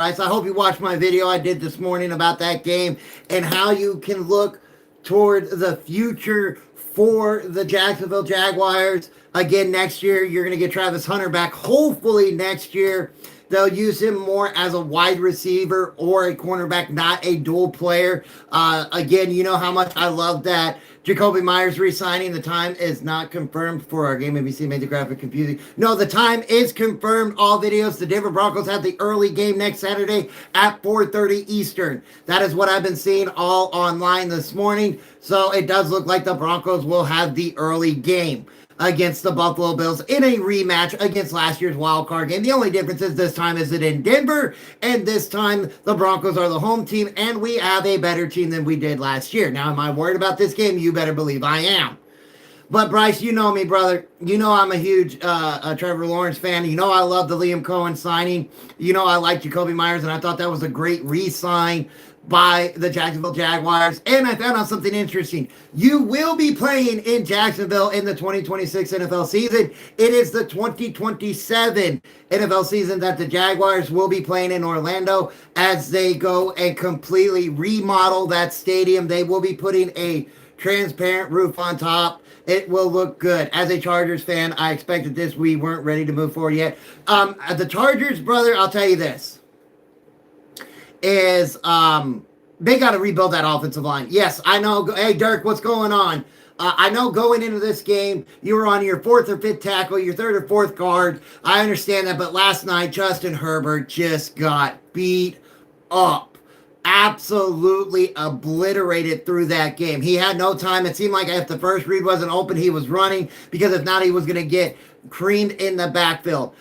Bryce. I hope you watched my video I did this morning about that game and how you can look toward the future for the Jacksonville Jaguars. Again, next year, you're going to get Travis Hunter back. Hopefully, next year, they'll use him more as a wide receiver or a cornerback, not a dual player. Again, you know how much I love that Jacoby Myers re-signing. The time is not confirmed for our game. ABC made the graphic confusing. No, the time is confirmed. All videos. The Denver Broncos have the early game next Saturday at 4:30 Eastern. That is what I've been seeing all online this morning. So it does look like the Broncos will have the early game against the Buffalo Bills in a rematch against last year's wild card game. The only difference is this time is it in Denver, and this time the Broncos are the home team, and we have a better team than we did last year. Now, am I worried about this game? You better believe I am. But Bryce, you know me, brother. You know I'm a huge Trevor Lawrence fan. You know I love the Liam Cohen signing. You know I like Jacoby Myers, and I thought that was a great re-sign by the Jacksonville Jaguars. And I found out something interesting. You will be playing in Jacksonville in the 2026 NFL season. It is the 2027 NFL season that the Jaguars will be playing in Orlando as they go and completely remodel that stadium. They will be putting a transparent roof on top. It will look good. As a Chargers fan, I expected this. We weren't ready to move forward yet. The Chargers, brother, I'll tell you this. Is they got to rebuild that offensive line. Yes, I know. Hey, Dirk, what's going on? I know going into this game, you were on your fourth or fifth tackle, your third or fourth guard. I understand that, but last night, Justin Herbert just got beat up. Absolutely obliterated through that game. He had no time. It seemed like if the first read wasn't open, he was running, because if not, he was going to get creamed in the backfield.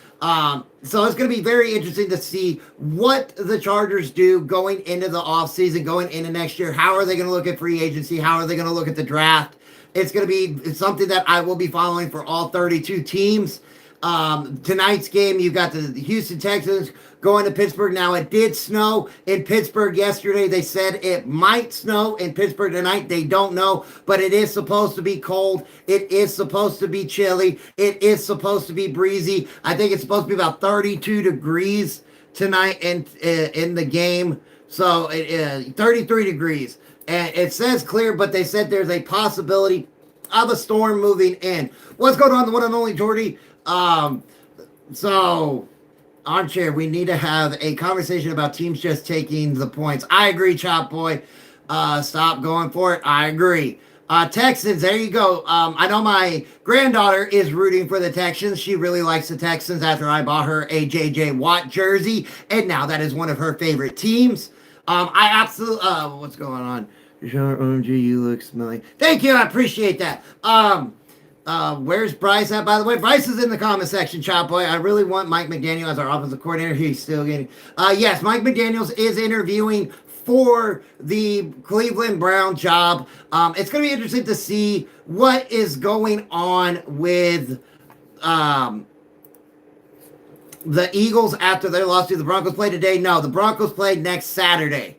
So it's going to be very interesting to see what the Chargers do going into the offseason, going into next year. How are they going to look at free agency? How are they going to look at the draft? It's going to be something that I will be following for all 32 teams. Tonight's game, you've got the Houston Texans going to Pittsburgh. Now, it did snow in Pittsburgh yesterday. They said it might snow in Pittsburgh tonight. They don't know, but it is supposed to be cold. It is supposed to be chilly. It is supposed to be breezy. I think it's supposed to be about 32 degrees tonight in the game. So, 33 degrees. And it says clear, but they said there's a possibility of a storm moving in. What's going on, the one and only Jordy? So, Armchair, we need to have a conversation about teams just taking the points. I agree, Chop Boy. Stop going for it. I agree. Texans, there you go. I know my granddaughter is rooting for the Texans. She really likes the Texans after I bought her a J.J. Watt jersey, and now that is one of her favorite teams. I absolutely, what's going on? OMG, you look smelly. Thank you, I appreciate that. Where's Bryce at, by the way? Bryce is in the comment section, Chop Boy. I really want Mike McDaniel as our offensive coordinator. He's still getting... yes, Mike McDaniels is interviewing for the Cleveland Brown job. It's going to be interesting to see what is going on with the Eagles after their loss to the Broncos. Play today? No, the Broncos play next Saturday.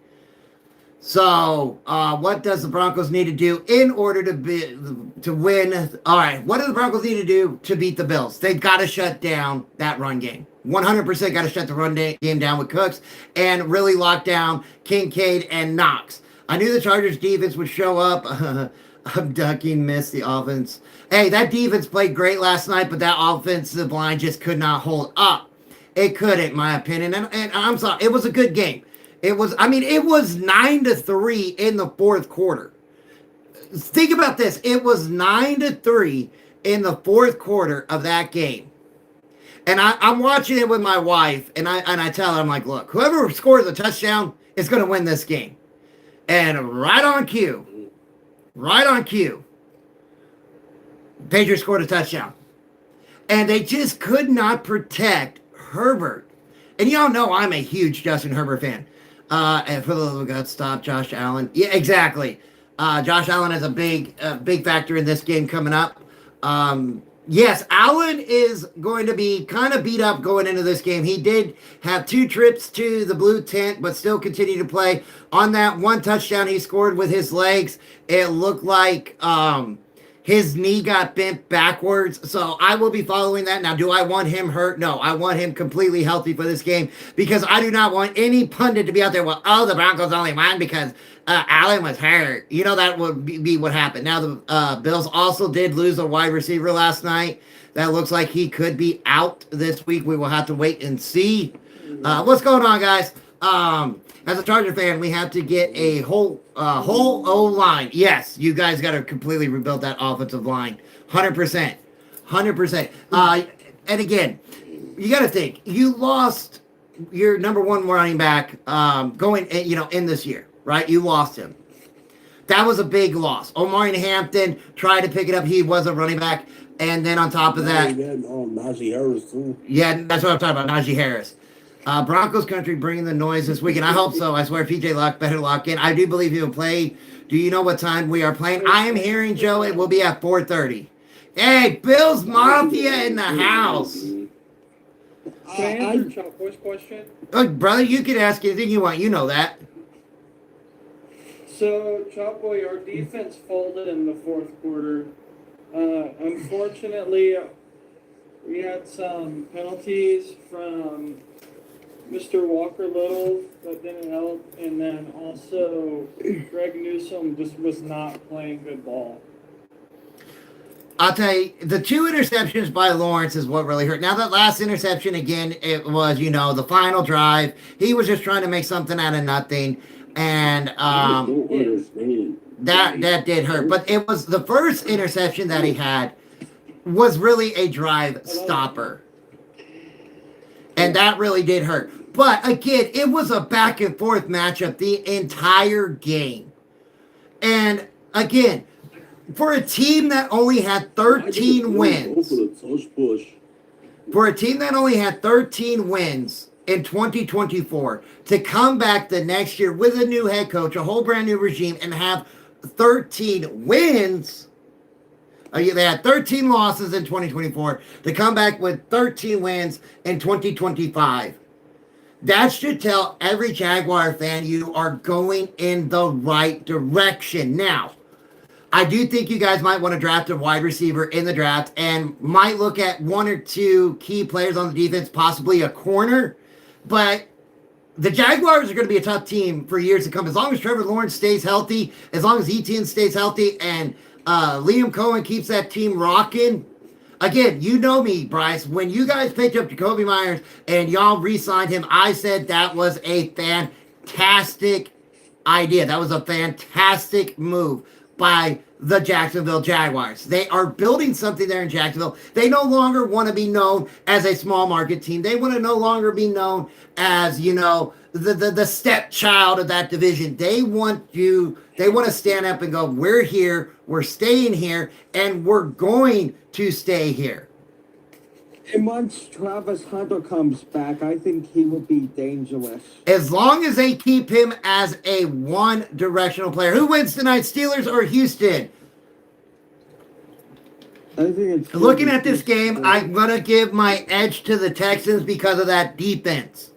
So, what does the Broncos need to do in order to win? All right, what do the Broncos need to do to beat the Bills? They've got to shut down that run game. 100% got to shut the run game down with Cooks and really lock down Kincaid and Knox. I knew the Chargers defense would show up. I'm ducking, missed the offense. Hey, that defense played great last night, but that offensive line just could not hold up. It couldn't, in my opinion. And I'm sorry, it was a good game. It was 9-3 in the fourth quarter. Think about this. It was 9-3 in the fourth quarter of that game. And I'm watching it with my wife, and I tell her, I'm like, look, whoever scores a touchdown is going to win this game. And right on cue, Patriots scored a touchdown. And they just could not protect Herbert. And y'all know I'm a huge Justin Herbert fan. And for the love of God, stop Josh Allen. Yeah, exactly. Josh Allen is a big factor in this game coming up. Yes, Allen is going to be kind of beat up going into this game. He did have 2 trips to the blue tent, but still continue to play. On that one touchdown he scored with his legs, it looked like His knee got bent backwards, so I will be following that. Now, do I want him hurt? No, I want him completely healthy for this game because I do not want any pundit to be out there, well, oh, the Broncos only won because Allen was hurt. You know, that would be what happened. Now, the Bills also did lose a wide receiver last night. That looks like he could be out this week. We will have to wait and see. What's going on, guys? As a Charger fan, we have to get a whole O-line. Yes, you guys got to completely rebuild that offensive line. 100%. 100%. And again, you got to think, you lost your number one running back going, in this year, right? You lost him. That was a big loss. Omari Hampton tried to pick it up. He was a running back. And then on top of that, Najee Harris, too. Yeah, that's what I'm talking about, Najee Harris. Broncos country bringing the noise this weekend. I hope so. I swear, PJ Luck better lock in. I do believe he will play. Do you know what time we are playing? I am hearing, Joe, it will be at 4:30. Hey, Bills Mafia in the house. Can I answer Chopboy's question? Look, brother, you can ask anything you want. You know that. So, Chopboy, our defense folded in the fourth quarter. Unfortunately, we had some penalties from Mr. Walker Little that didn't help, and then also Greg Newsome just was not playing good ball. I'll tell you, the 2 interceptions by Lawrence is what really hurt. Now, that last interception, again, it was, the final drive. He was just trying to make something out of nothing, and that did hurt. But it was the first interception that he had was really a drive stopper. And that really did hurt. But again, it was a back and forth matchup the entire game. And again, for a team that only had 13 wins, for a team that only had 13 wins in 2024, to come back the next year with a new head coach, a whole brand new regime, and have 13 wins. They had 13 losses in 2024 to come back with 13 wins in 2025. That should tell every Jaguar fan you are going in the right direction. Now, I do think you guys might want to draft a wide receiver in the draft and might look at 1 or 2 key players on the defense, possibly a corner. But the Jaguars are going to be a tough team for years to come. As long as Trevor Lawrence stays healthy, as long as Etienne stays healthy, and Liam Cohen keeps that team rocking. Again, you know me, Bryce. When you guys picked up Jacoby Myers and y'all re-signed him, I said that was a fantastic idea. That was a fantastic move by the Jacksonville Jaguars. They are building something there in Jacksonville. They no longer want to be known as a small market team. They want to no longer be known as, the stepchild of that division. They want to stand up and go, we're here, we're staying here, and we're going to stay here. And once Travis Hunter comes back, I think he will be dangerous. As long as they keep him as a one-directional player. Who wins tonight, Steelers or Houston? I think it's Looking at this game, I'm going to give my edge to the Texans because of that defense.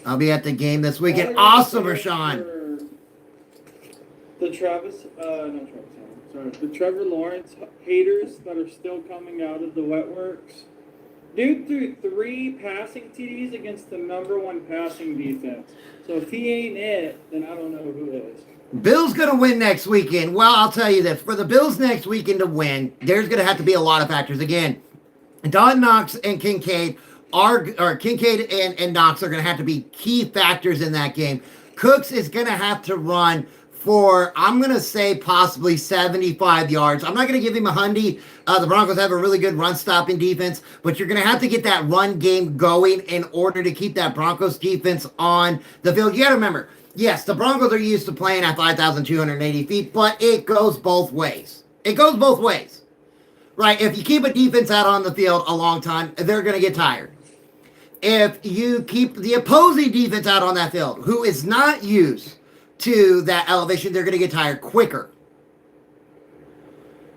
I'll be at the game this weekend. Awesome, Rashawn. The Trevor Lawrence haters that are still coming out of the wet works. Dude threw 3 passing TDs against the number 1 passing defense. So if he ain't it, then I don't know who is. Bills going to win next weekend. Well, I'll tell you this. For the Bills next weekend to win, there's going to have to be a lot of factors. Again, Don Knox and Kincaid and Knox are going to have to be key factors in that game. Cooks is going to have to run for, I'm going to say, possibly 75 yards. I'm not going to give him 100. The Broncos have a really good run-stopping defense, but you're going to have to get that run game going in order to keep that Broncos defense on the field. You got to remember, yes, the Broncos are used to playing at 5,280 feet, but it goes both ways. It goes both ways, right? If you keep a defense out on the field a long time, they're going to get tired. If you keep the opposing defense out on that field, who is not used to that elevation, they're going to get tired quicker.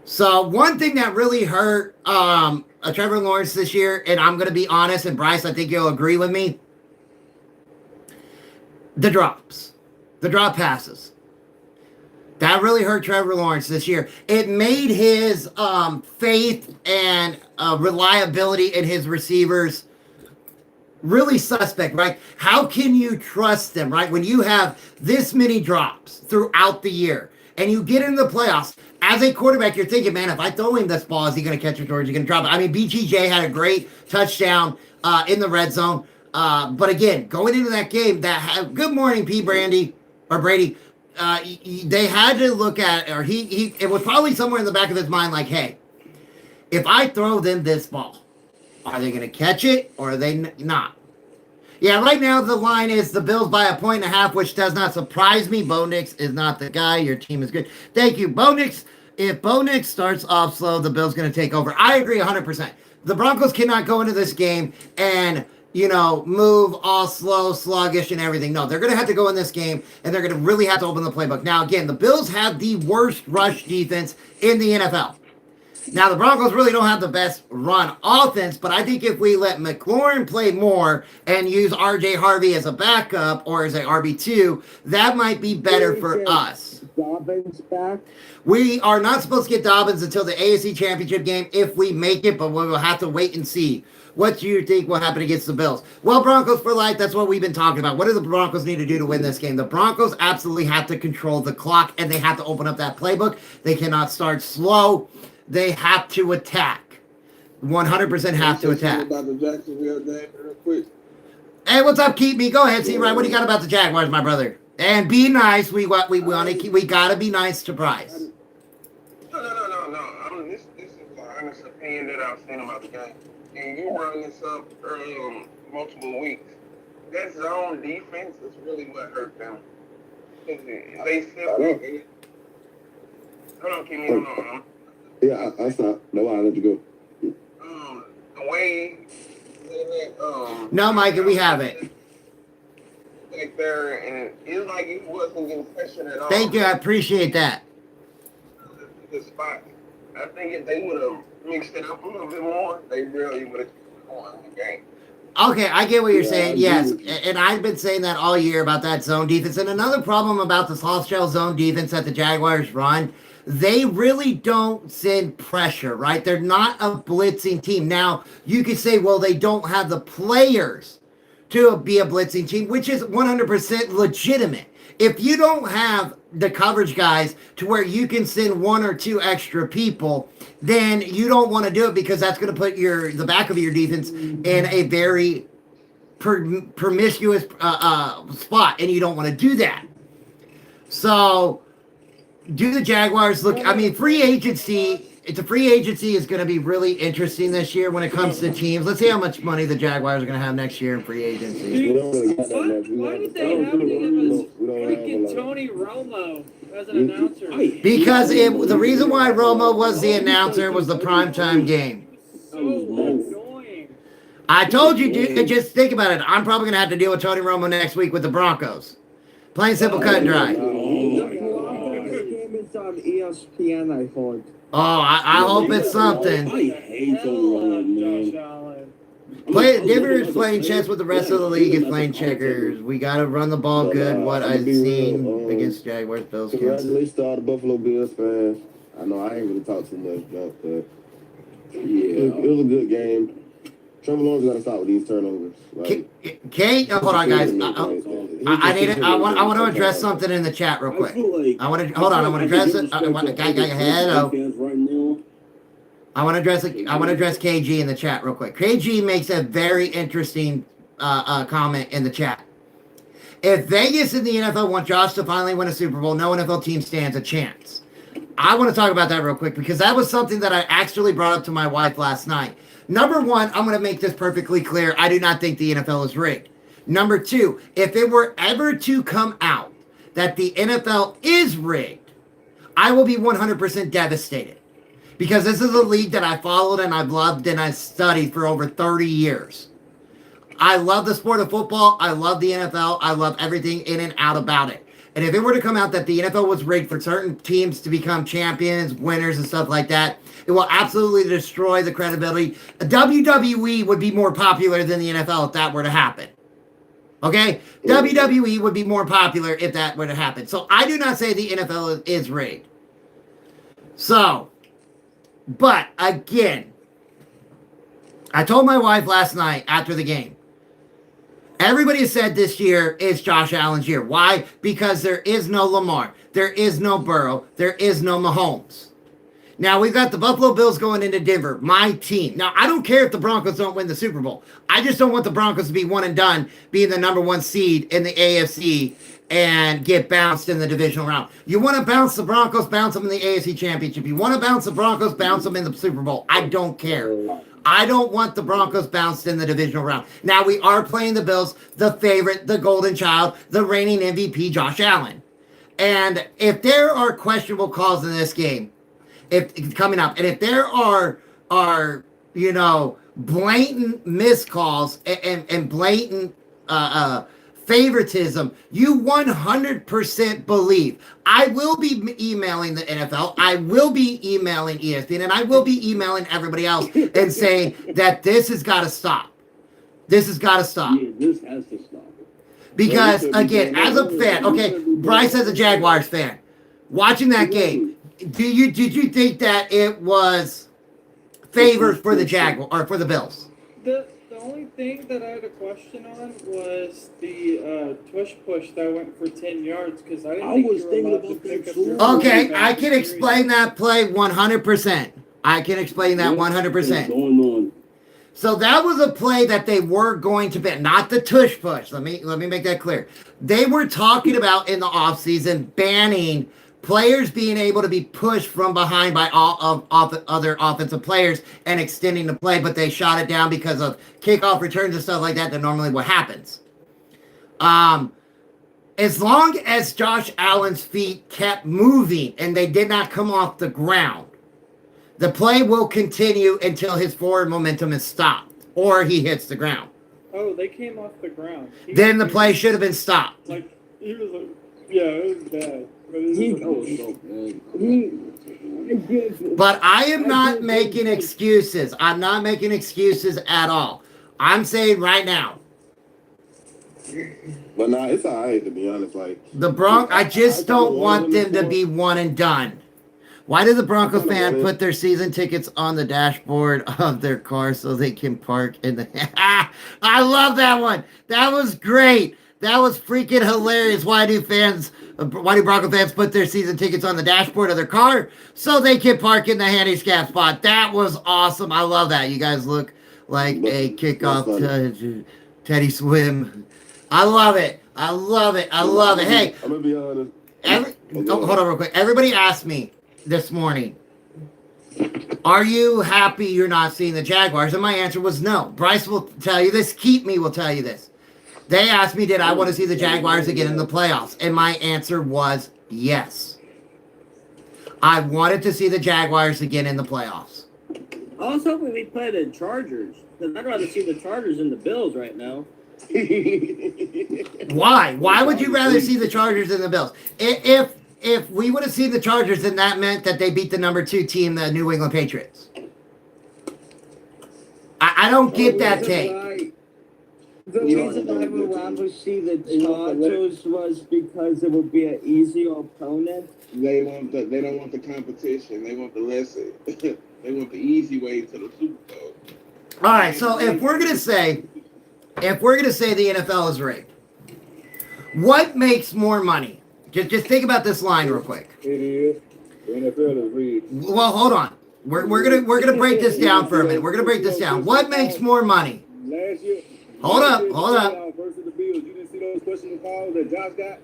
So one thing that really hurt Trevor Lawrence this year, and I'm going to be honest, and Bryce, I think you'll agree with me, the drop passes. That really hurt Trevor Lawrence this year. It made his faith and reliability in his receivers really suspect, right? How can you trust them, right? When you have this many drops throughout the year and you get into the playoffs, as a quarterback, you're thinking, man, if I throw him this ball, is he going to catch it or is he going to drop it? I mean, BGJ had a great touchdown in the red zone. But again, going into that game, good morning, P. Brady. They had to look at, or it was probably somewhere in the back of his mind, like, hey, if I throw them this ball, are they going to catch it or are they not? Yeah, right now the line is the Bills by 1.5, which does not surprise me. Bo Nix is not the guy. Your team is good. Thank you. Bo Nix, if Bo Nix starts off slow, the Bills going to take over. I agree 100%. The Broncos cannot go into this game and, move all slow, sluggish, and everything. No, they're going to have to go in this game, and they're going to really have to open the playbook. Now, again, the Bills have the worst rush defense in the NFL. Now, the Broncos really don't have the best run offense, but I think if we let McLaurin play more and use R.J. Harvey as a backup or as an RB2, that might be better for us. Dobbins back? We are not supposed to get Dobbins until the AFC Championship game if we make it, but we will have to wait and see. What do you think will happen against the Bills? Well, Broncos for life, that's what we've been talking about. What do the Broncos need to do to win this game? The Broncos absolutely have to control the clock, and they have to open up that playbook. They cannot start slow. They have to attack. 100% have to attack. About the Jacksonville game real quick. Hey, what's up, Keep Me? Go ahead, C-Ryan. What do you got about the Jaguars, my brother? And be nice. We gotta be nice to Bryce. No. This is an honest opinion that I've seen about the game. And you run this up early on multiple weeks. That zone defense is really what hurt them. They still. Hold on, Keep Me. Hold on. Yeah, I stopped. No, I'll let you go. The way No, Micah, we have it. Back there, and it's like he wasn't getting pressure at all. Thank you. I appreciate that. The spot. I think if they would have mixed it up a little bit more, they really would have won the game. Okay, I get what you're saying. Yes, and I've been saying that all year about that zone defense. And another problem about the soft shell zone defense that the Jaguars run, they really don't send pressure, right? They're not a blitzing team. Now, you could say, well, they don't have the players to be a blitzing team, which is 100% legitimate. If you don't have the coverage guys to where you can send one or two extra people, then you don't want to do it because that's going to put the back of your defense in a very promiscuous spot, and you don't want to do that. So, do the Jaguars look? I mean, free agency is going to be really interesting this year when it comes to teams. Let's see how much money the Jaguars are going to have next year in free agency. Why did they have to give us freaking Tony Romo as an announcer? Because the reason why Romo was the announcer was the primetime game. So annoying. I told you, dude, just think about it. I'm probably going to have to deal with Tony Romo next week with the Broncos. Plain, simple, cut and dry. It's on ESPN, I thought. Oh, I hope it's something. Josh Allen. Denver is playing chess with the rest of the league is playing checkers. We got to run the ball good. What I've seen against Jaguars, Bills, Kansas. Congratulations to all the Buffalo Bills fans. I know I ain't really talk too much, but yeah, it was a good game. Trevor Lawrence got to stop with these turnovers. Kate, hold on, guys. I want to address something in the chat real quick. I want to address it. I want to address KG in the chat real quick. KG makes a very interesting comment in the chat. If Vegas in the NFL want Josh to finally win a Super Bowl, no NFL team stands a chance. I want to talk about that real quick because that was something that I actually brought up to my wife last night. Number one, I'm going to make this perfectly clear. I do not think the NFL is rigged. Number two, if it were ever to come out that the NFL is rigged, I will be 100% devastated because this is a league that I followed and I've loved and I've studied for over 30 years. I love the sport of football. I love the NFL. I love everything in and out about it. And if it were to come out that the NFL was rigged for certain teams to become champions, winners, and stuff like that, it will absolutely destroy the credibility. WWE would be more popular than the NFL if that were to happen. Okay? WWE would be more popular if that would have happened. So I do not say the NFL is rigged. So, but again, I told my wife last night after the game, everybody has said this year is Josh Allen's year. Why? Because there is no Lamar. There is no Burrow. There is no Mahomes. Now, we've got the Buffalo Bills going into Denver, my team. Now, I don't care if the Broncos don't win the Super Bowl. I just don't want the Broncos to be one and done, being the number one seed in the AFC and get bounced in the divisional round. You want to bounce the Broncos, bounce them in the AFC Championship. You want to bounce the Broncos, bounce them in the Super Bowl. I don't care. I don't want the Broncos bounced in the divisional round. Now, we are playing the Bills, the favorite, the golden child, the reigning MVP, Josh Allen. And if there are questionable calls in this game, if coming up, and if there are blatant miscalls and blatant favoritism, you 100% believe. I will be emailing the NFL, I will be emailing ESPN, and I will be emailing everybody else and saying that this has got to stop. This has got to stop. Yeah, this has to stop. Because, again, as a fan, okay, Bryce as a Jaguars fan, watching that game, did you think that it was favors for the Jaguars or for the Bills? The only thing that I had a question on was the tush push that went for 10 yards because I didn't think you were allowed to pick up your Okay, I can explain that play 100%. I can explain that 100%. Going on. So that was a play that they were going to ban, not the tush push. Let me make that clear. They were talking about in the offseason banning players being able to be pushed from behind by all of other offensive players and extending the play, but they shot it down because of kickoff returns and stuff like that. That normally what happens. As long as Josh Allen's feet kept moving and they did not come off the ground, the play will continue until his forward momentum is stopped or he hits the ground. Oh, they came off the ground. Then the play should have been stopped. Like, he was like, yeah, it was bad. But I am not making excuses. I'm not making excuses at all. I'm saying right now. But nah, it's all right, to be honest. Like I just don't want them to be one and done. Why do the Broncos fan put their season tickets on the dashboard of their car so they can park in the... I love that one. That was great. That was freaking hilarious. Why do Bronco fans put their season tickets on the dashboard of their car so they can park in the handicap spot? That was awesome. I love that. You guys look like a kickoff to Teddy Swim. I love it. I love it. I love it. Hey, I'm gonna be honest. hold on real quick. Everybody asked me this morning, are you happy you're not seeing the Jaguars? And my answer was no. Bryce will tell you this. Keep Me will tell you this. They asked me, did I want to see the Jaguars again in the playoffs? And my answer was yes. I wanted to see the Jaguars again in the playoffs. I was hoping we play the Chargers, because I'd rather see the Chargers than the Bills right now. Why? Why would you rather see the Chargers than the Bills? If we would have seen the Chargers, then that meant that they beat the number 2 team, the New England Patriots. I don't get that take. The reason I would rather see the Chargers was because it would be an easier opponent. They don't want the competition. They want the lesson. They want the easy way to the Super Bowl. All right, so if we're gonna say the NFL is rigged, what makes more money? Just think about this line real quick. It is. The NFL is rigged. Well, hold on. We're gonna break this down for a minute. We're gonna break this down. What makes more money? Last year. Hold up. Versus the Bills, you didn't see those questionable calls that Josh got.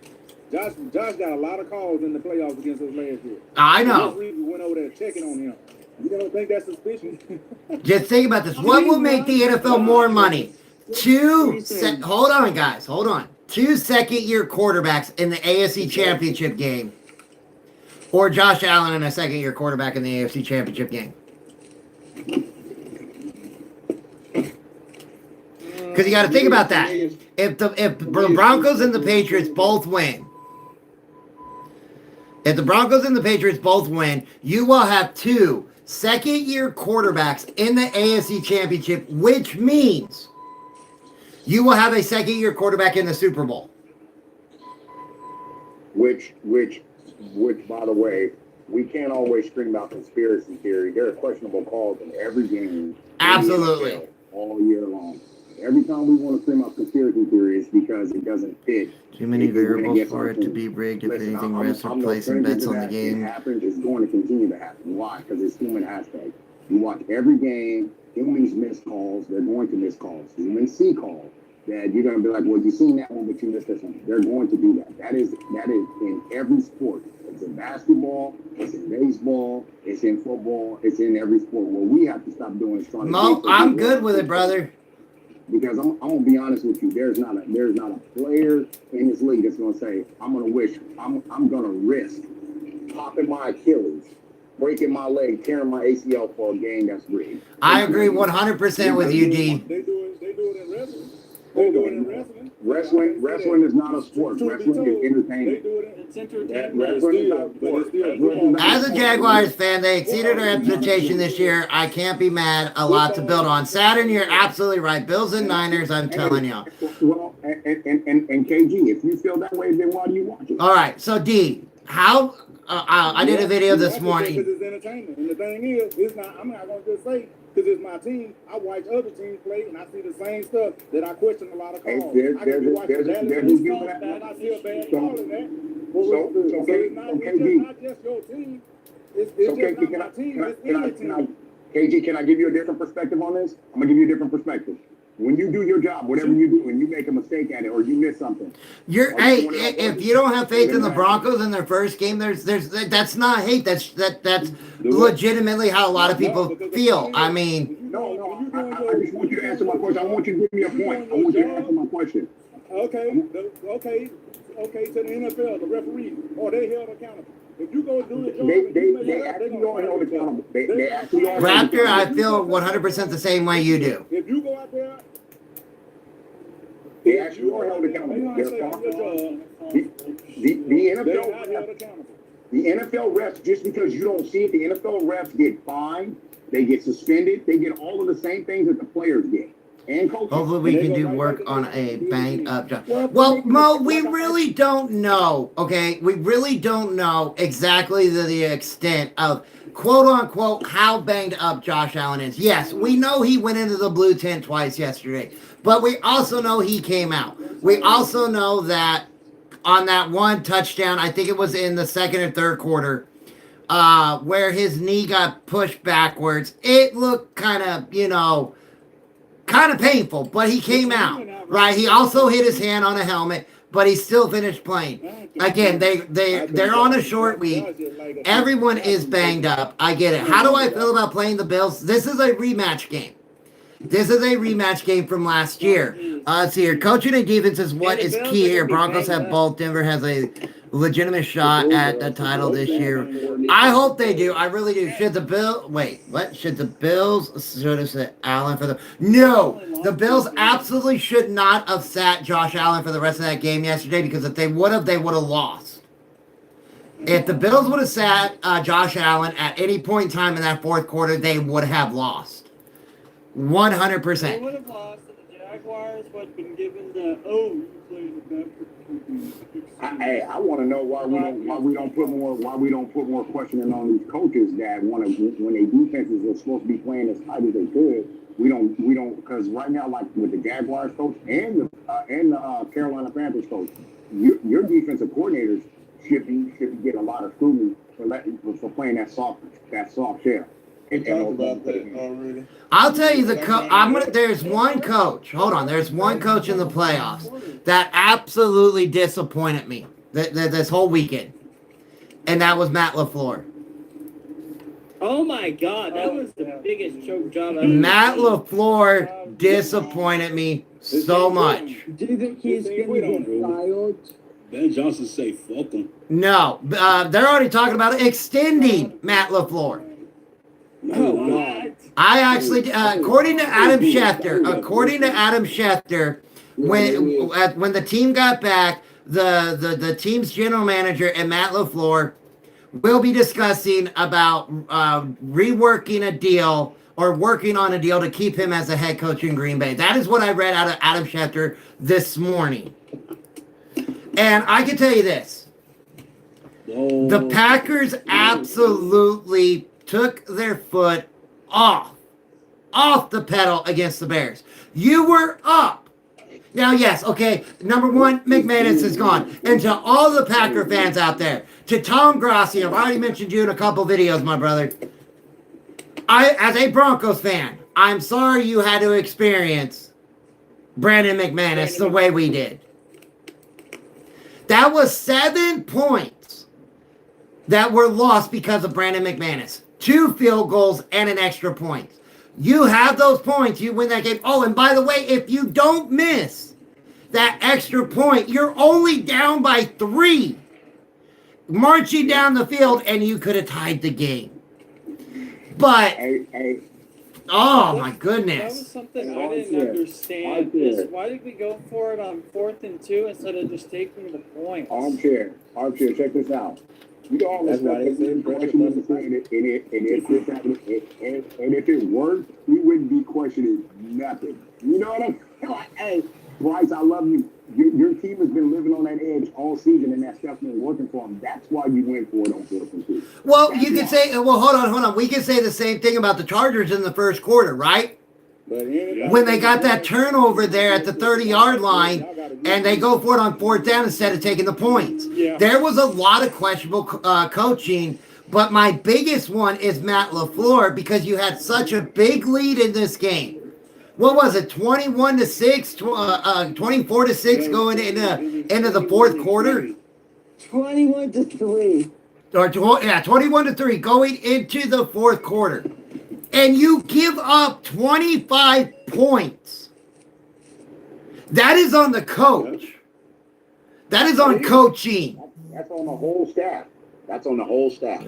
Josh got a lot of calls in the playoffs against us last year. I know. We went over there checking on him. You don't think that's suspicious? Just think about this. What will make the NFL more money? Hold on, guys. Hold on. 2 second-year quarterbacks in the AFC Championship game, or Josh Allen and a second-year quarterback in the AFC Championship game. Because you got to think about that. If the Broncos and the Patriots both win, you will have 2 second-year quarterbacks in the AFC Championship, which means you will have a second-year quarterback in the Super Bowl. Which, by the way, we can't always scream out conspiracy theory. There are questionable calls in every game. Absolutely. All year long. Every time we want to scream out conspiracy theories because it doesn't fit. Too many variables for it to be rigged. If anything, refs are placing bets on the game. It happens. It's going to continue to happen. Why? Because it's human aspect. You watch every game. Humans miss calls. They're going to miss calls. Humans see calls that you're going to be like, well, you seen that one, but you missed this one. They're going to do that. That is in every sport. It's in basketball. It's in baseball. It's in football. It's in every sport. What we have to stop doing is trying to. Mo, I'm good with it, brother. Because I'm gonna be honest with you, there's not a player in this league that's gonna say I'm gonna risk popping my Achilles, breaking my leg, tearing my ACL for a game that's rigged. I agree 100% with you, D. They do it in wrestling. They do it in wrestling. Wrestling is not a sport. Wrestling is entertainment. It's entertainment. Wrestling is not a sport. As a Jaguars fan, they exceeded our expectation this year. I can't be mad. A lot to build on. Saturn, you're absolutely right. Bills and Niners, I'm telling you. Well, and KG, if you feel that way, then why do you watch it? All right, so D, how I did a video this morning. Because it's entertainment. And the thing is, it's not. I'm not gonna just say because it's my team. I watch other teams play, and I see the same stuff that I question a lot of calls. I can be watching Dallas and I see a bad call in that. So it's not just your team. It's just not my team. It's any team. KG, can I give you a different perspective on this? I'm gonna give you a different perspective. When you do your job, whatever you do, and you make a mistake at it or you miss something, if you don't have faith in the Broncos in their first game, there's that's not hate. That's legitimately how a lot of people feel. I mean, no. I just want you to answer my question. I want you to give me a point. I want you to answer my question. Okay. To the NFL, the referees, or they held accountable. If you go do the job, they actually are held accountable. They actually are. Raptor, I feel 100% the same way you do. If you go out there, they actually are held accountable. The NFL refs, just because you don't see it, the NFL refs get fined, they get suspended, they get all of the same things that the players get. And coaches. Hopefully we can do work on a banged up job. Well, Mo, we really don't know, okay? We really don't know exactly the extent of, quote unquote, how banged up Josh Allen is. Yes, we know he went into the blue tent twice yesterday, but we also know he came out. We also know that on that one touchdown, I think it was in the second or third quarter, where his knee got pushed backwards, it looked kind of painful, but he came out, right? He also hit his hand on a helmet, but he still finished playing. Again, they're on a short week. Everyone is banged up. I get it. How do I feel about playing the Bills? This is a rematch game. This is a rematch game from last year. Let's see here. Coaching and defense is what is key here. Broncos have both. Denver has a legitimate shot at the title this year. I hope they do. I really do. Should the Bills should have said Allen for the... No! The Bills absolutely should not have sat Josh Allen for the rest of that game yesterday, because if they would have lost. If the Bills would have sat Josh Allen at any point in time in that fourth quarter, they would have lost. 100%. They would have lost, and the Jaguars would have been given the you played the better. I want to know why we don't put more questioning on these coaches that when their defenses are supposed to be playing as tight as they could. We don't because right now, like with the Jaguars coach and the Carolina Panthers coach, your defensive coordinators should be getting a lot of scrutiny for playing that soft shell. We talked about that already. I'll tell you there's one coach. Hold on. There's one coach in the playoffs that absolutely disappointed me this whole weekend, and that was Matt LaFleur. Oh my God, that was the biggest choke job ever. Matt LaFleur disappointed me so much. Do you think he's going to get fired? Ben Johnson say fuck him. No, they're already talking about extending Matt LaFleur. Oh God. I actually, according to Adam Schefter, when the team got back, the team's general manager and Matt LaFleur will be discussing about reworking a deal or working on a deal to keep him as a head coach in Green Bay. That is what I read out of Adam Schefter this morning. And I can tell you this. The Packers absolutely took their foot off the pedal against the Bears. You were up. Now, yes, okay, number one, McManus is gone. And to all the Packer fans out there, to Tom Grossi, I've already mentioned you in a couple videos, my brother. As a Broncos fan, I'm sorry you had to experience Brandon McManus the way we did. That was 7 points that were lost because of Brandon McManus. 2 field goals and an extra point. You have those points, you win that game. Oh, and by the way, if you don't miss that extra point, you're only down by 3. Marching down the field, and you could have tied the game. But, oh my goodness. That was something I didn't understand. Is why did we go for it on 4th and 2 instead of just taking the points? Armchair, check this out. You know all this stuff that's in question was and if it worked, we wouldn't be questioning nothing. You know what I'm saying? Like, hey, Bryce, I love you. Your team has been living on that edge all season, and that stuff's been working for them. That's why you went for it on 4th and 2. Well, you could say, well, hold on. We could say the same thing about the Chargers in the first quarter, right? When they got that turnover there at the 30-yard line, and they go for it on 4th down instead of taking the points. Yeah. There was a lot of questionable coaching, but my biggest one is Matt LaFleur, because you had such a big lead in this game. What was it, 21-6, 24-6 going into the fourth quarter? 21-3. Or 21-3 going into the fourth quarter. And you give up 25 points. That is on the coach. That is on coaching. That's on the whole staff.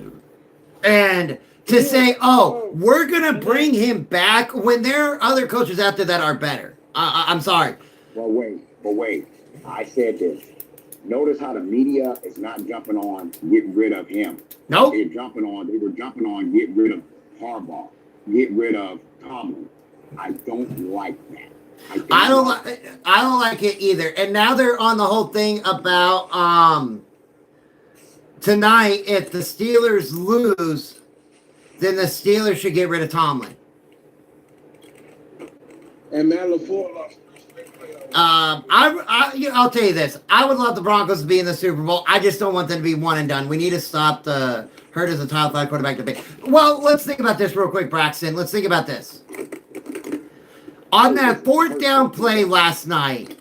And to say, oh, we're going to bring him back when there are other coaches out there that are better. I'm sorry. But wait. I said this. Notice how the media is not jumping on getting rid of him. Nope. They were jumping on getting rid of Harbaugh, get rid of Tomlin. I don't like that. I don't like it either. And now they're on the whole thing about tonight, if the Steelers lose, then the Steelers should get rid of Tomlin. And Matt LaFleur lost. I'll tell you this. I would love the Broncos to be in the Super Bowl. I just don't want them to be one and done. We need to stop the hurt as a top 5 quarterback debate. Well, let's think about this real quick, Braxton. Let's think about this. On that 4th down play last night,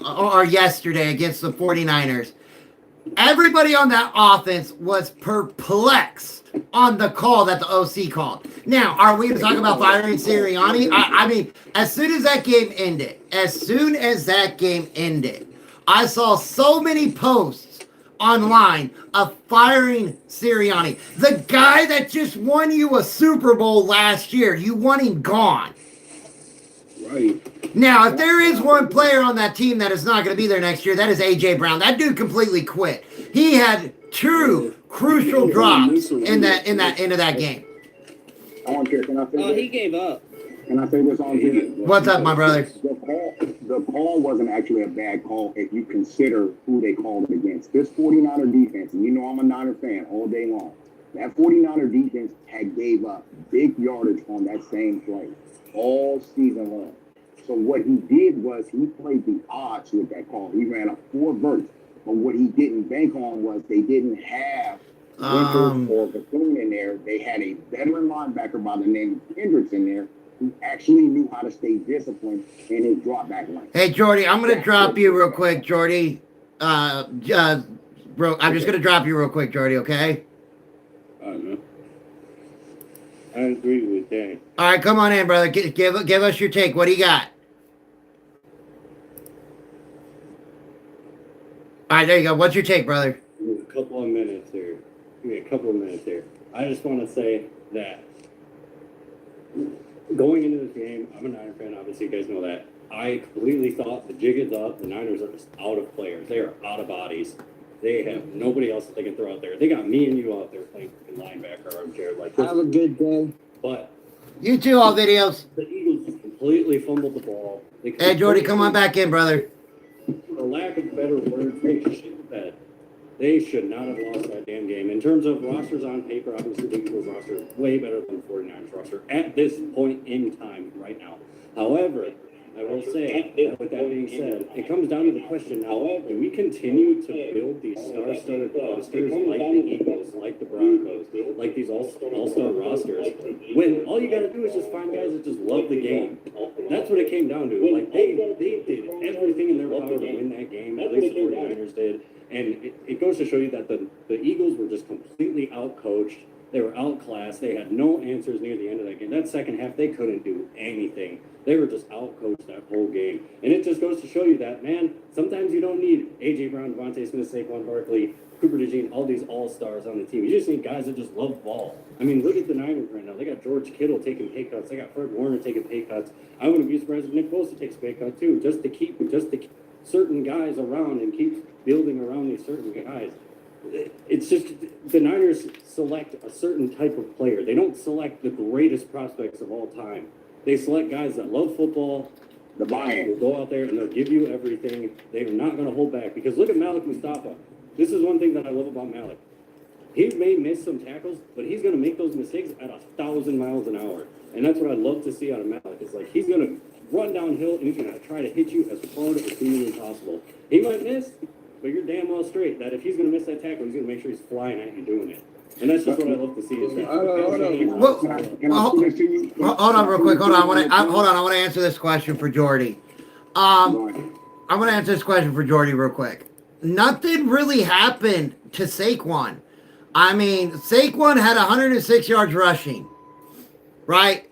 or yesterday against the 49ers, everybody on that offense was perplexed on the call that the OC called. Now, are we going to talk about firing Sirianni? I mean, as soon as that game ended, I saw so many posts online of firing Sirianni. The guy that just won you a Super Bowl last year, you want him gone. Right. Now, if there is one player on that team that is not going to be there next year, that is A.J. Brown. That dude completely quit. He had 2 crucial drops into that game. I don't care. Can I say He gave up. Can I say this on here? What's up, my brother? The call wasn't actually a bad call if you consider who they called it against. This 49er defense, and you know I'm a Niner fan all day long. That 49er defense had gave up big yardage on that same play all season long. So what he did was he played the odds with that call. He ran a 4 verse. But what he didn't bank on was they didn't have Winters or Bethune in there. They had a veteran linebacker by the name of Hendricks in there who actually knew how to stay disciplined in his drop back line. Hey, Jordy, I'm going to drop you real quick, Jordy. Bro, I'm just going to drop you real quick, Jordy, okay? I agree with that. All right, come on in, brother. Give us your take. What do you got? All right, there you go. What's your take, brother? A couple of minutes here. I just want to say that going into this game, I'm a Niner fan. Obviously, you guys know that. I completely thought the jig is up. The Niners are just out of players. They are out of bodies. They have nobody else that they can throw out there. They got me and you out there playing linebacker armchair like this. Have a good day. But You too, all videos. The Eagles just completely fumbled the ball. Hey, Jordy, come on back in, brother. For lack of better words, they should not have lost that damn game. In terms of rosters on paper, obviously the Eagles roster is way better than the 49ers roster at this point in time right now. However, I will say, with that being said, it comes down to the question now, do we continue to build these star-studded rosters like the Eagles, like the Broncos, like these all-star rosters, when all you got to do is just find guys that just love the game? That's what it came down to. Like, they did everything in their power to win that game, at least the 49ers did. And it goes to show you that the Eagles were just completely out-coached. They were outclassed. They had no answers near the end of that game. That second half, they couldn't do anything. They were just out-coached that whole game. And it just goes to show you that, man, sometimes you don't need A.J. Brown, Devontae Smith, Saquon Barkley, Cooper DeJean, all these all-stars on the team. You just need guys that just love ball. I mean, look at the Niners right now. They got George Kittle taking pay cuts. They got Fred Warner taking pay cuts. I wouldn't be surprised if Nick Bosa takes a pay cut too, just to keep certain guys around and keep building around these certain guys. It's just the Niners select a certain type of player. They don't select the greatest prospects of all time. They select guys that love football. The buy-in will go out there and they'll give you everything. They're not going to hold back. Because look at Malik Mustafa. This is one thing that I love about Malik. He may miss some tackles, but he's going to make those mistakes at 1,000 miles an hour. And that's what I love to see out of Malik. It's like he's going to run downhill and he's going to try to hit you as hard as humanly possible. He might miss, but you're damn well straight that if he's going to miss that tackle, he's going to make sure he's flying at you doing it. And that's just what I love to see. Is that hold on real quick. Hold on. I want to answer this question for Jordy. I'm going to answer this question for Jordy real quick. Nothing really happened to Saquon. I mean, Saquon had 106 yards rushing, right?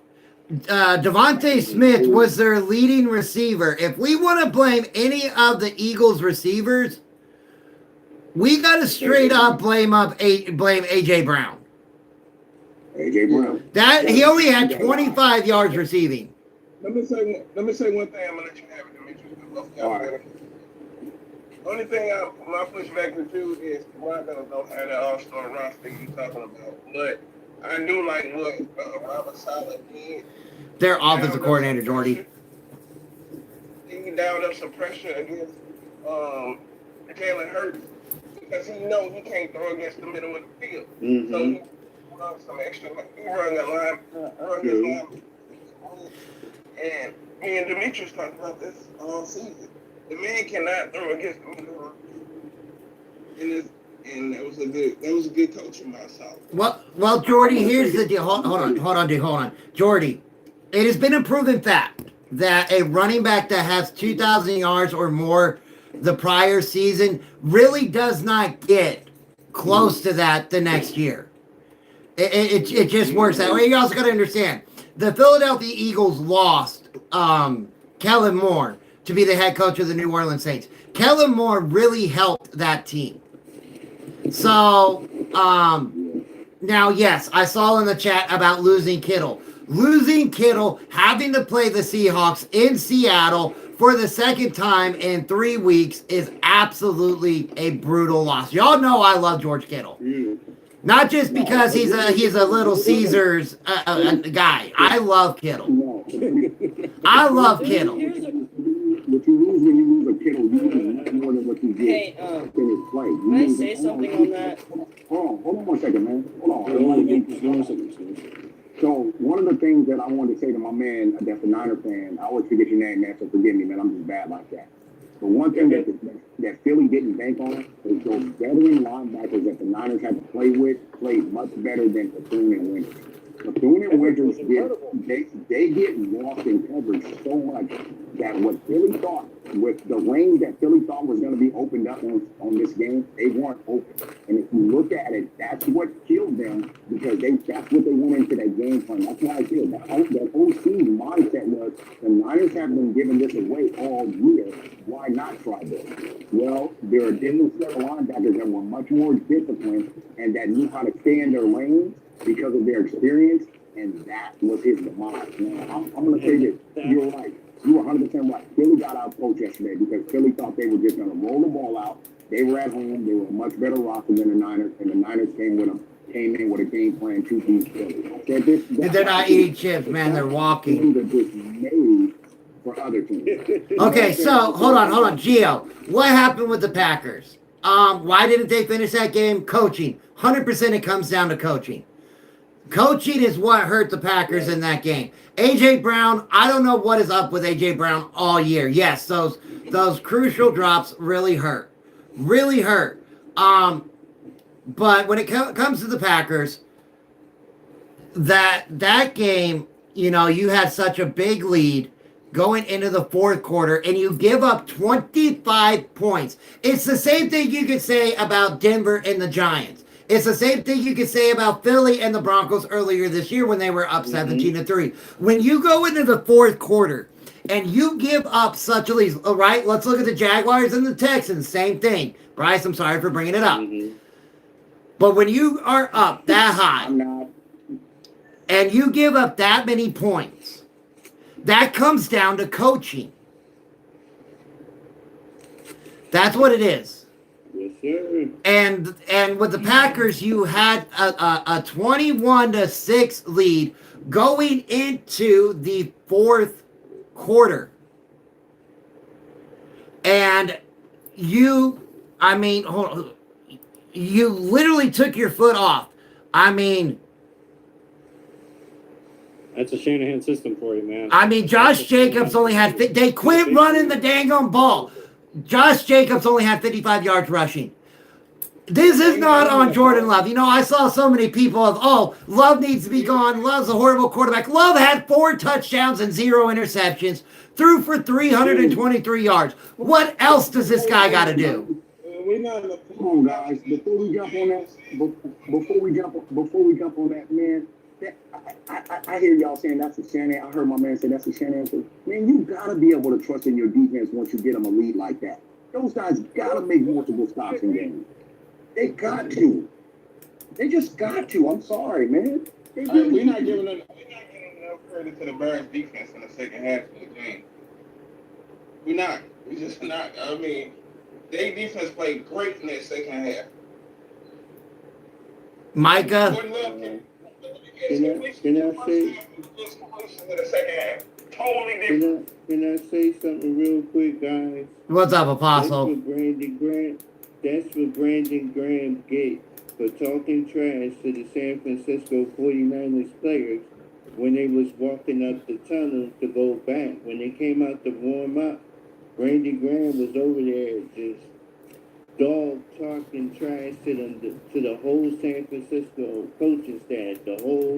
Devontae Smith was their leading receiver. If we want to blame any of the Eagles receivers, we got to straight up blame A.J. Brown. A.J. Brown. That he only had 25 yards receiving. Let me say one thing. I'm gonna let you have it, Demetrius. All right. Only thing my pushback with you is the Broncos don't have that all-star roster you talking about. But I do like what Robert Saleh did. Their offensive coordinator, Jordy. He dialed up some pressure against Jalen Hurts because he knows he can't throw against the middle of the field. Mm-hmm. So he run some extra. He run that line, his line. And me and Demetrius talked about this all season. The man cannot throw against the middle. And that was a good coaching by Saleh. Well, Jordy, here's the deal. Hold on. Jordy, it has been a proven fact that a running back that has 2,000 yards or more the prior season really does not get close to that the next year. It just works that way. You also got to understand, the Philadelphia Eagles lost Kellen Moore to be the head coach of the New Orleans Saints. Kellen Moore really helped that team. So, now, yes, I saw in the chat about losing Kittle. Losing Kittle, having to play the Seahawks in Seattle for the second time in 3 weeks is absolutely a brutal loss. Y'all know I love George Kittle. Not just because he's a Little Caesars guy. I love Kittle. I love Kittle. What you lose when you lose a Kittle, you lose more than what you get in his play. Can I say something on that? Hold on 1 second, man. Hold on. So one of the things that I wanted to say to my man, that's a Niner fan, I always forget your name, man, so forgive me, man. I'm just bad like that. But one thing that Philly didn't bank on is those veteran linebackers that the Niners had to play with played much better than Bethune and Winters. Bethune and Winters they get lost in coverage so much that what Philly thought, with the range that Philly thought was going to be opened up on this game, they weren't open. And if you look at it, that's what killed them because that's what they went into that game plan. That's why I feel that OC mindset was the Niners have been giving this away all year. Why not try this? Well, there are different set of linebackers that were much more disciplined and that knew how to stay in their lanes because of their experience, and that was his demise. Now, I'm going to say this. You're right. You were 100% right. Philly got out coached yesterday because Philly thought they were just going to roll the ball out. They were at home. They were a much better roster than the Niners, and the Niners came came in with a game plan to beat Philly. They're not eating chips, man. They're walking. They're just made for other teams. Okay, so hold on, Gio. What happened with the Packers? Why didn't they finish that game? Coaching. 100% it comes down to coaching. Coaching is what hurt the Packers in that game. A.J. Brown, I don't know what is up with A.J. Brown all year. Yes, those crucial drops really hurt. Really hurt. But when it comes to the Packers, that game, you know, you had such a big lead going into the fourth quarter, and you give up 25 points. It's the same thing you could say about Denver and the Giants. It's the same thing you could say about Philly and the Broncos earlier this year when they were up 17-3. When you go into the fourth quarter and you give up such a lead, all right, let's look at the Jaguars and the Texans. Same thing. Bryce, I'm sorry for bringing it up. But when you are up that high and you give up that many points, that comes down to coaching. That's what it is. Yes, sir. And with the Packers, you had a 21-6 lead going into the fourth quarter. And you literally took your foot off. I mean, that's a Shanahan system for you, man. I mean, Josh Jacobs only had, they quit running the dang on ball. Josh Jacobs only had 55 yards rushing. This is not on Jordan Love. You know, I saw so many people Love needs to be gone. Love's a horrible quarterback. Love had 4 touchdowns and 0 interceptions, threw for 323 yards. What else does this guy got to do? Come on, guys. Before we jump on that, man. I hear y'all saying that's a Shanahan. I heard my man say that's a Shanahan. Man, you gotta be able to trust in your defense once you get them a lead like that. Those guys gotta make multiple stops in games. They got to. They just got to. I'm sorry, man. We're not giving enough credit to the Bears defense in the second half of the game. We're not. We're just not. I mean, their defense played great in that second half. Micah. Can I say something real quick, guys? What's up, Apostle? That's what Brandon Graham get for talking trash to the San Francisco 49ers players when they was walking up the tunnel to go back. When they came out to warm up, Brandon Graham was over there just dog talking trash to them, to the whole San Francisco coaching staff the whole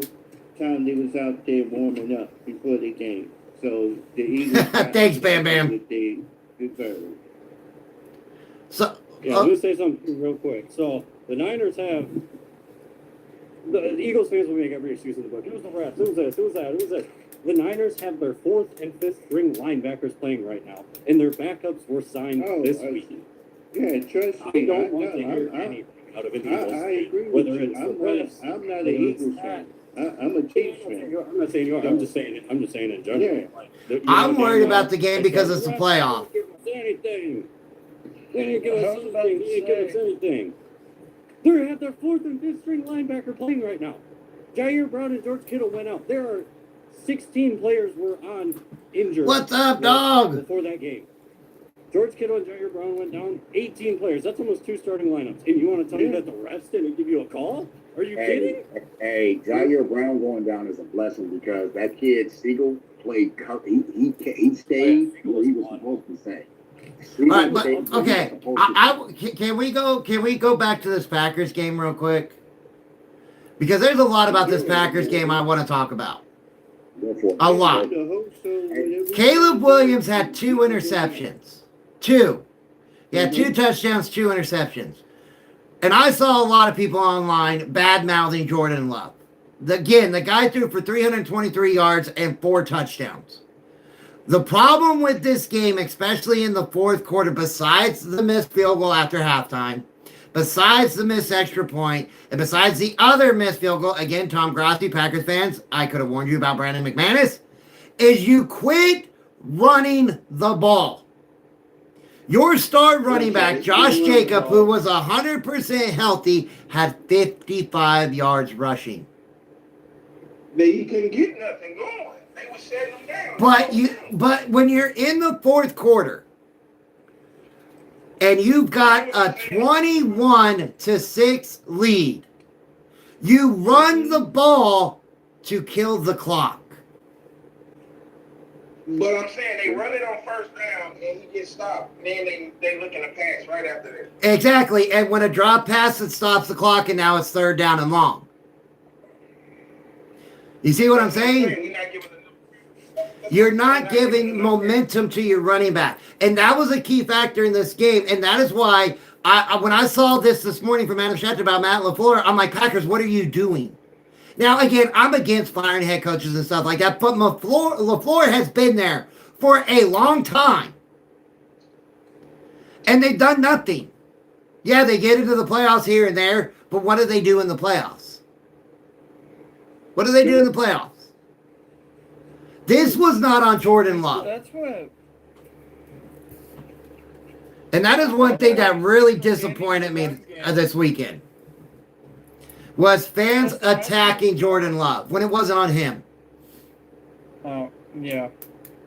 time they was out there warming up before the game. So the Eagles thanks, Bam Bam. What they deserve. So yeah, I'm gonna say something real quick. So the Niners have the Eagles fans will make every excuse in the book. It was the refs. It was this. It was that. It was that. The Niners have their 4th and 5th string linebackers playing right now, and their backups were signed this week. Yeah, trust I me. don't want to hear anything out of an Eagles. I agree with whether you. it's the refs, I'm not an Eagles fan. I'm a Chiefs fan. I'm not saying you are. I'm just saying in general. Yeah. Like, I'm worried about the game because it's a playoff. They didn't give us anything. They didn't give us anything. They have their 4th and 5th string linebacker playing right now. Jair Brown and George Kittle went out. There are 16 players were on injured. What's up, dog? Before that game. George Kittle and Jair Brown went down. 18 players. That's almost 2 starting lineups. And you want to tell me that the refs didn't give you a call? Are you kidding? Hey, Jair Brown going down is a blessing because that kid Siegel played. He stayed where he was supposed to stay. All right, but okay. Can we go back to this Packers game real quick? Because there's a lot about this Packers game I want to talk about. A lot. Caleb Williams had 2 interceptions. 2. He had 2 touchdowns, 2 interceptions. And I saw a lot of people online bad-mouthing Jordan Love. Again, the guy threw for 323 yards and 4 touchdowns. The problem with this game, especially in the fourth quarter, besides the missed field goal after halftime, besides the missed extra point, and besides the other missed field goal, again, Tom Grossi, Packers fans, I could have warned you about Brandon McManus, is you quit running the ball. Your star running back, Josh Jacob, who was 100% healthy, had 55 yards rushing. He couldn't get nothing going. They were shutting him down. But when you're in the fourth quarter and you've got a 21-6 lead, you run the ball to kill the clock. But I'm saying they run it on first down and he gets stopped. Then they looking to pass right after that. Exactly. And when a drop pass, it stops the clock, and now it's third down and long. You see what I'm saying? You're not giving momentum to your running back. And that was a key factor in this game. And that is why when I saw this morning from Adam Schefter about Matt LaFleur, I'm like, Packers, what are you doing? Now, again, I'm against firing head coaches and stuff like that, but LaFleur has been there for a long time. And they've done nothing. Yeah, they get into the playoffs here and there, but what do they do in the playoffs? What do they do in the playoffs? This was not on Jordan Love. That's what. And that is one thing that really disappointed me this weekend. Was fans attacking Jordan Love when it wasn't on him. Oh, yeah.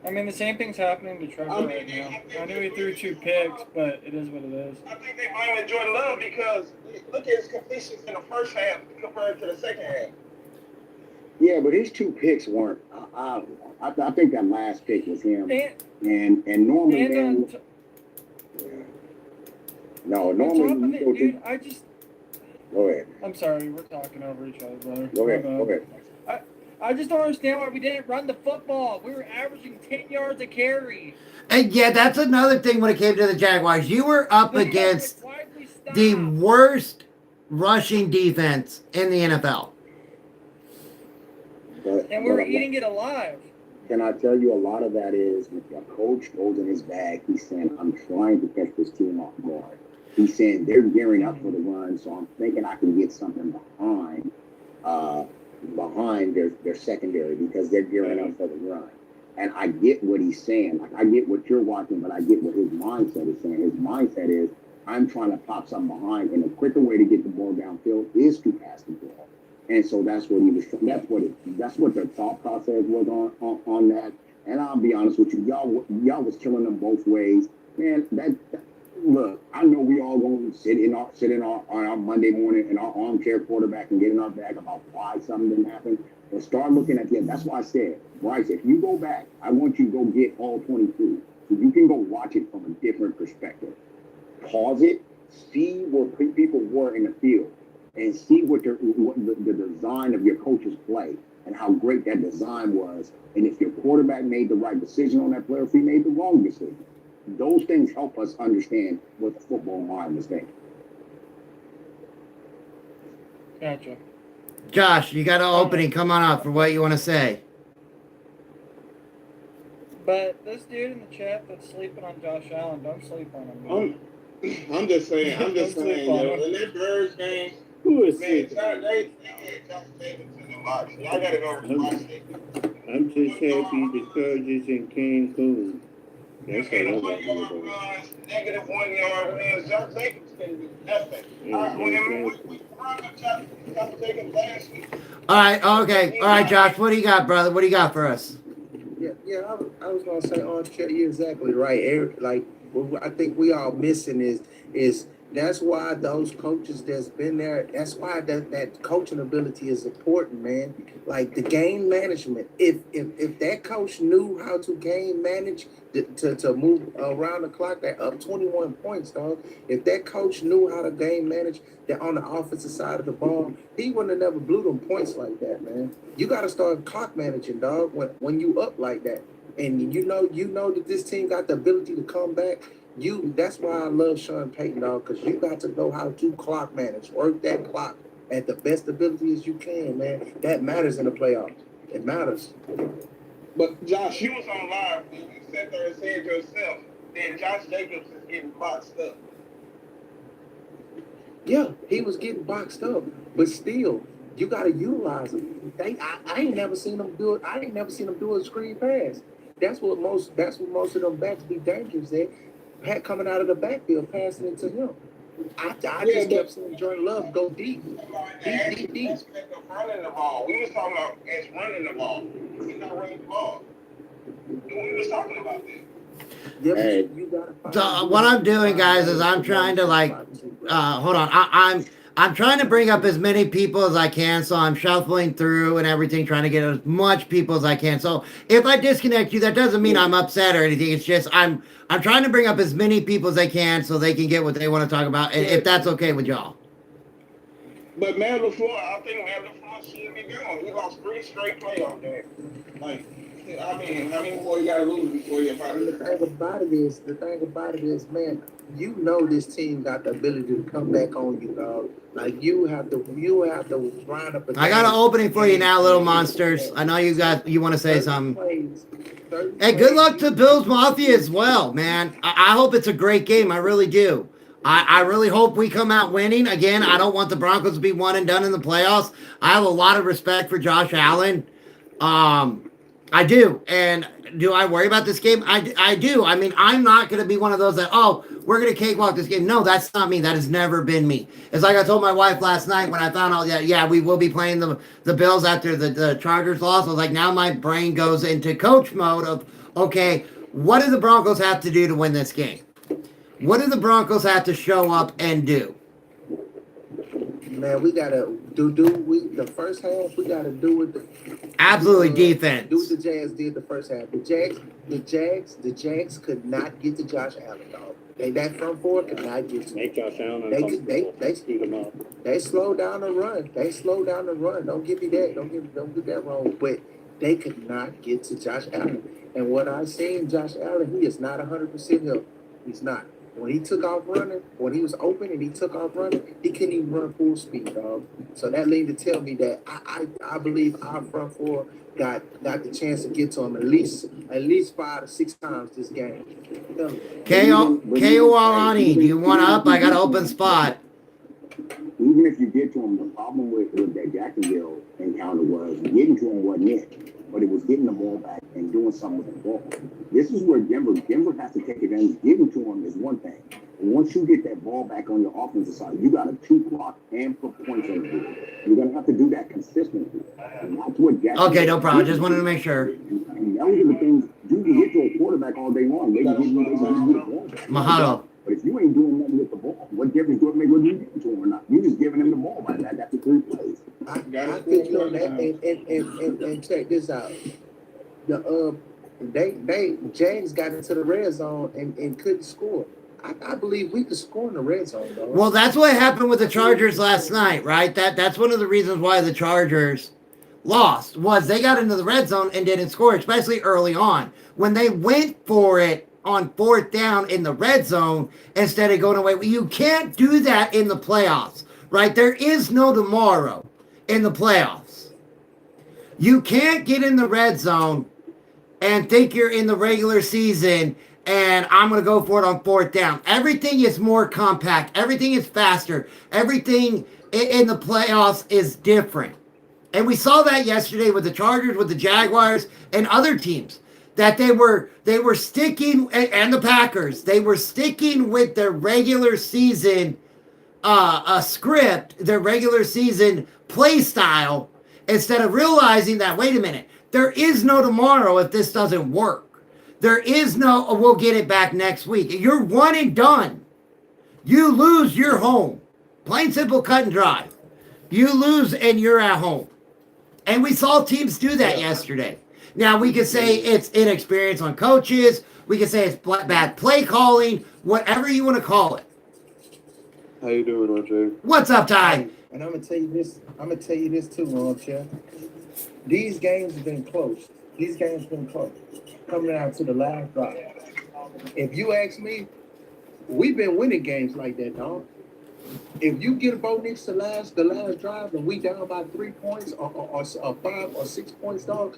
I mean, the same thing's happening to Trevor right now. I knew he threw 2 picks, but it is what it is. I think they blame Jordan Love because look at his completions in the first half compared to the second half. Yeah, but his 2 picks weren't. I think that last pick was him. And normally. Normally. Dude, I just. Go ahead. I'm sorry, we're talking over each other, brother. Go ahead. I just don't understand why we didn't run the football. We were averaging 10 yards a carry. And yeah, that's another thing when it came to the Jaguars. You were up against the worst rushing defense in the NFL. And we were eating it alive. Can I tell you, a lot of that is when a coach goes in his bag, he's saying, I'm trying to catch this team off guard. He's saying they're gearing up for the run, so I'm thinking I can get something behind their secondary because they're gearing up for the run. And I get what he's saying. Like, I get what you're watching, but I get what his mindset is saying. His mindset is, I'm trying to pop something behind, and the quicker way to get the ball downfield is to pass the ball. And so that's what he was. That's what the thought process was on that. And I'll be honest with you, y'all was killing them both ways, man. Look, I know we all gonna sit on our Monday morning in our armchair quarterback and get in our bag about why something didn't happen. But start looking at them. That's why I said, Bryce, if you go back, I want you to go get all 22, so you can go watch it from a different perspective. Pause it, see where people were in the field, and see what the design of your coach's play and how great that design was. And if your quarterback made the right decision on that player, if he made the wrong decision. Those things help us understand what the football mind was thinking. Gotcha. Josh, you got an opening. Come on up for what you want to say. But this dude in the chat that's sleeping on Josh Allen, don't sleep on him. I'm just saying, in that Birds game, Who is man, sleeping? they had Josh Jacobs in the box. Y'all gotta go watch it. I'm just happy the Chargers in Cancun. That's Okay, all the I 1 yard want. runs, negative 1 yard wins. Josh Jacobs can do nothing. We brought up Josh Jacobs last week. All right, okay. All right, Josh, what do you got, brother? What do you got for us? Yeah, I was gonna say, Armchair, you're exactly right. Eric, like, what I think we all missing is that's why those coaches that's been there, that's why that coaching ability is important, man. Like the game management. If that coach knew how to game manage to move around the clock, they're up 21 points, dog. If that coach knew how to game manage that on the offensive side of the ball, he wouldn't have never blew them points like that, man. You got to start clock managing, dog, when you up like that. And you know that this team got the ability to come back. That's why I love Sean Payton, dog, because you got to know how to clock manage, work that clock at the best ability as you can, man. That matters in the playoffs. It matters. But Josh, you was on live when you sat there and said yourself that Josh Jacobs is getting boxed up. Yeah, he was getting boxed up, but still, you got to utilize him. I ain't never seen him do it. I ain't never seen him do a screen pass. That's what most of them backs be dangerous at. Pat coming out of the backfield, passing it to him. I just kept seeing Jordan Love go deep. Deep. Running the ball. We was talking about as running the ball. He's not running the ball. We was talking about that. Yeah, Hey. So what I'm doing, guys, is I'm trying to hold on. I'm trying to bring up as many people as I can, so I'm shuffling through and everything, trying to get as much people as I can. So if I disconnect you, that doesn't mean I'm upset or anything. It's just I'm trying to bring up as many people as I can so they can get what they want to talk about, and if that's okay with y'all. But Matt LaFleur, I think Matt LaFleur should be gone. He lost 3 straight playoff games. Like, I mean, how many more you gotta lose before you're fighting? The thing about it is, man, you know this team got the ability to come back on you, dog. Like you have to grind up. I got an opening for you now, little monsters. I know you want to say something. Hey, good luck to Bills Mafia as well, man. I hope it's a great game. I really do. I really hope we come out winning. Again, I don't want the Broncos to be one and done in the playoffs. I have a lot of respect for Josh Allen. I do. And do I worry about this game? I do. I mean, I'm not going to be one of those that, we're going to cakewalk this game. No, that's not me. That has never been me. It's like I told my wife last night when I found out that, yeah, we will be playing the Bills after the Chargers loss. I was like, now my brain goes into coach mode of, okay, what do the Broncos have to do to win this game? What do the Broncos have to show up and do? Man, we gotta the first half. We gotta do it. Absolutely defense. Do what the Jags did the first half. The Jags could not get to Josh Allen, dog. That front four could not get to. Make Josh Allen uncomfortable. They speed him up. They slowed down the run. Don't give me that. Don't get that wrong. But they could not get to Josh Allen. And what I've seen, Josh Allen, he is not 100% healthy. He's not. When he took off running, when he was open and he took off running, he couldn't even run full speed, dog. So that lead to tell me that I believe our front four got the chance to get to him at least 5 to 6 times this game. KO Arani, do you want up? I got an open spot. Even if you get to him, the problem with that Jacksonville encounter was getting to him wasn't it, but it was getting the ball back and doing something with the ball. This is where Denver has to take advantage. Getting to him is one thing. And once you get that ball back on your offensive side, you got to 2 clock and put points on the board. You're going to have to do that consistently. And that's what Jacksonville. Okay, no problem. Just wanted to make sure. And those are the things. You can get to a quarterback all day long. They can give you the ball back. Mahalo. But if you ain't doing nothing with the ball, what difference do it make whether you get to him or not? You just giving him the ball right now. That's the 3 plays. I think you know that, and check this out. James got into the red zone and couldn't score. I believe we could score in the red zone, though. Well, that's what happened with the Chargers last night, right? That's one of the reasons why the Chargers lost, was they got into the red zone and didn't score, especially early on. When they went for it on 4th down in the red zone instead of going away, you can't do that in the playoffs, right? There is no tomorrow in the playoffs. You can't get in the red zone and think you're in the regular season and I'm going to go for it on 4th down. Everything is more compact. Everything is faster. Everything in the playoffs is different. And we saw that yesterday with the Chargers, with the Jaguars, and other teams, that they were sticking, and the Packers, they were sticking with their regular season script, their regular season play style, instead of realizing that, wait a minute, there is no tomorrow if this doesn't work. There is no, we'll get it back next week. You're one and done. You lose, you're home. Plain simple, cut and dry. You lose and you're at home. And we saw teams do that yesterday. Now, we could say it's inexperience on coaches. We could say it's bad play calling, whatever you want to call it. How you doing, RJ? What's up, Ty? And I'm gonna tell you this too, Armchair. These games have been close. Coming down to the last drive. If you ask me, we've been winning games like that, dog. If you get Bo Nix the last drive and we down by 3 points or 5 or 6 points, dog,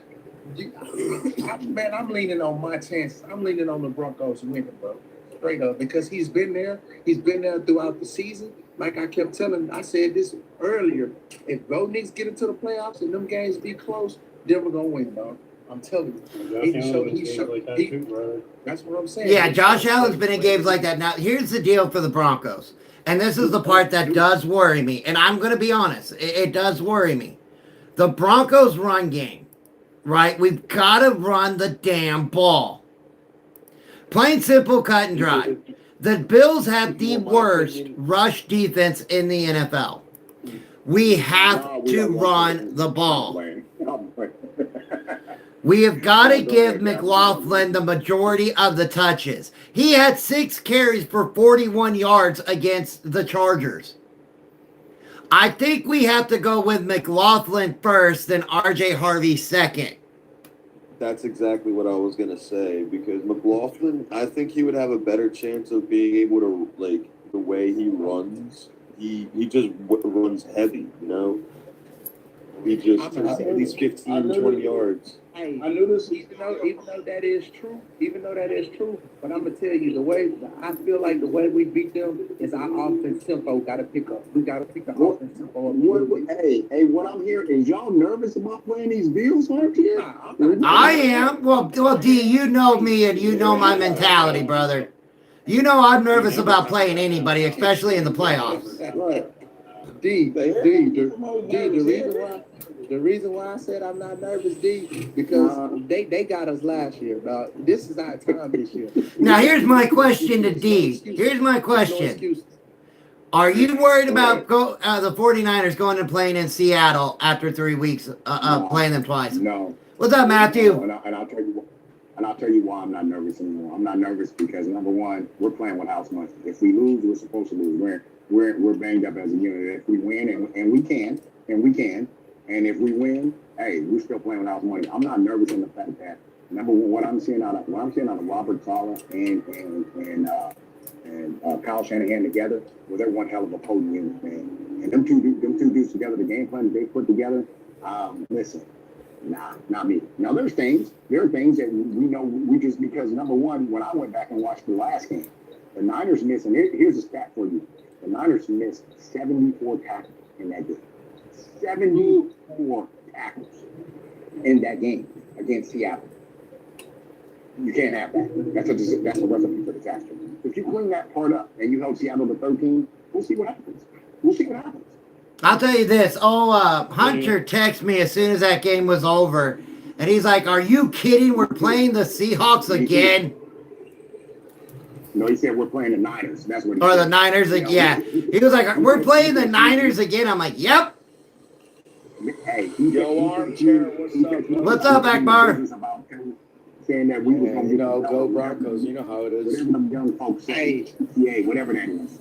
I'm leaning on my chances. I'm leaning on the Broncos winning, bro. Straight up, because he's been there. He's been there throughout the season. Like I kept telling, I said this earlier. If Bo Nix get into the playoffs and them games be close, then we're gonna win, dog. I'm telling you. Josh Allen in games like that too, brother. That's what I'm saying. Yeah, Josh Allen's been in games like that. Now, here's the deal for the Broncos. And this is the part that does worry me. And I'm going to be honest. It does worry me. The Broncos run game, right? We've got to run the damn ball. Plain simple, cut and dry. The Bills have the worst rush defense in the NFL. We have to run the ball. We have got to give McLaughlin the majority of the touches. He had 6 carries for 41 yards against the Chargers. I think we have to go with McLaughlin first, then RJ Harvey second. That's exactly what I was gonna say, because McLaughlin, I think he would have a better chance of being able to, like, the way he runs. He just runs heavy, you know. He just at least 15, 20 yards. Hey, I knew this. Even though that is true, but I'm gonna tell you the way I feel like the way we beat them is our offense tempo got to pick up. We got to pick the offense tempo up. Hey, what I'm hearing is y'all nervous about playing these Bills, aren't you? I am. Well, D, you know me and you know my mentality, brother. You know I'm nervous about playing anybody, especially in the playoffs. Right. The reason why I said I'm not nervous, D, because they got us last year, dog. This is our time this year. Now, here's my question to D. Here's my question. Are you worried about the 49ers going and playing in Seattle after 3 weeks of playing them twice? No. What's up, Matthew? And I'll tell you why I'm not nervous anymore. I'm not nervous because, number one, we're playing with house money. If we lose, we're supposed to lose. We're banged up as a unit. If we win, and we can, and if we win, hey, we're still playing with house money. I'm not nervous in the fact that, number one, what I'm seeing out of Robert Saleh and Kyle Shanahan together, well, they're one hell of a potent unit, man. And them two dudes together, the game plan that they put together, listen, not me. Now, there are things that we know, because, number one, when I went back and watched the last game, the Niners missed, and here's a stat for you. The Niners missed 74 tackles in that game. 74 tackles in that game against Seattle. You can't have that. That's a recipe for disaster. If you clean that part up and you held Seattle to 13, we'll see what happens. I'll tell you this. Hunter texted me as soon as that game was over, and he's like, "Are you kidding? We're playing the Seahawks again." No, he said we're playing the Niners. That's what he said. Or the Niners again. Yeah. He was like, "We're playing the Niners again." I'm like, "Yep." Hey, Armchair, what's up, Akbar? Saying that we was going to go Broncos. You know how it is. Whatever them young folks say. Yeah, whatever that is.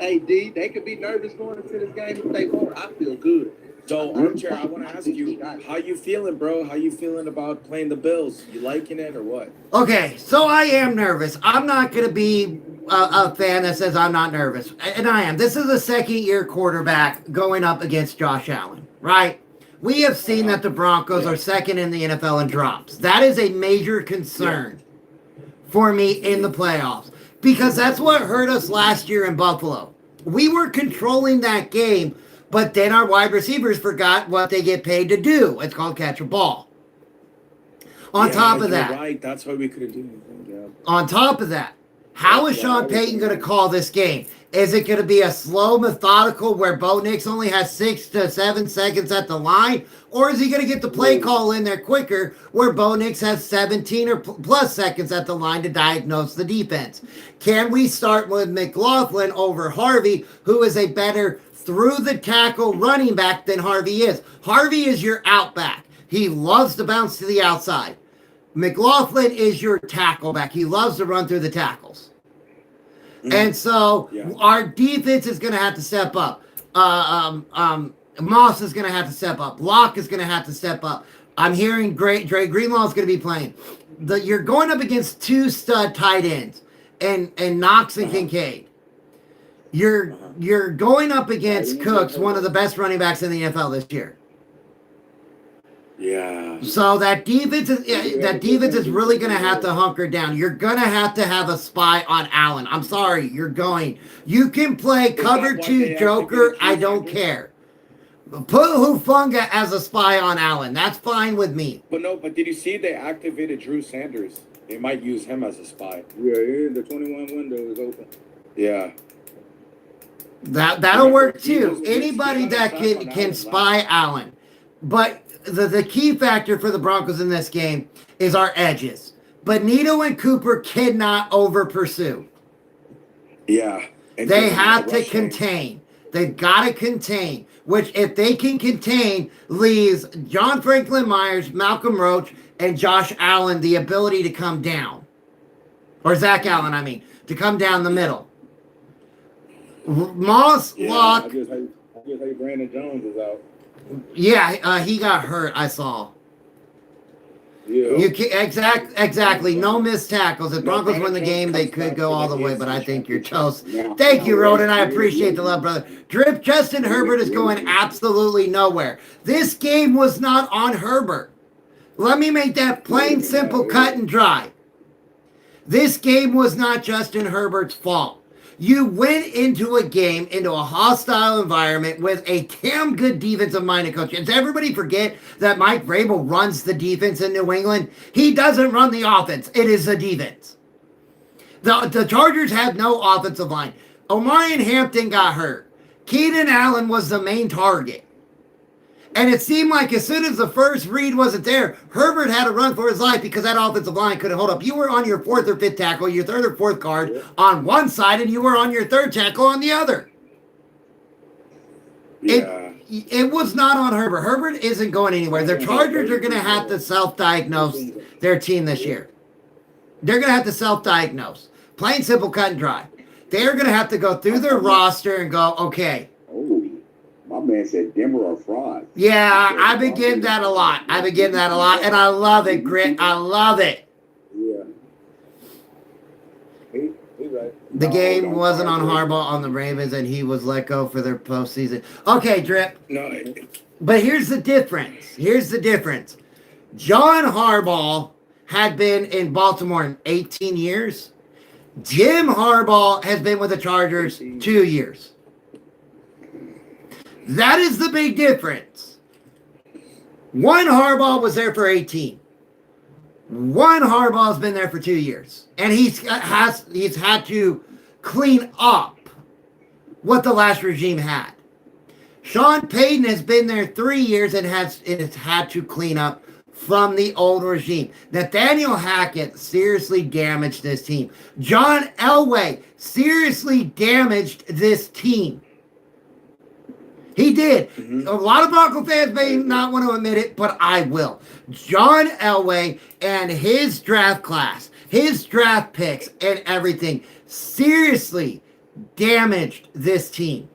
Hey, D, they could be nervous going into this game if they want. I feel good. So, Armchair, I want to ask you, how you feeling, bro? How you feeling about playing the Bills? You liking it or what? Okay, so I am nervous. I'm not going to be a fan that says I'm not nervous. And I am. This is a second-year quarterback going up against Josh Allen, right? We have seen that the Broncos are second in the NFL in drops. That is a major concern for me in the playoffs because that's what hurt us last year in Buffalo. We were controlling that game, but then our wide receivers forgot what they get paid to do. It's called catch a ball. On top of that, right. That's why we couldn't do anything. Yeah. On top of that, how is Sean Payton going to call this game? Is it going to be a slow, methodical where Bo Nix only has 6 to 7 seconds at the line? Or is he going to get the play call in there quicker where Bo Nix has 17 or plus seconds at the line to diagnose the defense? Can we start with McLaughlin over Harvey, who is a better through-the-tackle running back than Harvey is? Harvey is your outback. He loves to bounce to the outside. McLaughlin is your tackle back. He loves to run through the tackles. And so our defense is going to have to step up. Moss is going to have to step up. Locke is going to have to step up. I'm hearing Dre Greenlaw is going to be playing. You're going up against 2 stud tight ends and Knox and Kincaid. You're going up against Cooks, one of the best running backs in the NFL this year. Yeah. So that defense is really going to have to hunker down. You're going to have a spy on Allen. I'm sorry, you're going. You can play cover 2 Joker. I don't care. Put Hufanga as a spy on Allen. That's fine with me. But did you see they activated Drew Sanders? They might use him as a spy. Yeah, the 21 window is open. Yeah. That'll work too. Anybody that can spy Allen. But the key factor for the Broncos in this game is our edges. Benito and Cooper cannot over pursue. Yeah. They have to contain. They've got to contain, which if they can contain, leaves John Franklin Myers, Malcolm Roach, and Josh Allen the ability to come down. Or Zach Allen, I mean, to come down the middle. Moss, Locke. I just hate Brandon Jones is out. Yeah, he got hurt, I saw. Yeah. You can, exactly. No missed tackles. If Broncos win the game, they could go all the way, but I think you're toast. Thank you, Roden. I appreciate the love, brother. Drip, Justin Herbert is going absolutely nowhere. This game was not on Herbert. Let me make that plain, simple, cut and dry. This game was not Justin Herbert's fault. You went into a game, into a hostile environment with a damn good defensive-minded coach. Does everybody forget that Mike Vrabel runs the defense in New England? He doesn't run the offense. It is the defense. The Chargers have no offensive line. Omarion Hampton got hurt. Keenan Allen was the main target. And it seemed like as soon as the first read wasn't there, Herbert had to run for his life because that offensive line couldn't hold up. You were on your fourth or fifth tackle, your third or fourth guard on one side, and you were on your third tackle on the other. Yeah. It was not on Herbert. Herbert isn't going anywhere. The Chargers are going to have to self-diagnose their team this year. They're going to have to self-diagnose. Plain, simple, cut and dry. They're going to have to go through their roster and go, okay. My man said Denver are frauds. Yeah, I've been getting that a lot. And I love it, Grit. I love it. Yeah. He right. The game wasn't on Harbaugh on the Ravens, and he was let go for their postseason. Okay, Drip. No. But here's the difference. John Harbaugh had been in Baltimore 18 years. Jim Harbaugh has been with the Chargers 2 years. That is the big difference. One Harbaugh was there for 18. One Harbaugh's been there for 2 years. And he's had to clean up what the last regime had. Sean Payton has been there 3 years and has had to clean up from the old regime. Nathaniel Hackett seriously damaged this team. John Elway seriously damaged this team. He did. Mm-hmm. A lot of Bronco fans may not want to admit it, but I will. John Elway and his draft class, his draft picks and everything seriously damaged this team.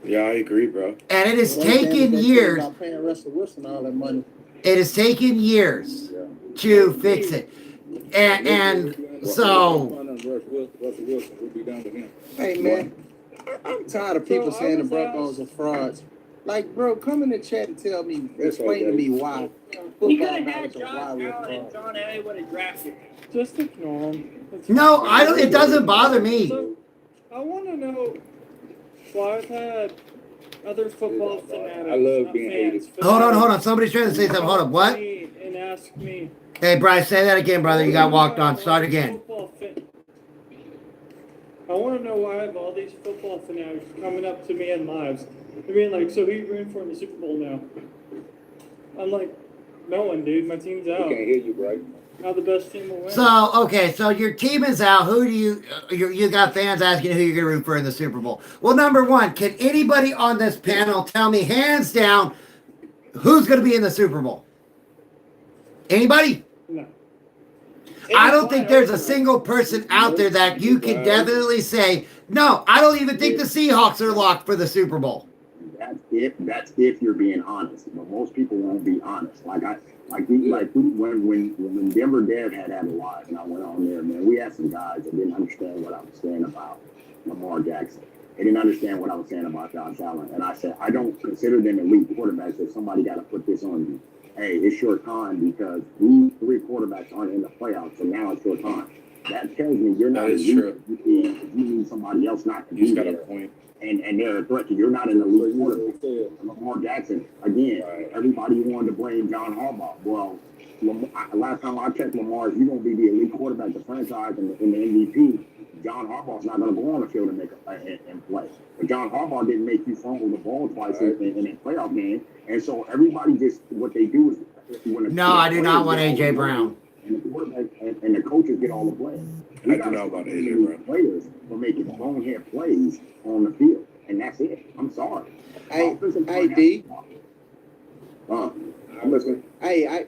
Yeah, I agree, bro. And it has taken years. Paying Russell Wilson all that money. It has taken years to fix it. And so... Hey, man. I'm tired of people saying the Broncos are frauds. Like, bro, come in the chat and tell me, explain to me why. He could have had Josh Allen and John Elway would have drafted. Just ignore him. No, I don't. It doesn't bother me. So, I want to know why I've had other football fanatics. I love being hated. Hold on. Somebody's trying to say something. Hold on. What? And ask me. Hey, Bryce, say that again, brother. You got walked on. Start again. I want to know why I have all these football fanatics coming up to me in lives. I mean, like, so who you rooting for in the Super Bowl now? I'm like, no one, dude. My team's out. I can't hear you, right? Now the best team will win. So, okay, so your team is out. Who do you got fans asking who you're going to root for in the Super Bowl? Well, number one, can anybody on this panel tell me hands down who's going to be in the Super Bowl? Anybody? No. I don't think there's a single person out there that you can definitely say, no, I don't even think the Seahawks are locked for the Super Bowl. That's if you're being honest. But most people won't be honest. When Denver Dev had a live and I went on there, man, we had some guys that didn't understand what I was saying about Lamar Jackson. They didn't understand what I was saying about Josh Allen. And I said, I don't consider them elite quarterbacks, so somebody got to put this on you. Hey, it's your time because these three quarterbacks aren't in the playoffs, so now it's your time. That tells me you're not. That is true. You need somebody else not to He's do got a that. point. And they're a threat to you. You're not an elite quarterback. Lamar Jackson, again, everybody wanted to blame John Harbaugh. Well, last time I checked, Lamar, if you're going to be the elite quarterback, the franchise, and the MVP, John Harbaugh's not going to go on the field and play. But John Harbaugh didn't make you fumble the ball twice in a playoff game. And so everybody just, what they do is... No, I do not want A.J. Brown. And the quarterback and the coaches get all the blame. I do not want A.J. Brown. Players for making bonehead plays on the field. And that's it. I'm sorry. Hey, D. I'm listening. Hey,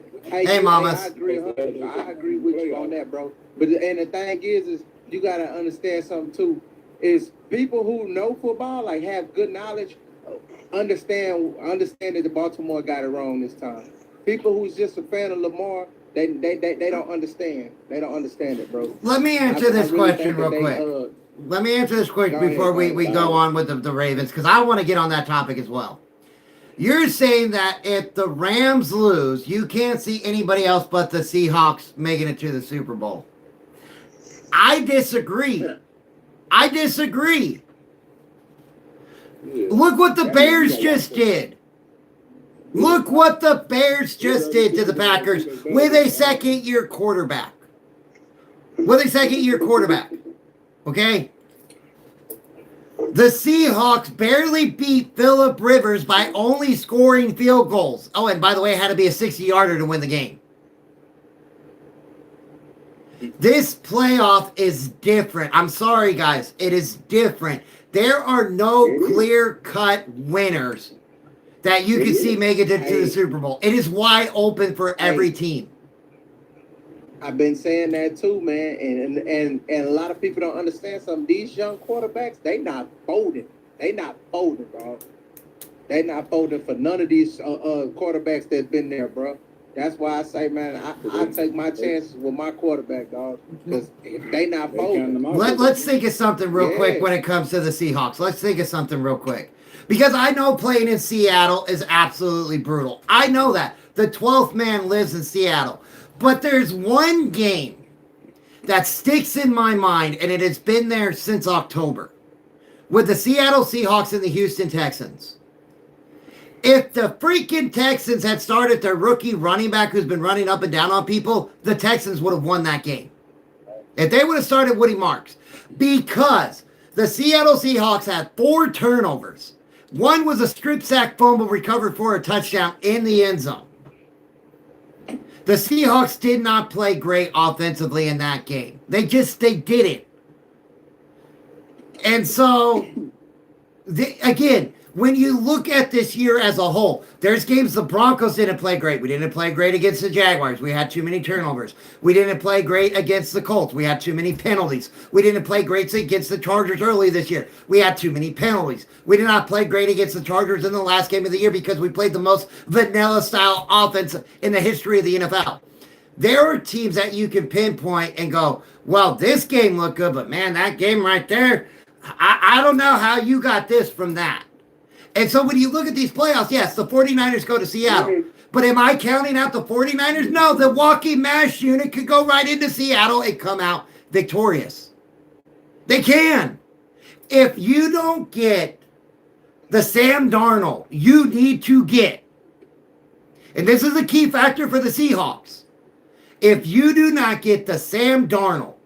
mamas. I agree with you on that, bro. But and the thing is you gotta understand something too. Is people who know football, like have good knowledge, understand that the Baltimore got it wrong this time. People who's just a fan of Lamar, they don't understand. They don't understand it, bro. Let me answer this question real quick. Let me answer this quick before we go on with the Ravens, because I want to get on that topic as well. You're saying that if the Rams lose, you can't see anybody else but the Seahawks making it to the Super Bowl. I disagree. Look what the Bears just did. Look what the Bears just did to the Packers with a second-year quarterback. Okay? The Seahawks barely beat Phillip Rivers by only scoring field goals. Oh, and by the way, it had to be a 60-yarder to win the game. This playoff is different. I'm sorry, guys. It is different. There are no clear-cut winners that you can see make it to the Super Bowl. It is wide open for every team. I've been saying that too, man, and a lot of people don't understand something. These young quarterbacks, they not folding. They not folding, bro. They not folding for none of these quarterbacks that's been there, bro. That's why I say, man, I take my chances with my quarterback, dog, because they not folding. Let's think of something real quick when it comes to the Seahawks. Let's think of something real quick. Because I know playing in Seattle is absolutely brutal. I know that. The 12th man lives in Seattle. But there's one game that sticks in my mind, and it has been there since October, with the Seattle Seahawks and the Houston Texans. If the freaking Texans had started their rookie running back who's been running up and down on people, the Texans would have won that game. If they would have started Woody Marks. Because the Seattle Seahawks had 4 turnovers. One was a strip sack fumble recovered for a touchdown in the end zone. The Seahawks did not play great offensively in that game. They didn't. And so, again, when you look at this year as a whole, there's games the Broncos didn't play great. We didn't play great against the Jaguars. We had too many turnovers. We didn't play great against the Colts. We had too many penalties. We didn't play great against the Chargers early this year. We had too many penalties. We did not play great against the Chargers in the last game of the year because we played the most vanilla-style offense in the history of the NFL. There are teams that you can pinpoint and go, well, this game looked good, but man, that game right there, I don't know how you got this from that. And so when you look at these playoffs, yes, the 49ers go to Seattle. But am I counting out the 49ers? No, the walking mash unit could go right into Seattle and come out victorious. They can. If you don't get the Sam Darnold you need to get, and this is a key factor for the Seahawks, if you do not get the Sam Darnold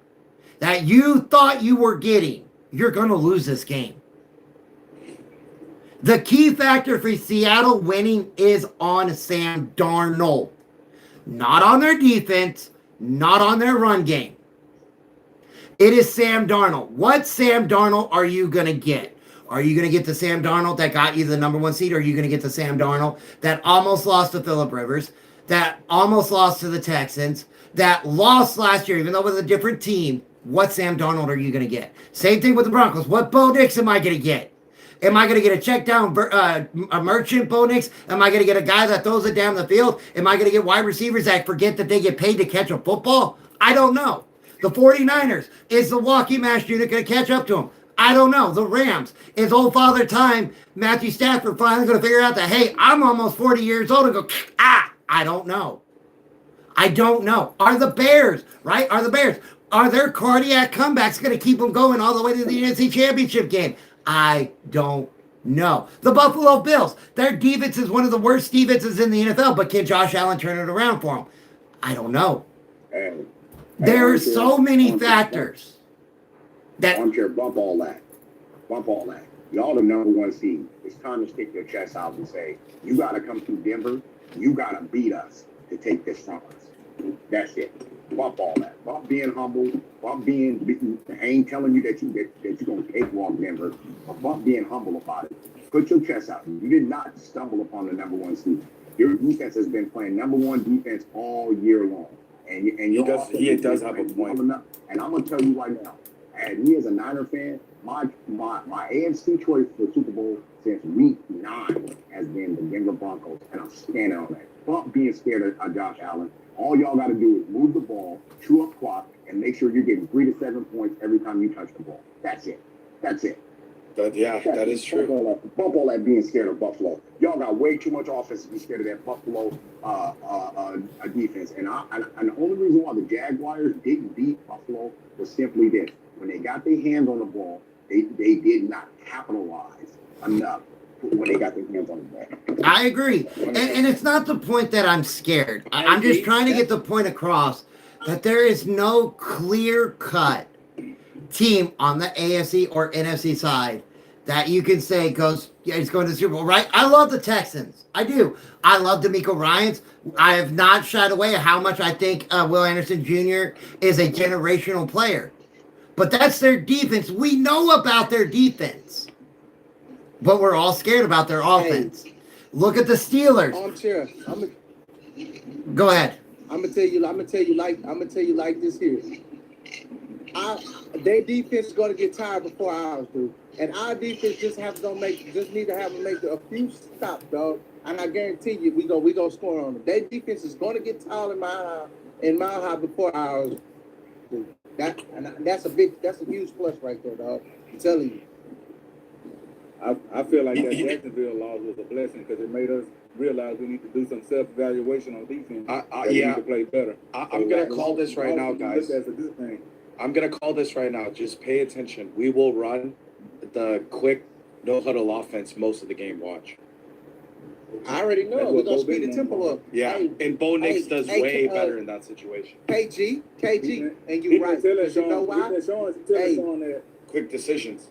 that you thought you were getting, you're going to lose this game. The key factor for Seattle winning is on Sam Darnold. Not on their defense, not on their run game. It is Sam Darnold. What Sam Darnold are you going to get? Are you going to get the Sam Darnold that got you the number 1 seed? Or are you going to get the Sam Darnold that almost lost to Phillip Rivers, that almost lost to the Texans, that lost last year, even though with a different team? What Sam Darnold are you going to get? Same thing with the Broncos. What Bo Nix am I going to get? Am I going to get a check down a merchant Bo Nix? Am I going to get a guy that throws it down the field? Am I going to get wide receivers that forget that they get paid to catch a football? I don't know. The 49ers, is the walkie mash unit going to catch up to them? I don't know. The Rams, is old Father Time, Matthew Stafford, finally going to figure out that, hey, I'm almost 40 years old and go, I don't know. I don't know. Are the Bears, right? Are the Bears? are their cardiac comebacks going to keep them going all the way to the NFC Championship game? I don't know. The Buffalo Bills, their defense is one of the worst defenses in the NFL, but can Josh Allen turn it around for them? I don't know. There are so many factors. ARMCHAIR, bump all that. Bump all that. Y'all the number one seed. It's time to stick your chest out and say, you got to come through Denver. You got to beat us to take this from us. That's it. Bump all that. Bump being humble. Bump being, I ain't telling you that you're going to cakewalk Denver. But bump being humble about it. Put your chest out. You did not stumble upon the number one seed. Your defense has been playing number one defense all year long. And he does have a point. And I'm going to tell you right now, and me as a Niner fan, my AFC choice for Super Bowl since week 9 has been the Denver Broncos, and I'm standing on that. Fuck being scared of Josh Allen. All y'all got to do is move the ball, chew up clock, and make sure you're getting 3 to 7 points every time you touch the ball. That's it. That's it. That is true. Bump all that being scared of Buffalo. Y'all got way too much offense to be scared of that Buffalo defense. And the only reason why the Jaguars didn't beat Buffalo was simply this. When they got their hands on the ball, they did not capitalize enough when they got their hands on the ball. I agree. And it's not the point that I'm scared. I'm just trying to get the point across that there is no clear-cut team on the AFC or NFC side that you can say he's going to the Super Bowl, right? I love the Texans. I do. I love DeMeco Ryans. I have not shied away at how much I think Will Anderson Jr. is a generational player. But that's their defense. We know about their defense. But we're all scared about their offense. Look at the Steelers. ARMCHAIR. Go ahead. I'm gonna tell you like this here. Their defense is gonna get tired before ours do. And our defense just need to have them make a few stops, dog. And I guarantee you, we gonna score on them. Their defense is gonna get tired in Mile High before ours do. That's a huge plus right there, dog. I'm telling you. I feel like that Jacksonville loss was a blessing because it made us realize we need to do some self-evaluation on defense. We need to play better. I'm going to call this right now, guys. That's a good thing. I'm going to call this right now. Just pay attention. We will run the quick no-huddle offense most of the game. Watch. I already know. We're going to speed the tempo up. Yeah, and Bo Nix does way better in that situation. KG, and you're right. You know why? Quick decisions.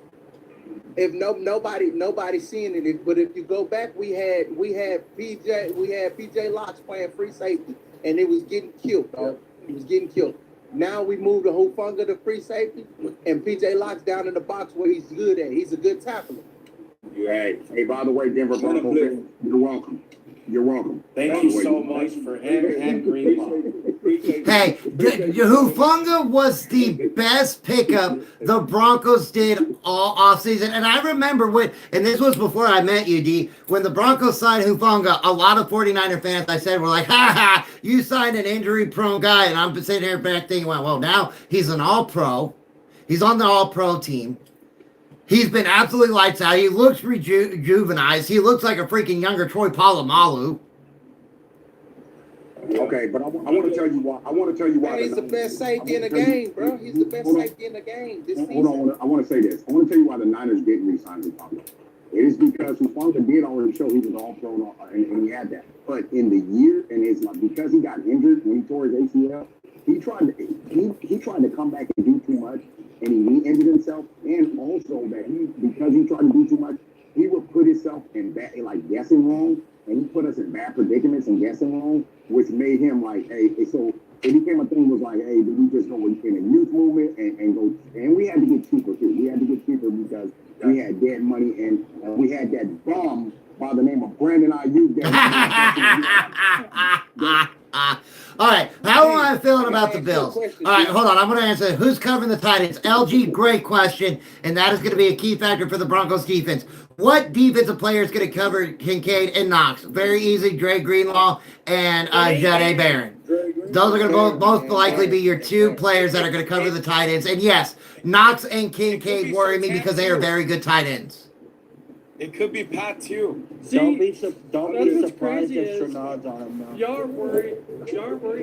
If nobody seeing it, but if you go back, we had PJ Locks playing free safety, and it was getting killed, dog. He was getting killed. Now we moved the Hufanga to free safety, and PJ Locks down in the box where he's good at. He's a good tackler. Hey, by the way, Denver Broncos, you're welcome. You're welcome. Thank you so much for him and Greenlaw. Hey, Hufanga was the best pickup the Broncos did all offseason. And I remember and this was before I met you, D, when the Broncos signed Hufanga, a lot of 49er fans, I said, were like, ha, you signed an injury-prone guy. And I'm sitting here back thinking, well, now he's an all-pro. He's on the all-pro team. He's been absolutely lights out. He looks rejuvenized. He looks like a freaking younger Troy Polamalu. Okay, but I want to tell you why. He's the best safety in the game, bro. He's the best safety in the game this season. Hold on. I want to say this. I want to tell you why the Niners didn't re-sign Hufanga. It is because Hufanga did already show he was all pro and he had that. But in the year because he got injured when he tore his ACL, he tried to come back and do too much. And he re-injured himself, and also that because he tried to do too much, he would put himself in guessing wrong, and he put us in bad predicaments and guessing wrong, which made him so it became a thing was do we just go in a youth movement and go, and we had to get cheaper too. We had to get cheaper because we had dead money, and we had that bum by the name of Brandon Ayuk. All right, how am I feeling about the Bills? All right, hold on. I'm going to answer. Who's covering the tight ends? LG, great question, and that is going to be a key factor for the Broncos defense. What defensive player is going to cover Kincaid and Knox? Very easy, Dre Greenlaw and Jahdae Barron. Those are going to both likely be your two players that are going to cover the tight ends. And yes, Knox and Kincaid worry me because they are very good tight ends. It could be Pat too. See, don't be surprised if Trinard's on him now. Y'all are worried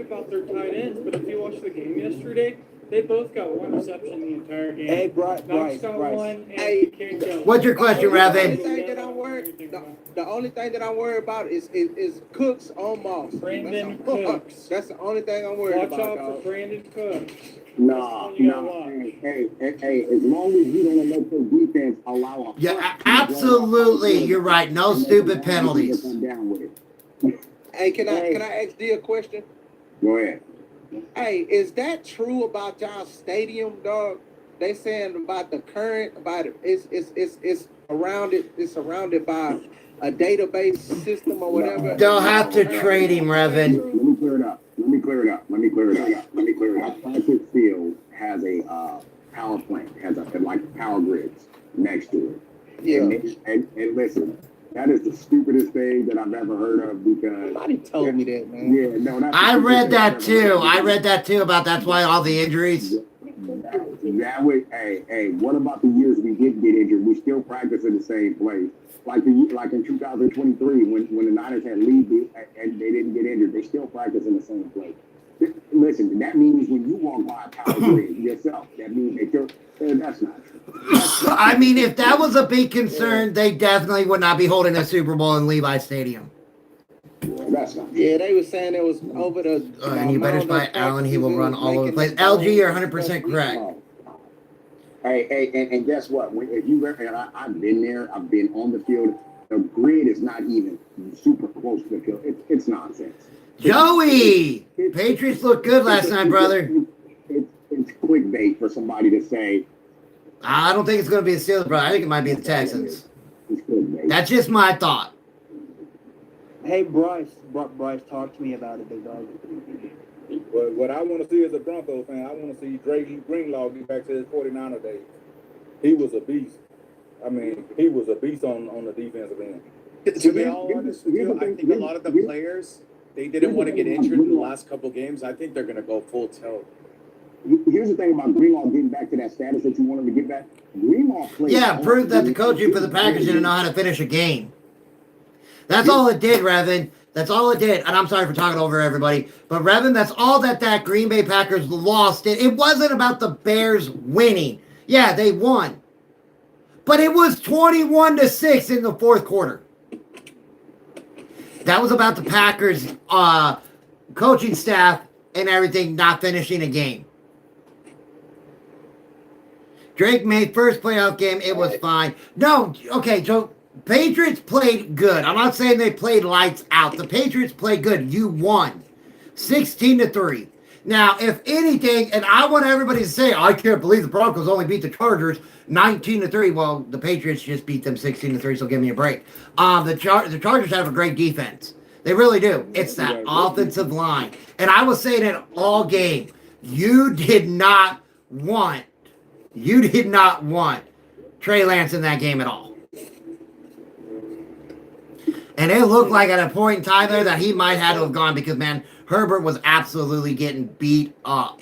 about their tight ends, but if you watch the game yesterday, They both got one reception the entire game. Hey, Bryce, Knox got Bryce. one, and Hey, Kincaid got one. What's your question, The only Revan? thing that I'm worried, the only thing that I'm worried about is Cooks on Moss. Brandon That's all. Cooks. That's the only thing I'm worried Watch about, out for dog. Brandon Cooks. No, You gotta no. watch. Hey, as long as you don't let your defense allow a Yeah, absolutely. You're right. No stupid penalties. Come down with it. Hey, can I ask D a question? Go ahead. Hey, is that true about y'all stadium, dog? They saying about the current, about it, it's surrounded by a database system or whatever. They'll have to trade him, Revan. Let me clear it up. Practice field has a power plant, has a like power grids next to it. Yeah. And listen, that is the stupidest thing that I've ever heard of because Somebody told me that, man. yeah, no, that's I read that too. I read that too about that's why all the injuries. That way, hey, what about the years we did get injured? We still practice in the same place. Like in 2023, when the Niners had lead and they didn't get injured, they still practice in the same place. Listen, that means when you walk by a power grid yourself, that means that that's not true. I mean, if that was a big concern, they definitely would not be holding a Super Bowl in Levi Stadium. That's not true. Yeah, they were saying it was over the. And you better spy Allen. He will run all over the place. LG, you're 100% correct. Hey, and guess what? If you and I've been there, I've been on the field. The grid is not even super close to the field. It's nonsense. Joey! Patriots looked good last night, brother. It's clickbait for somebody to say. I don't think it's going to be the Steelers, brother. I think it might be the Texans. It's clickbait. That's just my thought. Hey, Bryce, talk to me about it, big dog. Well, what I want to see as a Broncos fan, I want to see Drake Greenlaw get back to his 49er days. He was a beast. I mean, he was a beast on the defensive end. To be all honest with you, I think a lot of the players, they didn't want to get injured in the last couple games. I think they're going to go full tilt. Here's the thing about Greenlaw getting back to that status that you want him to get back. Greenlaw played. Yeah, prove that the coaching for the Packers didn't know how to finish a game. That's all it did, Revan. That's all it did. And I'm sorry for talking over everybody. But, Revan, that's all that Green Bay Packers lost. It wasn't about the Bears winning. Yeah, they won. But it was 21-6 in the fourth quarter. That was about the Packers' coaching staff and everything not finishing a game. Drake made first playoff game. It was fine. No, okay, Joe. Patriots played good. I'm not saying they played lights out. The Patriots played good. You won 16-3. Now, if anything, and I want everybody to say, I can't believe the Broncos only beat the Chargers 19-3. Well, the Patriots just beat them 16-3, so give me a break. The Chargers have a great defense. They really do. It's that offensive line. And I was saying it all game. You did not want Trey Lance in that game at all. And it looked like at a point in time there that he might have to have gone because, man, Herbert was absolutely getting beat up.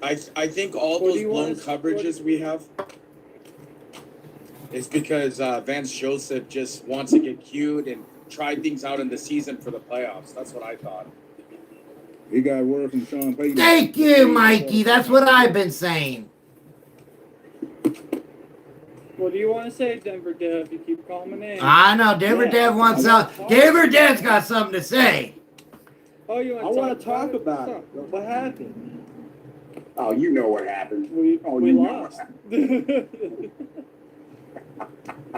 I think all those blown coverages we have is because Vance Joseph just wants to get cute and try things out in the season for the playoffs. That's what I thought. He got word from Sean Payton. Thank you, Mikey. That's what I've been saying. What do you want to say, Denver Dev? You keep calling my name. I know. Denver Dev wants something. Denver Dev's got something to say. Oh, you I want to talk about it. What happened? Oh, you know what happened. We lost. But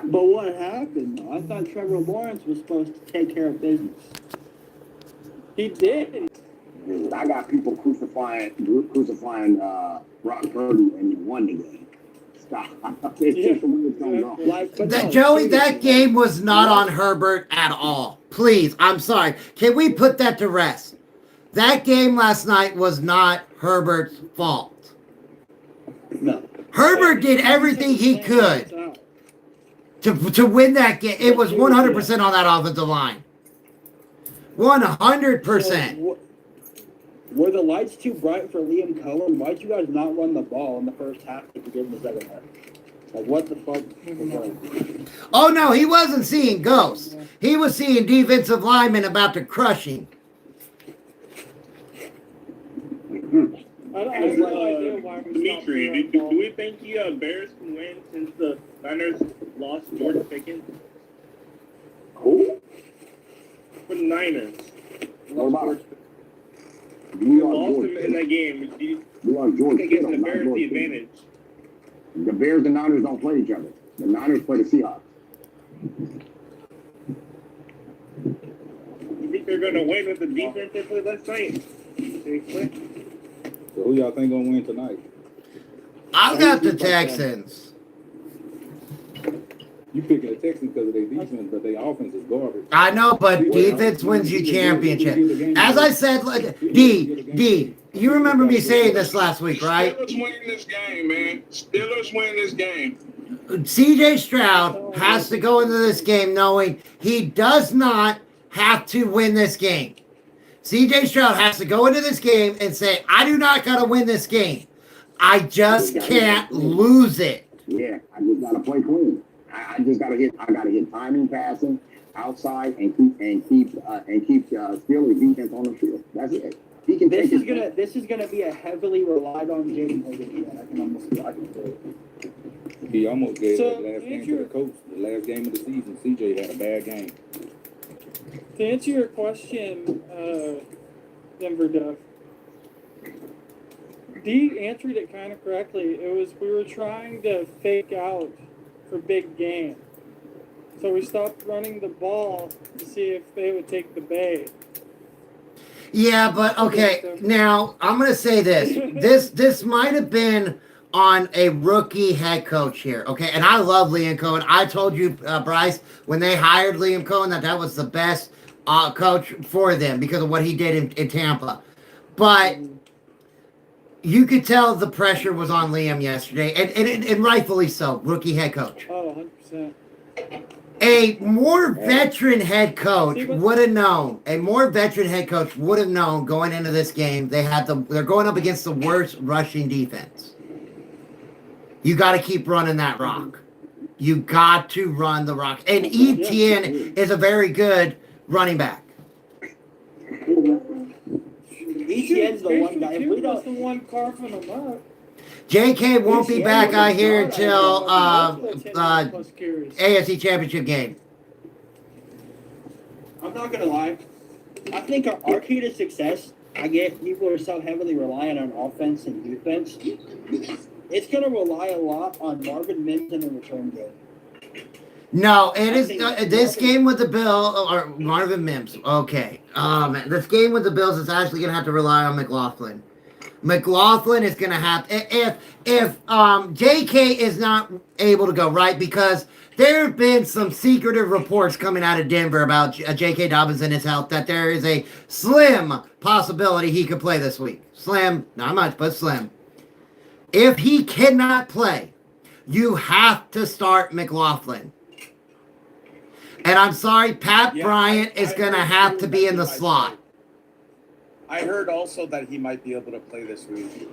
what happened, though? I thought Trevor Lawrence was supposed to take care of business. He did. I got people crucifying Brock Purdy, and he won the game. Stop. It's just the way it's going on. Joey, that game was not on Herbert at all. Please, I'm sorry. Can we put that to rest? That game last night was not Herbert's fault. No. Herbert did everything he could to win that game. It was 100% on that offensive line. 100%. Were the lights too bright for Liam Cohen? Why'd you guys not run the ball in the first half if you did in the second half? Like, what the fuck? Oh, no, he wasn't seeing ghosts. He was seeing defensive linemen about to crush him. I have no idea why we stopped Dimitri, throwing do ball. we think the Bears can win since the Niners lost George Pickens? Who? For the Niners. What about it? We We lost are him in that game. You We are George can give Kittle, the not Bears George the Kittle. advantage. The Bears and Niners don't play each other. The Niners play the Seahawks. You think they're going to win with the defense they played last night? So who y'all think gonna win tonight? I've got the Texans. You picking the Texans because of their defense, but their offense is garbage. I know, but defense wins you championship. As I said, D, you remember me saying this last week, right? Steelers win this game, man. Steelers win this game. CJ Stroud has to go into this game knowing he does not have to win this game. CJ Stroud has to go into this game and say, I do not got to win this game. I just can't lose it. Yeah, I just gotta play clean. I just gotta hit. I gotta hit timing, passing, outside, and keep Steelers defense on the field. That's it. He can. This is gonna be a heavily relied on Jaden Hogan. I can say it. He almost gave So, that last game to the coach. The last game of the season, CJ had a bad game. To answer your question, Denver Duff, D answered it kind of correctly. It was we were trying to fake out for big game. So we stopped running the ball to see if they would take the bait. Yeah, but okay. Now I'm gonna say this. This might have been on a rookie head coach here. Okay, and I love Liam Cohen. I told you, Bryce, when they hired Liam Cohen, that was the best coach for them because of what he did in Tampa. But you could tell the pressure was on Liam yesterday, and rightfully so. Rookie head coach. Oh, 100%. A more veteran head coach would have known. A more veteran head coach would have known going into this game. They're going up against the worst rushing defense. You got to keep running that rock. You got to run the rock. And Etienne is a very good running back. Etienne's the one guy. If we That's don't, the one carving them up. JK won't be back, I hear, until AFC Championship game. I'm not gonna lie. I think our key to success, I get people are so heavily reliant on offense and defense. It's gonna rely a lot on Marvin Mims in the return game. No, it is this game with the Bill or Marvin Mims. Okay, this game with the Bills is actually gonna have to rely on McLaughlin. McLaughlin is gonna have if JK is not able to go right because there have been some secretive reports coming out of Denver about J.K. Dobbins and his health that there is a slim possibility he could play this week. Slim, not much, but slim. If he cannot play, you have to start McLaughlin. And I'm sorry, Pat Bryant is going to have to be in the slot. I heard also that he might be able to play this week.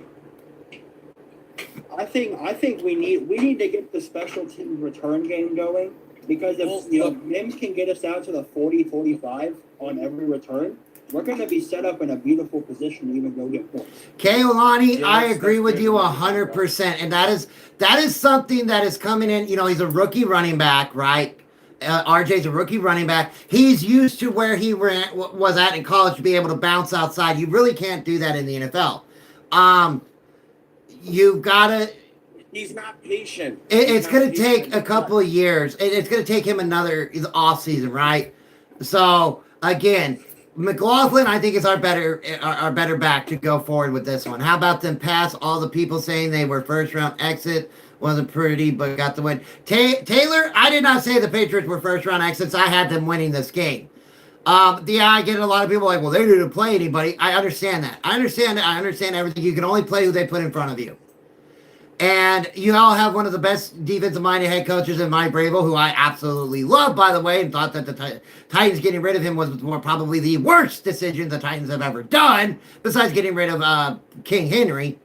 I think we need to get the special team return game going because if Mims can get us out to the 40-45 on every return, we're going to be set up in a beautiful position to even go get points. Kaylani, I agree with you 100%, and that is something that is coming in. You know, he's a rookie running back, right? RJ's a rookie running back. He's used to where he was at in college to be able to bounce outside. You really can't do that in the NFL. You've got to. He's not patient. It's going to take a couple of years. It's going to take him another offseason, right? So again, McLaughlin, I think, is our better back to go forward with this one. How about them pass all the people saying they were first round exit? Wasn't pretty, but got the win. Taylor, I did not say the Patriots were first round exits. I had them winning this game. I get a lot of people like, well, they didn't play anybody. I understand that. I understand everything. You can only play who they put in front of you. And you all have one of the best defensive-minded head coaches in Mike Vrabel, who I absolutely love, by the way, and thought that the Titans getting rid of him was probably the worst decision the Titans have ever done, besides getting rid of King Henry.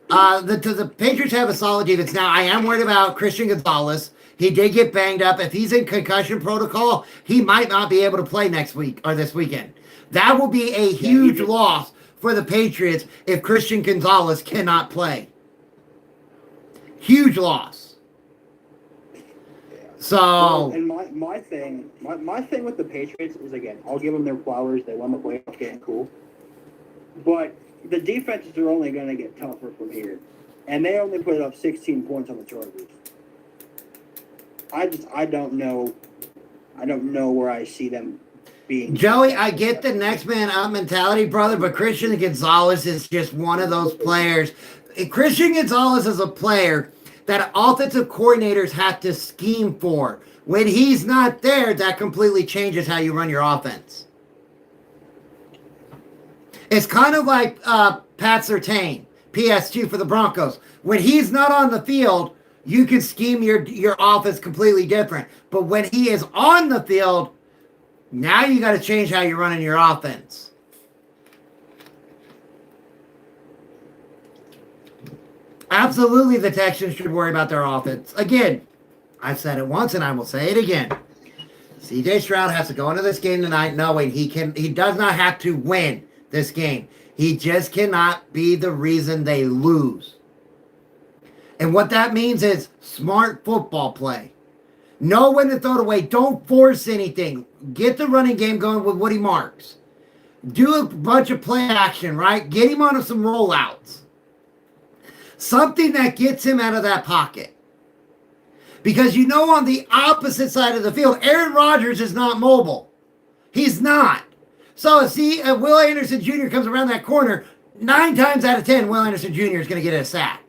The Patriots have a solid defense. Now, I am worried about Christian Gonzalez. He did get banged up. If he's in concussion protocol, he might not be able to play next week or this weekend. That will be a huge loss for the Patriots if Christian Gonzalez cannot play. Huge loss. So, Well, and my thing with the Patriots is, again, I'll give them their flowers. They won the playoff game, cool. But the defenses are only going to get tougher from here, and they only put up 16 points on the Chargers. I don't know where I see them being. Joey, I get the next man up mentality, brother, but Christian Gonzalez is just one of those players. Christian Gonzalez is a player that offensive coordinators have to scheme for. When he's not there, that completely changes how you run your offense. It's kind of like Pat Surtain, PS2 for the Broncos. When he's not on the field, you can scheme your offense completely different. But when he is on the field, now you got to change how you're running your offense. Absolutely, the Texans should worry about their offense. Again, I've said it once and I will say it again. CJ Stroud has to go into this game tonight knowing he does not have to win this game. He just cannot be the reason they lose. And what that means is smart football play. Know when to throw it away. Don't force anything. Get the running game going with Woody Marks. Do a bunch of play action, right? Get him onto some rollouts. Something that gets him out of that pocket. Because you know on the opposite side of the field, Aaron Rodgers is not mobile. He's not. So see, Will Anderson Jr. comes around that corner, 9 times out of 10, Will Anderson Jr. is going to get a sack.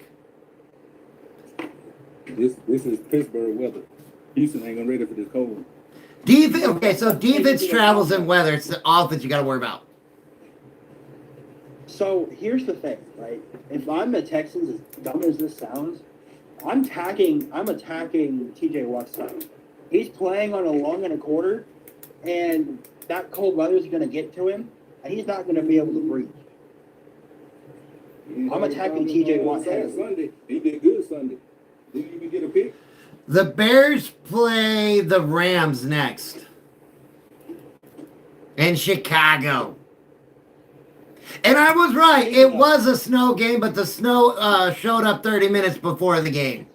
This is Pittsburgh weather. Houston ain't gonna ready for this cold. Defense, okay, so defense travels in weather. It's the offense you got to worry about. So here's the thing, right? If I'm the Texans, as dumb as this sounds, I'm attacking TJ Watt's side. He's playing on a long and a quarter, and that cold weather is going to get to him, and he's not going to be able to breathe. I'm attacking TJ Watt. Sunday. He did good Sunday. Didn't even get a pick. The Bears play the Rams next in Chicago. And I was right. It was a snow game, but the snow showed up 30 minutes before the game.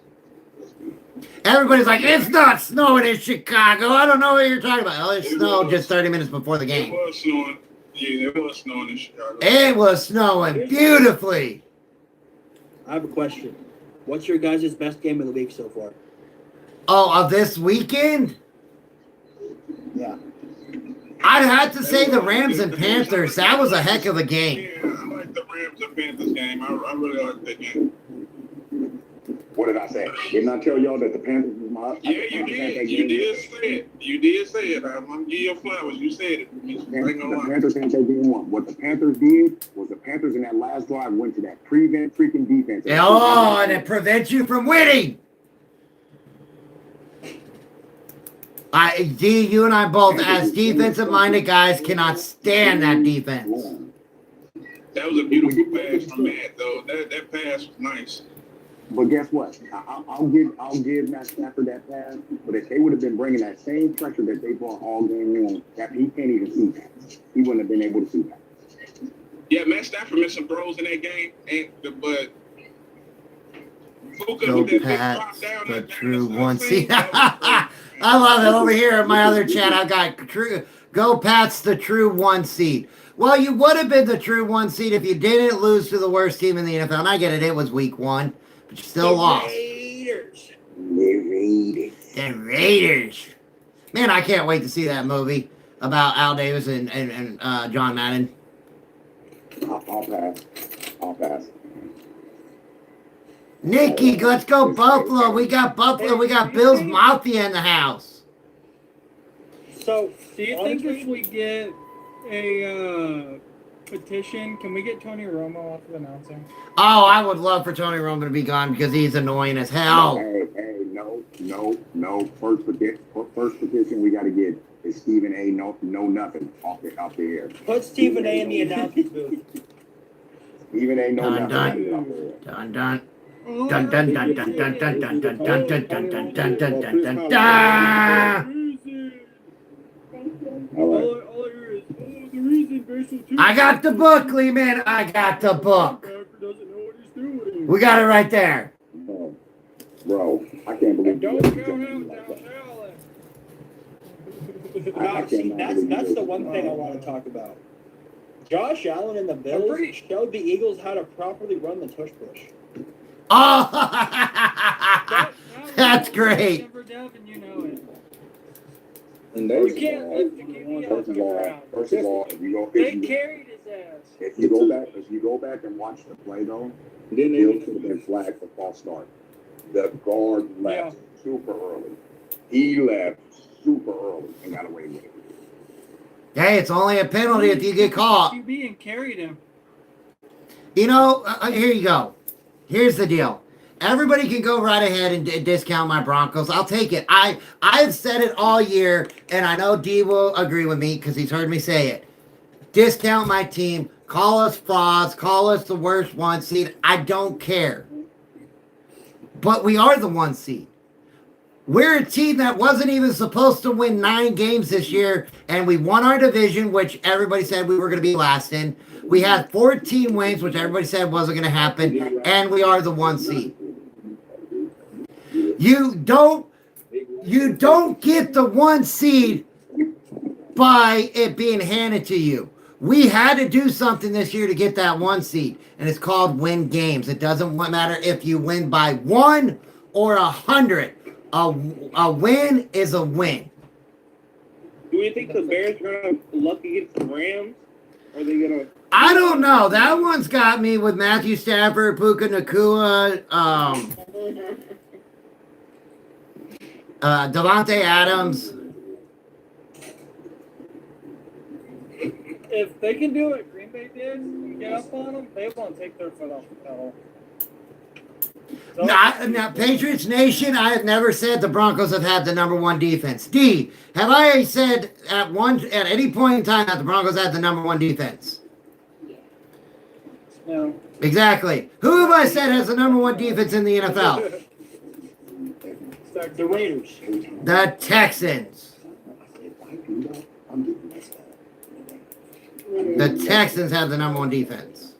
Everybody's like, it's not snowing in Chicago. I don't know what you're talking about. Oh, it snowed just 30 minutes before the game. It was snowing. Yeah, it was snowing in Chicago. It was snowing beautifully. I have a question. What's your guys' best game of the week so far? Oh, of this weekend? Yeah. I'd have to say the Rams and Panthers. That was a heck of a game. Yeah, I like the Rams and Panthers game. I really like that game. What did I say? Didn't I tell y'all that the Panthers was my? Yeah, you did. You did say it. You did say it. I'm gonna give you flowers. You said it. The Panthers didn't take game one. What the Panthers did was the Panthers in that last drive went to that prevent freaking defense. Oh, and it prevents you from winning. You and I both, as defensive-minded guys, cannot stand that defense. That was a beautiful pass from Matt, though. That pass was nice. But guess what? I'll give Matt Stafford that pass. But if they would have been bringing that same pressure that they brought all game long, that he can't even see that. He wouldn't have been able to see that. Yeah, Matt Stafford missed some throws in that game, but Go Pats, the true one seed. I love it. Over here in my other chat, I've got Go Pats, the true one seed. Well, you would have been the true one seed if you didn't lose to the worst team in the NFL. And I get it, it was week 1, but you still lost. Raiders. The Raiders. Man, I can't wait to see that movie about Al Davis and John Madden. I'll pass. Nikki, let's go Buffalo. We got Buffalo. We got Bills Mafia in the house. So, do you think if we get a petition, can we get Tony Romo off of announcing? Oh, I would love for Tony Romo to be gone because he's annoying as hell. Hey, no. First petition we got to get is Stephen A. No nothing off the air. Put Stephen A. in the announcement booth. Stephen A. No nothing. Dun dun. Dun dun dun dun dun dun dun dun dun dun dun dun dun dun dun dun. All I hear is, the reason I got the book, Lee, man. I got the book. We got it right there. Bro, I can't believe Don't you count like out that. Josh Allen. See, that's the one thing I want to talk about. Josh Allen and the Bills showed the Eagles how to properly run the tush push. Oh, that's great. Denver Devin, you know it. And You can't lift the QB off the ground. First of all, if you They carried his ass. if you go back and watch the play though, then they should have been flagged for false start. The guard left super early. He left super early and got away with it. Hey, it's only a penalty if you get caught. QB and carried him. You know, here you go. Here's the deal. Everybody can go right ahead and discount my Broncos. I'll take it. I've said it all year, and I know D will agree with me because he's heard me say it. Discount my team. Call us frauds. Call us the worst one seed. I don't care. But we are the one seed. We're a team that wasn't even supposed to win 9 games this year, and we won our division, which everybody said we were going to be last in. We had 14 wins, which everybody said wasn't going to happen, and we are the one seed. You don't get the one seed by it being handed to you. We had to do something this year to get that one seed, and it's called win games. It doesn't matter if you win by 1 or 100. A win is a win. Do you think the Bears are going to luck against the Rams? Or are they going to... I don't know. That one's got me with Matthew Stafford, Puka Nacua, Devontae Adams. If they can do what Green Bay did, and get up on them, they won't take their foot off the pedal. Now, Patriots Nation, I have never said the Broncos have had the number 1 defense. D, have I said at any point in time that the Broncos had the number 1 defense? No. Exactly. Who have I said has the number 1 defense in the NFL? The Raiders. The Texans. The Texans have the number 1 defense.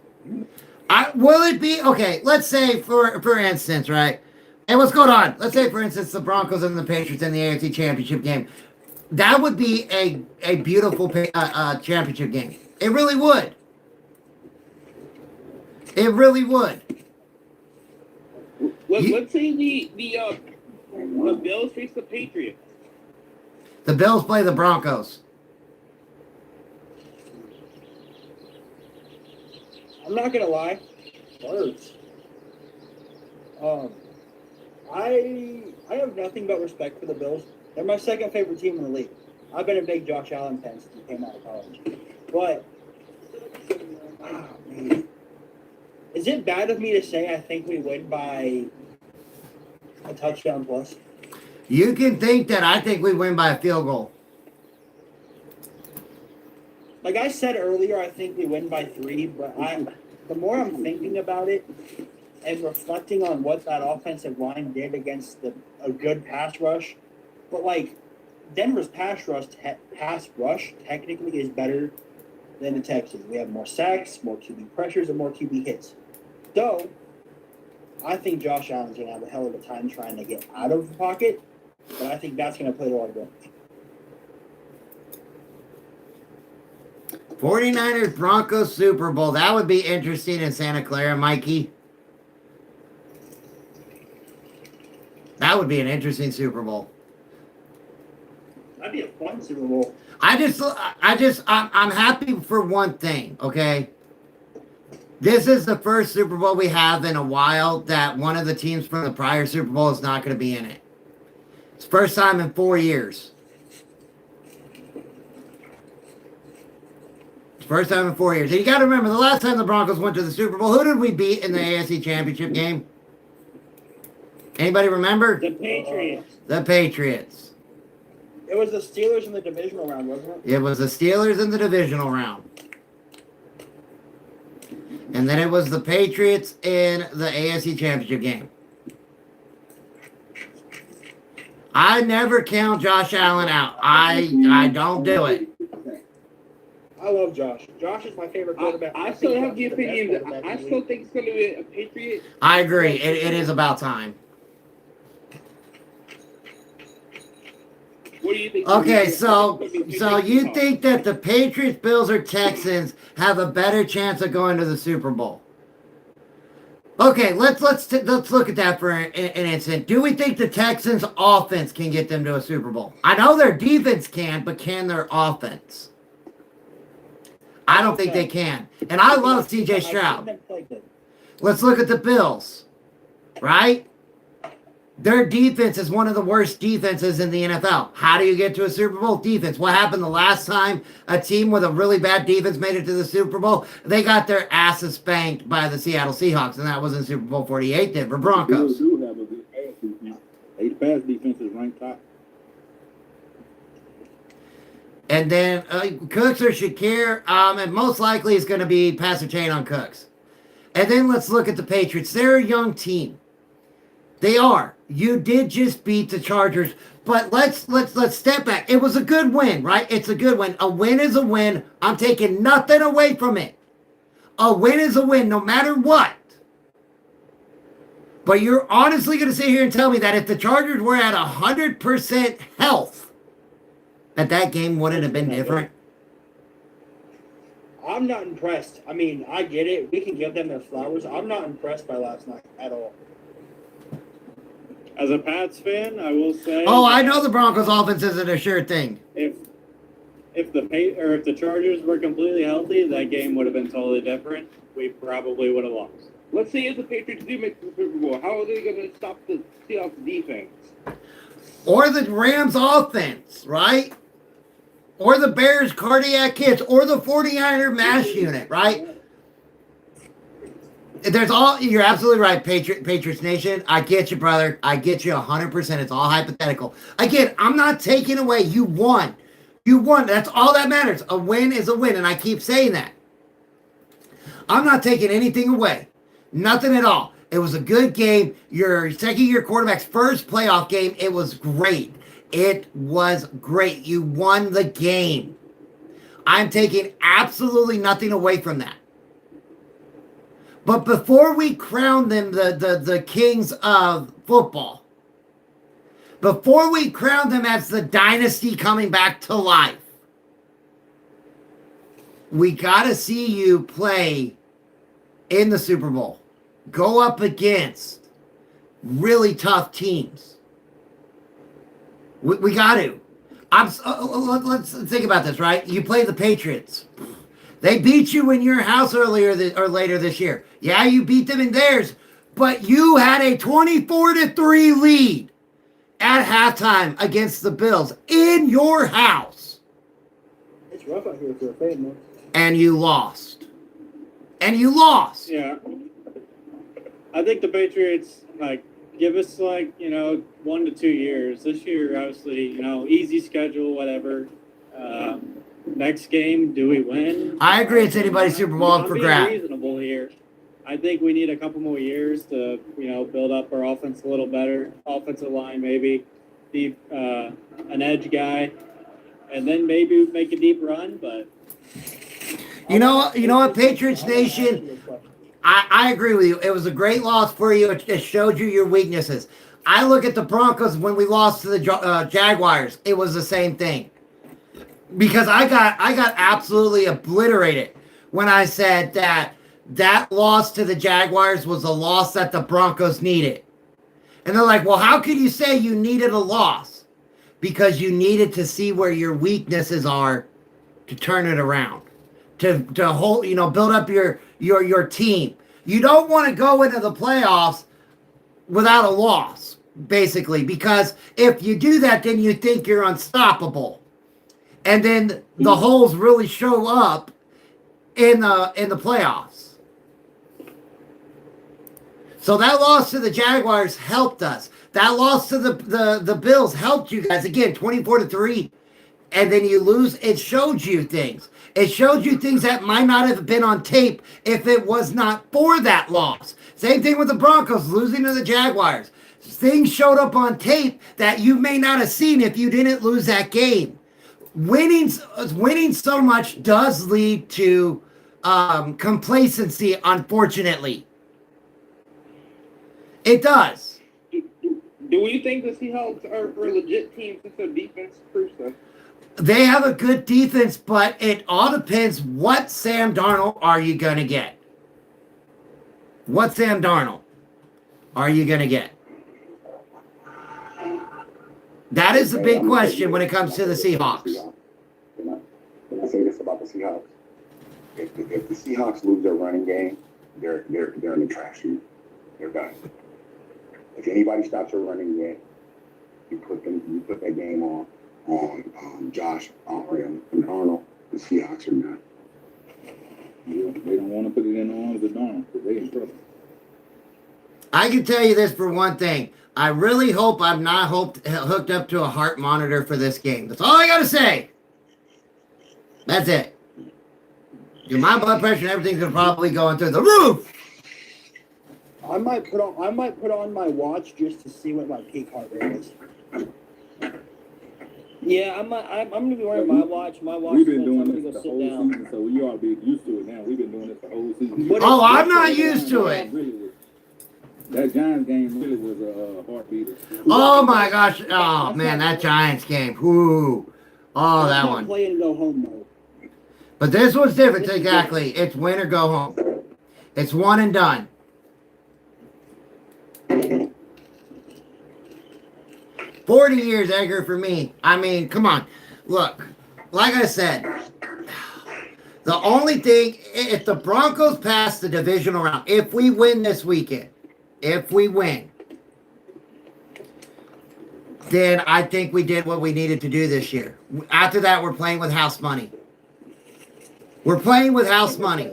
Will it be okay? Let's say, for instance, right? And what's going on? Let's say, for instance, the Broncos and the Patriots in the AFC Championship game. That would be a beautiful championship game. It really would. It really would. Let's say the Bills face the Patriots. The Bills play the Broncos. I'm not gonna lie. Words. I have nothing but respect for the Bills. They're my second favorite team in the league. I've been a big Josh Allen fan since he came out of college. But man. Is it bad of me to say I think we win by a touchdown plus? You can think that I think we win by a field goal. Like I said earlier, I think we win by 3, but the more I'm thinking about it and reflecting on what that offensive line did against a good pass rush, but like Denver's pass rush technically is better than the Texans. We have more sacks, more QB pressures, and more QB hits. So I think Josh Allen's going to have a hell of a time trying to get out of the pocket, but I think that's going to play a lot of role. 49ers Broncos Super Bowl. That would be interesting in Santa Clara, Mikey. That would be an interesting Super Bowl. That'd be a fun Super Bowl. I'm happy for one thing, okay? This is the first Super Bowl we have in a while that one of the teams from the prior Super Bowl is not going to be in it. It's the first time in 4 years. First time in 4 years. And you got to remember, the last time the Broncos went to the Super Bowl, who did we beat in the AFC Championship game? Anybody remember? The Patriots. The Patriots. It was the Steelers in the divisional round, wasn't it? It was the Steelers in the divisional round. And then it was the Patriots in the AFC Championship game. I never count Josh Allen out. I don't do it. I love Josh. Josh is my favorite quarterback. I still have the opinion that I still think it's going to be a Patriot. I agree. It is about time. What do you think? Okay, so you think that the Patriots, Bills, or Texans have a better chance of going to the Super Bowl? Okay, let's look at that for an instant. Do we think the Texans' offense can get them to a Super Bowl? I know their defense can, but can their offense? I don't think they can. And I love C.J. Stroud. Let's look at the Bills, right? Their defense is one of the worst defenses in the NFL. How do you get to a Super Bowl? Defense. What happened the last time a team with a really bad defense made it to the Super Bowl? They got their asses spanked by the Seattle Seahawks, and that was in Super Bowl 48, Denver Broncos. They do have a good pass defense. Their pass defense is ranked top. And then Cooks or Shakir, and most likely it's going to be Passer Chain on Cooks. And then let's look at the Patriots. They're a young team. They are. You did just beat the Chargers, but let's step back. It was a good win, right? It's a good win. A win is a win. I'm taking nothing away from it. A win is a win, no matter what. But you're honestly going to sit here and tell me that if the Chargers were at 100% health, that game wouldn't have been different? I'm not impressed. I mean, I get it. We can give them their flowers. I'm not impressed by last night at all. As a Pats fan, I will say. Oh, I know the Broncos' offense isn't a sure thing. If the Chargers were completely healthy, that game would have been totally different. We probably would have lost. Let's say if the Patriots do make the Super Bowl, how are they going to stop the Seahawks defense? Or the Rams' offense, right? Or the Bears' cardiac hits, or the 49er mash unit, right? You're absolutely right, Patriots Nation. I get you, brother. I get you 100%. It's all hypothetical. Again, I'm not taking away. You won. You won. That's all that matters. A win is a win, and I keep saying that. I'm not taking anything away. Nothing at all. It was a good game. Your second-year quarterback's first playoff game, it was great. It was great. You won the game. I'm taking absolutely nothing away from that. But before we crown them the kings of football, before we crown them as the dynasty coming back to life, we got to see you play in the Super Bowl. Go up against really tough teams. We got to. Let's think about this, right? You play the Patriots. They beat you in your house later this year. Yeah, you beat them in theirs, but you had a 24-3 lead at halftime against the Bills in your house. It's rough out here for a fan, man. And you lost. Yeah. I think the Patriots, give us, 1 to 2 years. This year, obviously, easy schedule, whatever. Next game, do we win? I agree. It's anybody's Super Bowl up for grabs. Reasonable here. I think we need a couple more years to, build up our offense a little better. Offensive line, maybe. Deep, an edge guy. And then maybe make a deep run, but... You know what, Patriots Nation? I agree with you. It was a great loss for you. It showed you your weaknesses. I look at the Broncos when we lost to the Jaguars. It was the same thing. Because I got absolutely obliterated when I said that loss to the Jaguars was a loss that the Broncos needed. And they're like, well, how could you say you needed a loss? Because you needed to see where your weaknesses are to turn it around. To hold, build up your team. You don't want to go into the playoffs without a loss, basically, because if you do that, then you think you're unstoppable. And then the holes really show up in the playoffs. So that loss to the Jaguars helped us. That loss to the Bills helped you guys. Again, 24-3. And then you lose. It showed you things. It showed you things that might not have been on tape if it was not for that loss. Same thing with the Broncos losing to the Jaguars. Things showed up on tape that you may not have seen if you didn't lose that game. winning so much does lead to complacency, unfortunately. It does. Do we think the Seahawks are a legit team since their defense proves so? They have a good defense, but it all depends what Sam Darnold are you going to get? What Sam Darnold are you going to get? That is the big question when it comes to the Seahawks. Can I say this about the Seahawks? If the Seahawks lose their running game, they're in the trash heap. They're done. If anybody stops their running game, you put that game on Josh and Arnold. The Seahawks are done. Yeah, they don't want to put it in the arms of Darnold because they in trouble. I can tell you this for one thing. I really hope I'm not hooked up to a heart monitor for this game. That's all I got to say. That's it. My blood pressure and everything's going to probably go through the roof. I might put on my watch just to see what my peak heart rate is. Yeah, I'm gonna be wearing my watch. My watch. We've been doing to this go the sit whole down. season, so we ought to be used to it now. We've been doing this the whole season. Oh, I'm not used to it. That Giants game really was a heartbeater. Oh my gosh! Oh man, that Giants game. Ooh. Oh, that one. Play and go home mode. But this one's different. Exactly. It's win or go home. It's one and done. $40 years, Edgar, for me. I mean, come on. Look, like I said, the only thing, if the Broncos pass the divisional round, if we win this weekend, if we win, then I think we did what we needed to do this year. After that, we're playing with house money. We're playing with house money.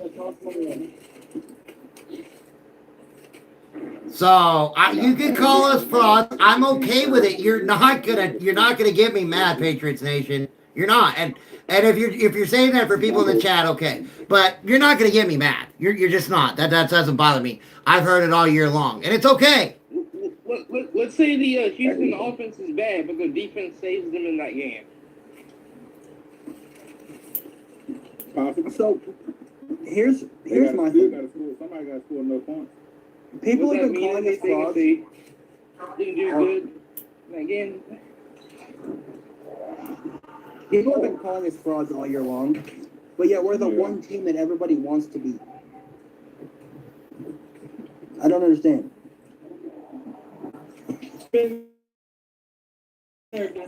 So you can call us frauds. I'm okay with it. You're not gonna get me mad, Patriots Nation. You're not. And if you're saying that for people in the chat, okay. But you're not gonna get me mad. You're just not. That doesn't bother me. I've heard it all year long, and it's okay. Let's say the Houston offense is bad, but the defense saves them in that game. So here's my thing. Somebody got to score no points. People have been calling us frauds. Didn't do good in that game. People have been calling us frauds all year long, but yet we're the one team that everybody wants to beat. I don't understand. What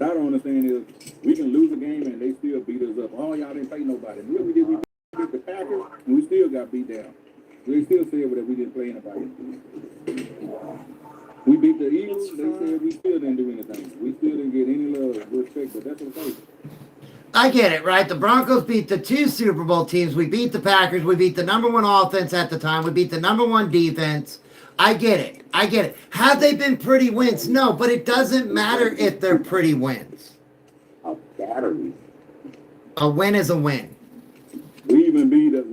I don't understand is we can lose a game and they still beat us up. Oh, y'all didn't play nobody. Look, we beat the Packers and we still got beat down. They still said that we didn't play anybody. We beat the Eagles. They said we still didn't do anything. We still didn't get any love, respect, but that's okay. I get it, right? The Broncos beat the 2 Super Bowl teams. We beat the Packers. We beat the #1 offense at the time. We beat the #1 defense. I get it. Have they been pretty wins? No, but it doesn't matter if they're pretty wins. A win is a win. We even beat a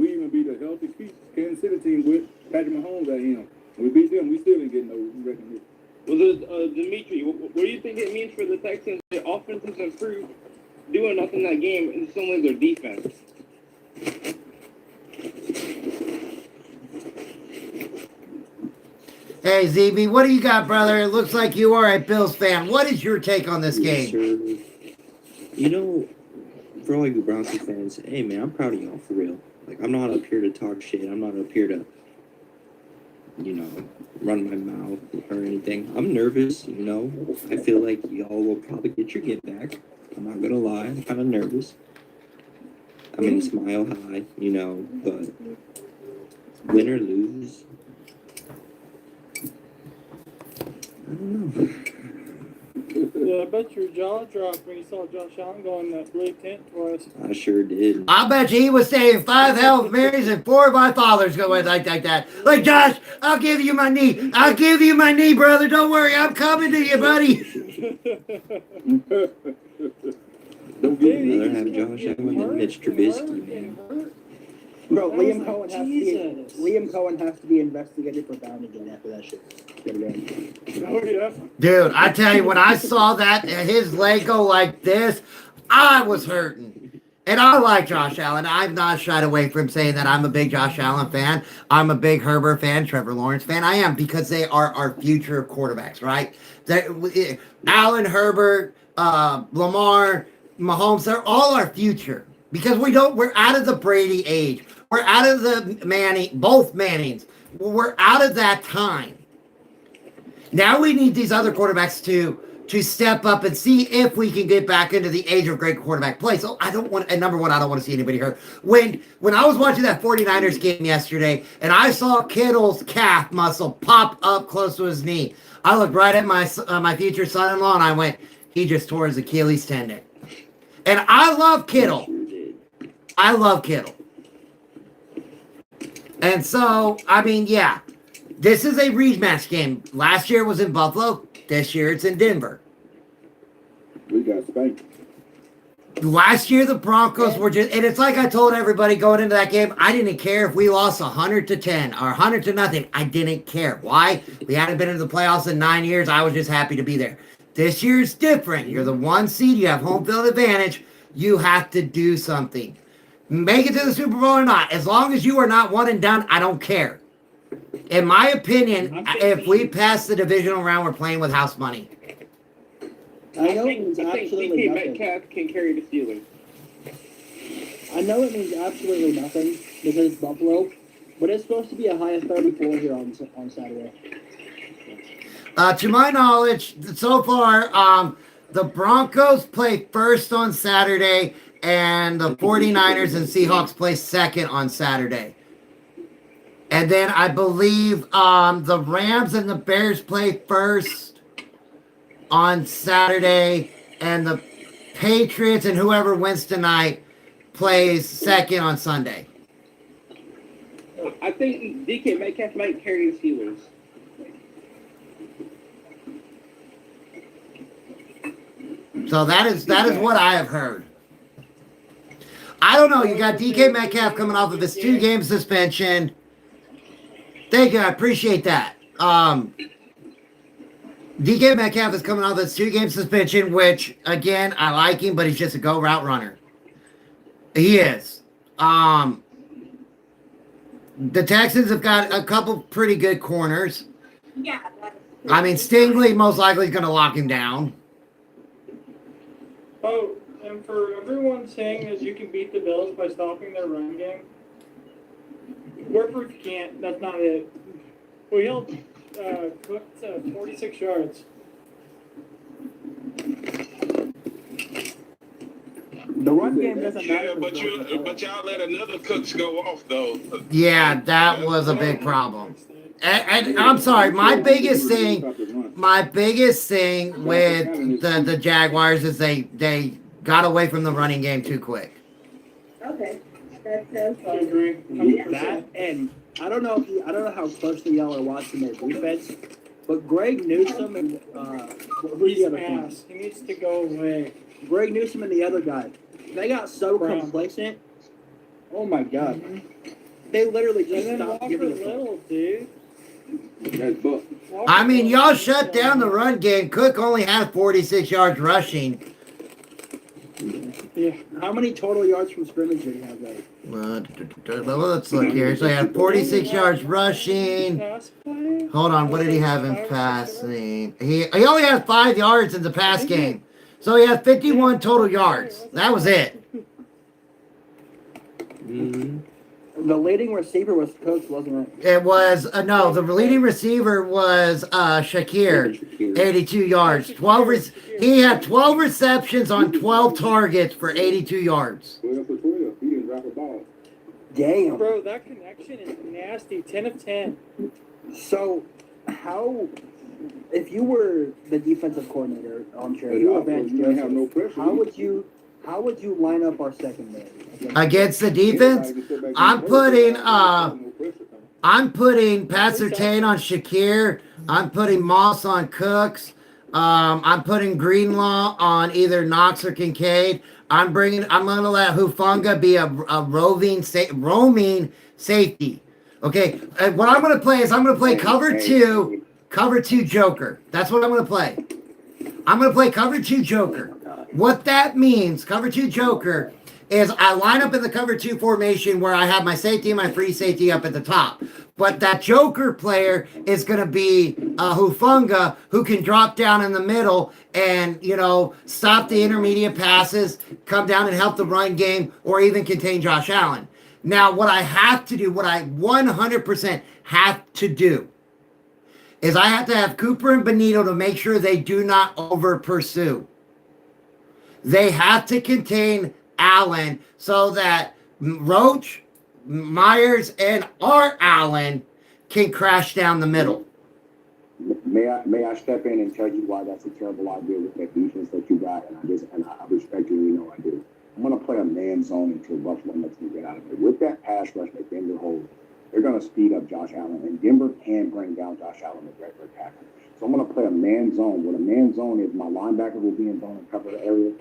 healthy Kansas City team with Patrick Mahomes at him. We beat them. We still didn't get no recognition. Well, Dimitri, what do you think it means for the Texans? Their offense has improved, doing enough in that game, and it's only their defense. Hey, ZB, what do you got, brother? It looks like you are a Bills fan. What is your take on this game? Sure. You know, for all you Broncos fans, hey, man, I'm proud of y'all, for real. Like, I'm not up here to talk shit. I'm not up here to, run my mouth or anything. I'm nervous, I feel like y'all will probably get your get back. I'm not gonna lie. I'm kind of nervous. I mean, smile high, but win or lose, I don't know. Yeah, I bet your jaw dropped when you saw Josh Allen go in that blue tent twice. I sure did. I bet you he was saying 5 Hail Marys and 4 of my fathers go in like that. Like, Josh, I'll give you my knee. I'll give you my knee, brother. Don't worry. I'm coming to you, buddy. I'd rather have Josh Allen than Mitch Trubisky, man. Bro, Liam Cohen has to be investigated for bounty again after that shit. Oh, yeah. Dude, I tell you, when I saw that, his leg go like this, I was hurting. And I like Josh Allen. I've not shied away from saying that I'm a big Josh Allen fan. I'm a big Herbert fan, Trevor Lawrence fan. I am, because they are our future quarterbacks, right? Allen, Herbert, Lamar, Mahomes, they're all our future. Because we're out of the Brady age. We're out of the both Mannings. We're out of that time. Now we need these other quarterbacks to step up and see if we can get back into the age of great quarterback play. So I don't want, and number one, I don't want to see anybody hurt. When I was watching that 49ers game yesterday and I saw Kittle's calf muscle pop up close to his knee, I looked right at my future son-in-law and I went, he just tore his Achilles tendon. And I love Kittle. I love Kittle. And so, I mean, yeah, this is a rematch game. Last year was in Buffalo. This year it's in Denver. We got spanked. Last year the Broncos were just, and it's like I told everybody going into that game, I didn't care if we lost 100-10 or 100-0. I didn't care. Why? We hadn't been into the playoffs in 9 years. I was just happy to be there. This year's different. You're the 1 seed. You have home field advantage. You have to do something. Make it to the Super Bowl or not. As long as you are not one and done, I don't care. In my opinion, if we pass the divisional round, we're playing with house money. I know it means absolutely DK nothing. Metcalf can carry the Steelers. I know it means absolutely nothing because it's Buffalo, but it's supposed to be a high of 34 here on Saturday. To my knowledge, so far, the Broncos play first on Saturday, and the 49ers and Seahawks play second on Saturday. And then I believe the Rams and the Bears play first on Saturday, and the Patriots and whoever wins tonight plays second on Sunday. I think DK Metcalf might carry the Steelers. So that is what I have heard. I don't know. You got DK Metcalf coming off of his 2-game suspension. Thank you. I appreciate that. DK Metcalf is coming off his 2-game suspension, which, again, I like him, but he's just a go route runner. He is. The Texans have got a couple pretty good corners. Yeah. I mean, Stingley most likely is going to lock him down. Oh, and for everyone saying that you can beat the Bills by stopping their run game, we're proof you can't. That's not it. We held Cook to 46 yards. The run game doesn't matter. Yeah, but y'all let another Cooks go off though. Yeah, that was a big problem. And I'm sorry, my biggest thing with the Jaguars is they got away from the running game too quick. Okay. That sounds I agree. That, and I don't know how closely y'all are watching their defense, but Greg Newsome and who's the other one? He needs to go away. Greg Newsome and the other guy, they got so complacent. Oh my God. They literally just And then stopped Walker giving a fuck. Little, dude. I mean, y'all shut down the run game. Cook only had 46 yards rushing. Yeah. How many total yards from scrimmage did he have though? Let's look here. So he had 46 yards rushing. Hold on, what did he have in passing? He only had 5 yards in the pass game. So he had 51 total yards. That was it. The leading receiver was Cooks, wasn't it? It was, no, the leading receiver was Shakir, 82 yards. He had 12 receptions on 12 targets for 82 yards. 12 for 12. He didn't drop a ball. Damn. Bro, that connection is nasty. 10 of 10. So, if you were the defensive coordinator, Armchair, if you were Vance didn't have no pressure. how would you line up our secondary Against the defense, I'm putting Pat Surtain on Shakir. I'm putting Moss on Cooks. I'm putting Greenlaw on either Knox or Kincaid. I'm going to let Hufanga be a roaming safety. Okay, and what I'm going to play is I'm going to play cover two Joker. That's what I'm going to play. I'm going to play cover 2 Joker. What that means, cover 2 joker, is I line up in the cover 2 formation where I have my safety and my free safety up at the top. But that joker player is going to be Hufunga, who can drop down in the middle and, you know, stop the intermediate passes, come down and help the run game, or even contain Josh Allen. Now, what I have to do, what I 100% have to do, is I have to have Cooper and Benito to make sure they do not over pursue. They have to contain Allen so that Roach, Myers, and our Allen can crash down the middle. May I step in and tell you why that's a terrible idea with that defense that you got, and I respect you, you know I do. I'm gonna play a man zone until Buffalo lets me get out of it. With that pass rush that Denver holds, they're gonna speed up Josh Allen, and Denver can bring down Josh Allen with regular tackle. So I'm gonna play a man zone. What a man zone is, my linebacker will be in zone and cover the area,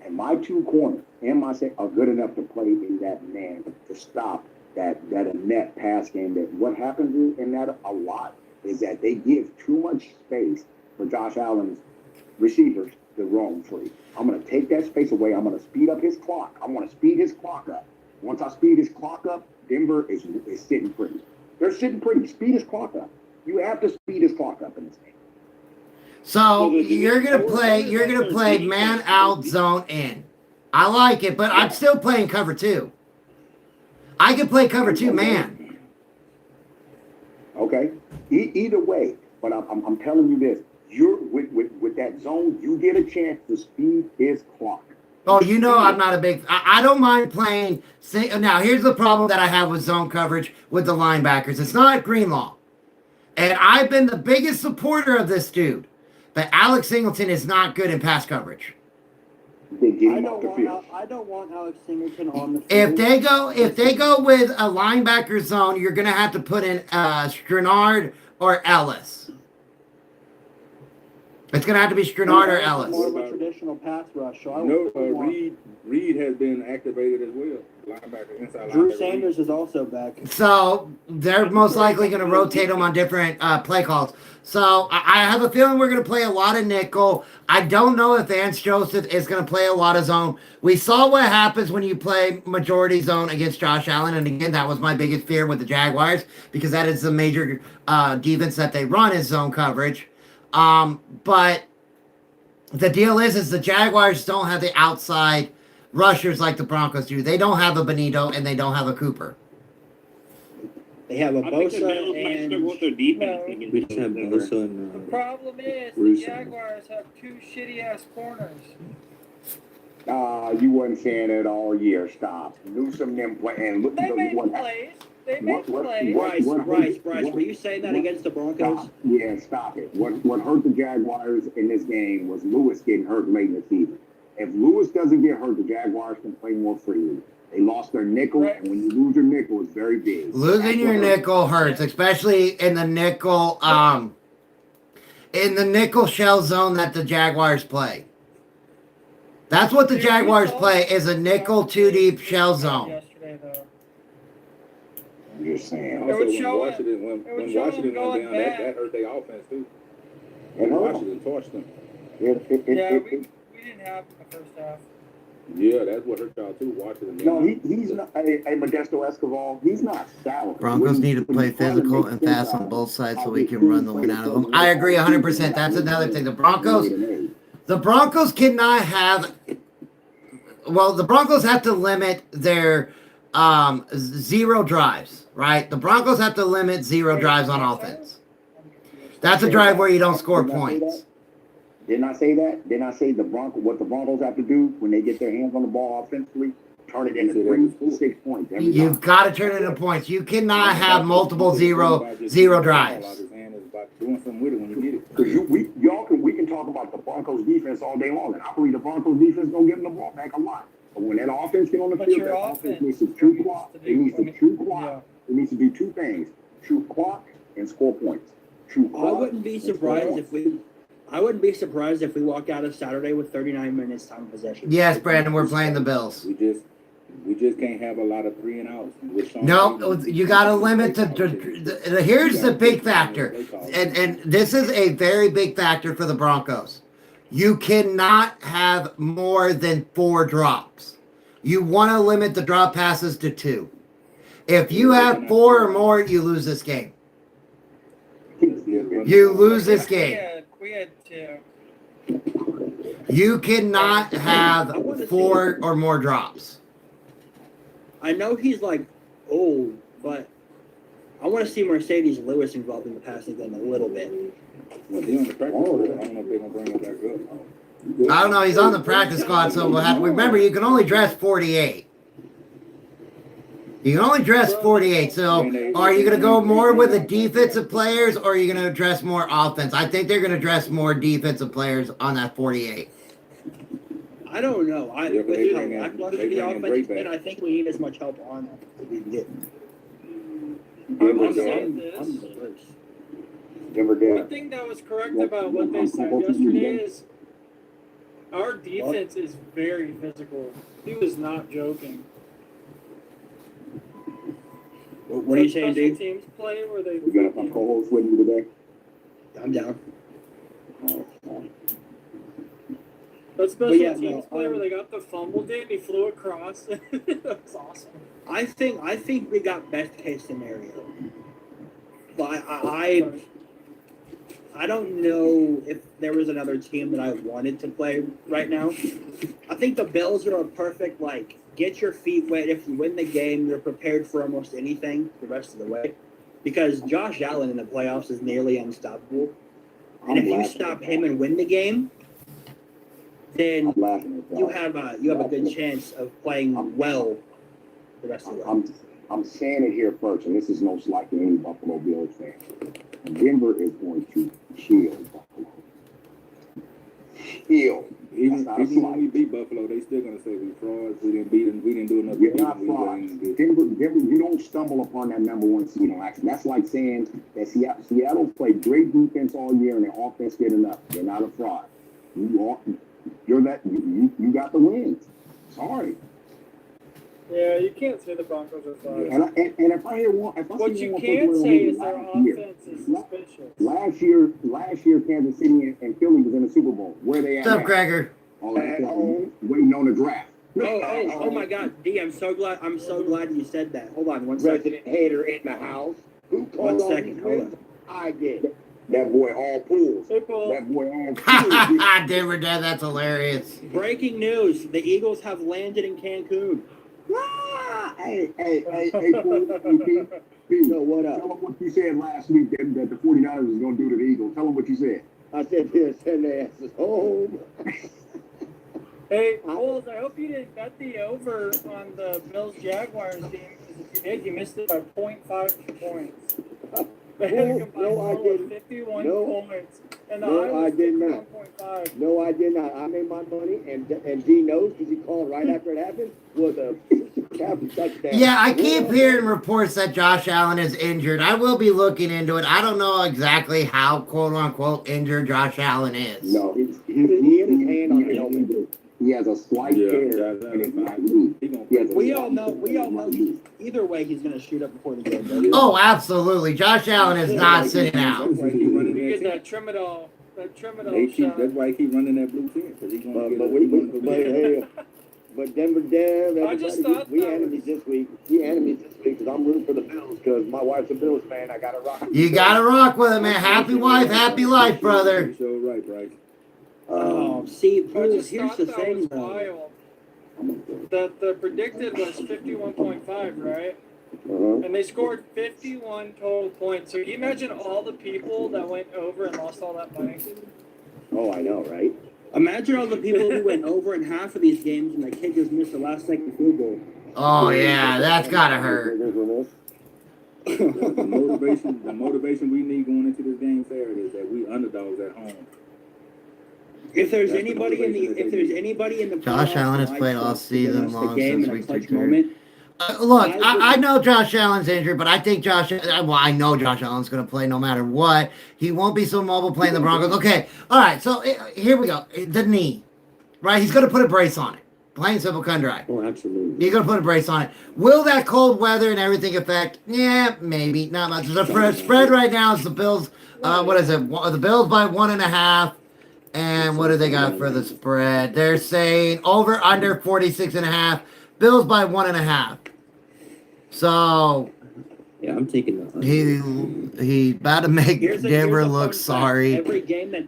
and my 2 corners and my set are good enough to play in that man to stop that net pass game. That what happens in that a lot is that they give too much space for Josh Allen's receivers to roam free. I'm going to take that space away. I'm going to speed up his clock. I want to speed his clock up. Once I speed his clock up, Denver is sitting pretty. They're sitting pretty. Speed his clock up. You have to speed his clock up in this game. So you're gonna play man out, zone in. I like it, but I'm still playing cover 2. I can play cover 2 man. Okay. Either way, but I'm telling you this: you're with that zone, you get a chance to speed his clock. Oh, you know I'm not a big. I don't mind playing. Now here's the problem that I have with zone coverage with the linebackers. It's not Greenlaw, and I've been the biggest supporter of this dude. But Alex Singleton is not good in pass coverage. I don't want Alex Singleton on the field. If they go with a linebacker zone, you're gonna have to put in Strenard or Ellis. It's gonna have to be Strenard or Ellis. More of a traditional pass rush. So Reed has been activated as well. Linebacker, inside Drew linebacker. Sanders is also back. So they're most likely going to rotate them on different play calls. So I have a feeling we're going to play a lot of nickel. I don't know if Vance Joseph is going to play a lot of zone. We saw what happens when you play majority zone against Josh Allen. And again, that was my biggest fear with the Jaguars because that is the major defense that they run is zone coverage. But the deal is the Jaguars don't have the outside rushers like the Broncos do. They don't have a Benito and they don't have a Cooper. They have a Bosa and their defense. We just have Bosa and The problem is the Jaguars have 2 shitty ass corners. You wasn't saying it all year. Stop. Newsome them playing. Look, They made what, plays. They made plays. Bryce, were you saying that against the Broncos? Stop. Yeah, stop it. What hurt the Jaguars in this game was Lewis getting hurt late in the season. If Lewis doesn't get hurt, the Jaguars can play more freely. They lost their nickel, and when you lose your nickel, it's very big. Losing your nickel hurts, especially in the nickel shell zone that the Jaguars play. That's what the Jaguars play is a nickel 2 deep shell zone. I'm just saying. Also, when Washington went down, that hurt their offense too. And Washington torched them. We didn't have the first half. Yeah, that's what hurt y'all too. Washington. No, he's not. A Modesto Escobar, he's not sour. Broncos need to play physical and fast on both sides so we can run the win out of them. I agree 100%. That's another thing. The Broncos cannot have. Well, the Broncos have to limit their 0 drives, right? The Broncos have to limit 0 drives on offense. That's a drive where you don't score points. Didn't I say that? Didn't I say what the Broncos have to do when they get their hands on the ball offensively? Turn it into 3 to 6 points. You've got to turn it into points. You cannot have multiple zero drives. Doing something with it when you get it. Because we can talk about the Broncos defense all day long, and I believe the Broncos defense gonna give them the ball back a lot. But when that offense get on the field, that offense needs to chew clock. It needs to chew clock. It needs to do 2 things: chew clock and score points. Chew clock. I wouldn't be surprised if we walk out of Saturday with 39 minutes time possession. Yes, Brandon, we're playing the Bills. We just can't have a lot of 3 and outs. No, you got to limit here's the big factor, and this is a very big factor for the Broncos. You cannot have more than 4 drops. You want to limit the drop passes to 2. If you have 4 or more, you lose this game. You lose this game. We had 2. You cannot have 4 or more drops. I know he's like old, but I want to see Mercedes Lewis involved in the passing game a little bit. Well, he on the practice squad. I don't know if they're gonna bring him back up. I don't know. He's on the practice squad, so we'll have. Remember, you can only dress 48. You can only dress 48. So, are you going to go more with the defensive players, or are you going to address more offense? I think they're going to dress more defensive players on that 48. I don't know. I Yeah, but they bring in- I'd love to they see the bring in offense, Drake and I think we need as much help on it as we can get. I'm saying this. I'm the worst. One thing that was correct about what they said yesterday is our defense is very physical. He was not joking. What are you saying, Special dude? teams play where they. We got my co-host with you today. I'm down. That special But yeah, teams no, play where they got the fumble day and he flew across. That was awesome. I think we got best case scenario. But I don't know if there was another team that I wanted to play right now. I think the Bills are a perfect, like, get your feet wet. If you win the game, you're prepared for almost anything the rest of the way. Because Josh Allen in the playoffs is nearly unstoppable. And if you stop him and win the game, then you have a good chance of playing well the rest of the way. I'm saying it here first, and this is no slight to any Buffalo Bills fan. Denver is going to kill Buffalo. Kill. Even when we beat Buffalo, they still gonna say we frauds. We didn't beat them. We didn't do enough. You're not frauds. Denver, you don't stumble upon that number 1 seed in action. That's like saying that Seattle played great defense all year and their offense did enough. They're not a fraud. You got the wins. Sorry. Yeah, you can't say the Broncos are frauds. And if I hear one, What you can say is their offense is suspicious. Last year, Kansas City and Philly was in the Super Bowl. Where they at? What's up, now? Gregor? All at home, waiting on the draft. Oh my God, D! I'm so glad you said that. Hold on, one second. Resident hater in the house. Who One second, hold on. I get that boy all pools. Hey, Paul. That boy all pools. Denver, Dad, that's hilarious. Breaking news: the Eagles have landed in Cancun. Hey, so what up? Tell them what you said last week that the 49ers was going to do to the Eagles. Tell them what you said. I said, send their asses home. Hey, Bulls, I hope you didn't bet the over on the Bills-Jaguars game, because if you did, you missed it by 0.5 points. They had a combined total of 51 points. And the high was 51.5. No, I did not. I made my money, and D knows because he called right after it happened, was a touchdown. Yeah, I keep hearing reports that Josh Allen is injured. I will be looking into it. I don't know exactly how, quote-unquote, injured Josh Allen is. No, he hit his hand on the helmet. He has a slight tear in his right knee. We all know. Either way, he's going to shoot up before the game. Oh, absolutely. Josh Allen is not sitting out. Get that Trimadol shot. That's why he keep running that blue tent, because he's going to get But Denver, I just thought we enemies this week. Because I'm rooting for the Bills because my wife's a Bills fan. I got to rock. You got to rock with him, man. Happy wife, happy life, brother. So right, Bryce. See, I just here's thought the that thing, was though. wild. The predicted was 51.5, right? And they scored 51 total points. So can you imagine all the people that went over and lost all that money? Oh, I know, right? Imagine all the people who went over in half of these games and the kid just missed the last second field goal. Oh, yeah, that's got to hurt. The motivation we need going into this game Saturday is that we underdogs at home. If there's anybody in the Josh playoffs Allen that has played I all trust to give season us the long game since in a week clutch 3. moment. Look, I know Josh Allen's injured, but I think I know Josh Allen's going to play no matter what. He won't be so mobile playing the Broncos. Okay, all right, so here we go. The knee, right? He's going to put a brace on it. Plain simple, cut and dry. Oh, absolutely. He's going to put a brace on it. Will that cold weather and everything affect? Yeah, maybe. Not much. The spread right now is the Bills, what is it? The Bills by 1.5. And what do they got for the spread? They're saying over under 46.5. Bills by 1.5. So Yeah, I'm taking the under. he about to make Denver here's a look fun sorry. fact.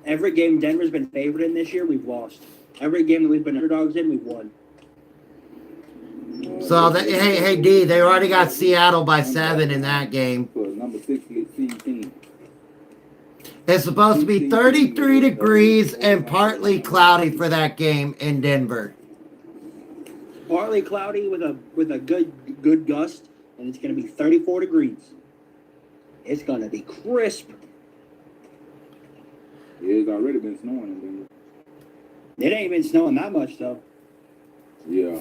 Every game Denver's been favored in this year, we've lost. Every game that we've been underdogs in, we've won. So hey D, they already got Seattle by 7 in that game. Number 6 team. It's supposed to be 33 degrees and partly cloudy for that game in Denver. Partly cloudy with a good gust, and it's going to be 34 degrees. It's going to be crisp. Yeah, it's already been snowing in Denver. It ain't been snowing that much though. Yeah.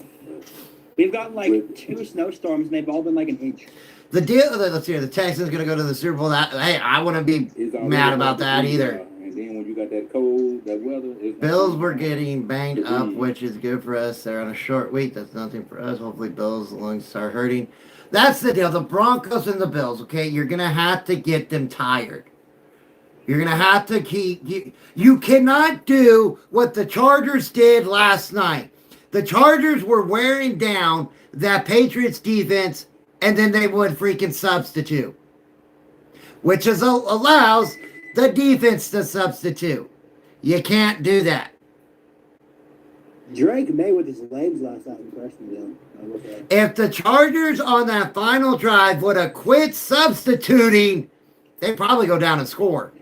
We've gotten like 2 snowstorms, and they've all been like an inch. The deal, let's hear, the Texans going to go to the Super Bowl. Hey, I wouldn't be mad about that either. And then when you got that cold, that weather. Bills were getting banged up, which is good for us. They're on a short week. That's nothing for us. Hopefully Bills' lungs start hurting. That's the deal. The Broncos and the Bills, okay? You're going to have to get them tired. You're going to have to keep... You cannot do what the Chargers did last night. The Chargers were wearing down that Patriots defense, and then they would freaking substitute, which allows the defense to substitute. You can't do that. Drake May with his legs last night impressed me though. If the Chargers on that final drive would have quit substituting, they'd probably go down and score.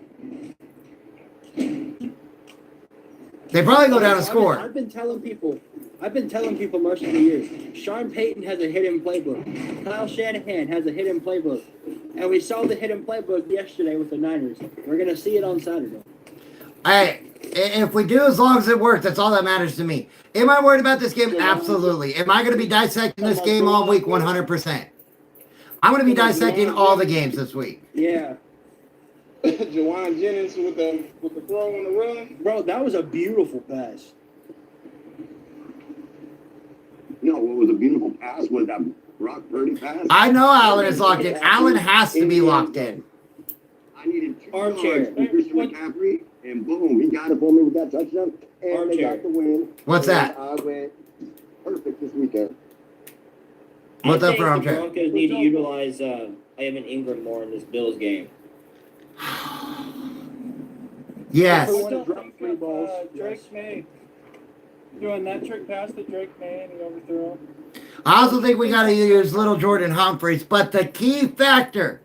They probably go down and score. I've been telling people most of the years, Sean Payton has a hidden playbook. Kyle Shanahan has a hidden playbook. And we saw the hidden playbook yesterday with the Niners. We're going to see it on Saturday. Hey, if we do as long as it works, that's all that matters to me. Am I worried about this game? Absolutely. Am I going to be dissecting this game all week? 100%. I'm going to be dissecting all the games this week. Yeah. Jawan Jennings with the throw on the run. Bro, that was a beautiful pass. You know what was a beautiful pass was that Brock Purdy pass. I know Allen is locked in. Allen has to be locked in. I needed 2 Armchair. yards from Christian McCaffrey, and boom, he got it for me with that touchdown, and they got the win. What's that? I went perfect this weekend. What's up for the Armchair? Broncos need to utilize Evan Ingram more in this Bills game. Yes. Drake May. Doing that trick pass to Drake May and he overthrew him. I also think we got to use little Jordan Humphreys, but the key factor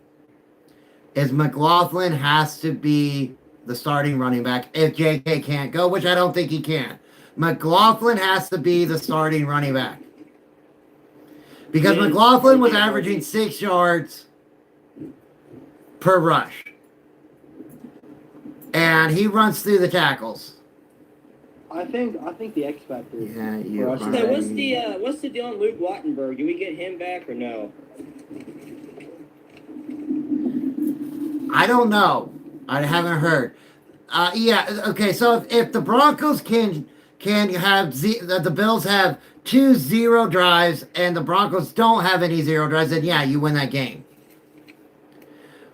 is McLaughlin has to be the starting running back if JK can't go, which I don't think he can. McLaughlin has to be the starting running back. Because McLaughlin was averaging 6 yards per rush. And he runs through the tackles. I think the X factor. Yeah, What's the deal on Luke Wattenberg? Do we get him back or no? I don't know. I haven't heard. Yeah. Okay. So if the Broncos can have the Bills have 2 0 drives and the Broncos don't have any 0 drives, then yeah, you win that game.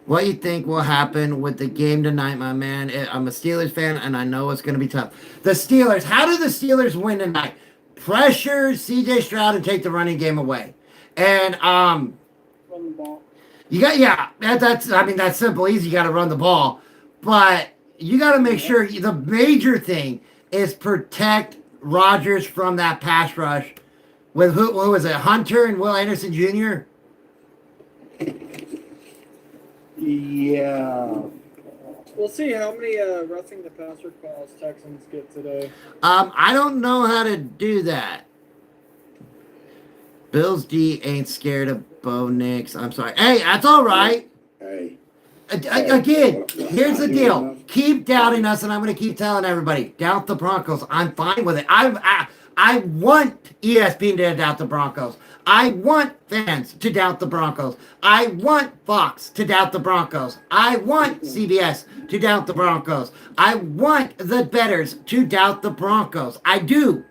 What you think will happen with the game tonight, my man? I'm a Steelers fan, and I know it's going to be tough. The Steelers, how do the Steelers win tonight? Pressure C.J. Stroud and take the running game away. And Run the ball. that's simple, easy. You got to run the ball. But you got to make sure the major thing is protect Rodgers from that pass rush with who was it? Hunter and Will Anderson Jr.? Yeah. We'll see how many roughing the passer calls Texans get today. I don't know how to do that. Bills D ain't scared of Bo Nix. I'm sorry. Hey, that's all right. Hey. Again, here's the deal. Keep doubting us, and I'm going to keep telling everybody, doubt the Broncos. I'm fine with it. I want ESPN to doubt the Broncos. I want fans to doubt the Broncos. I want Fox to doubt the Broncos. I want CBS to doubt the Broncos. I want the bettors to doubt the Broncos. I do.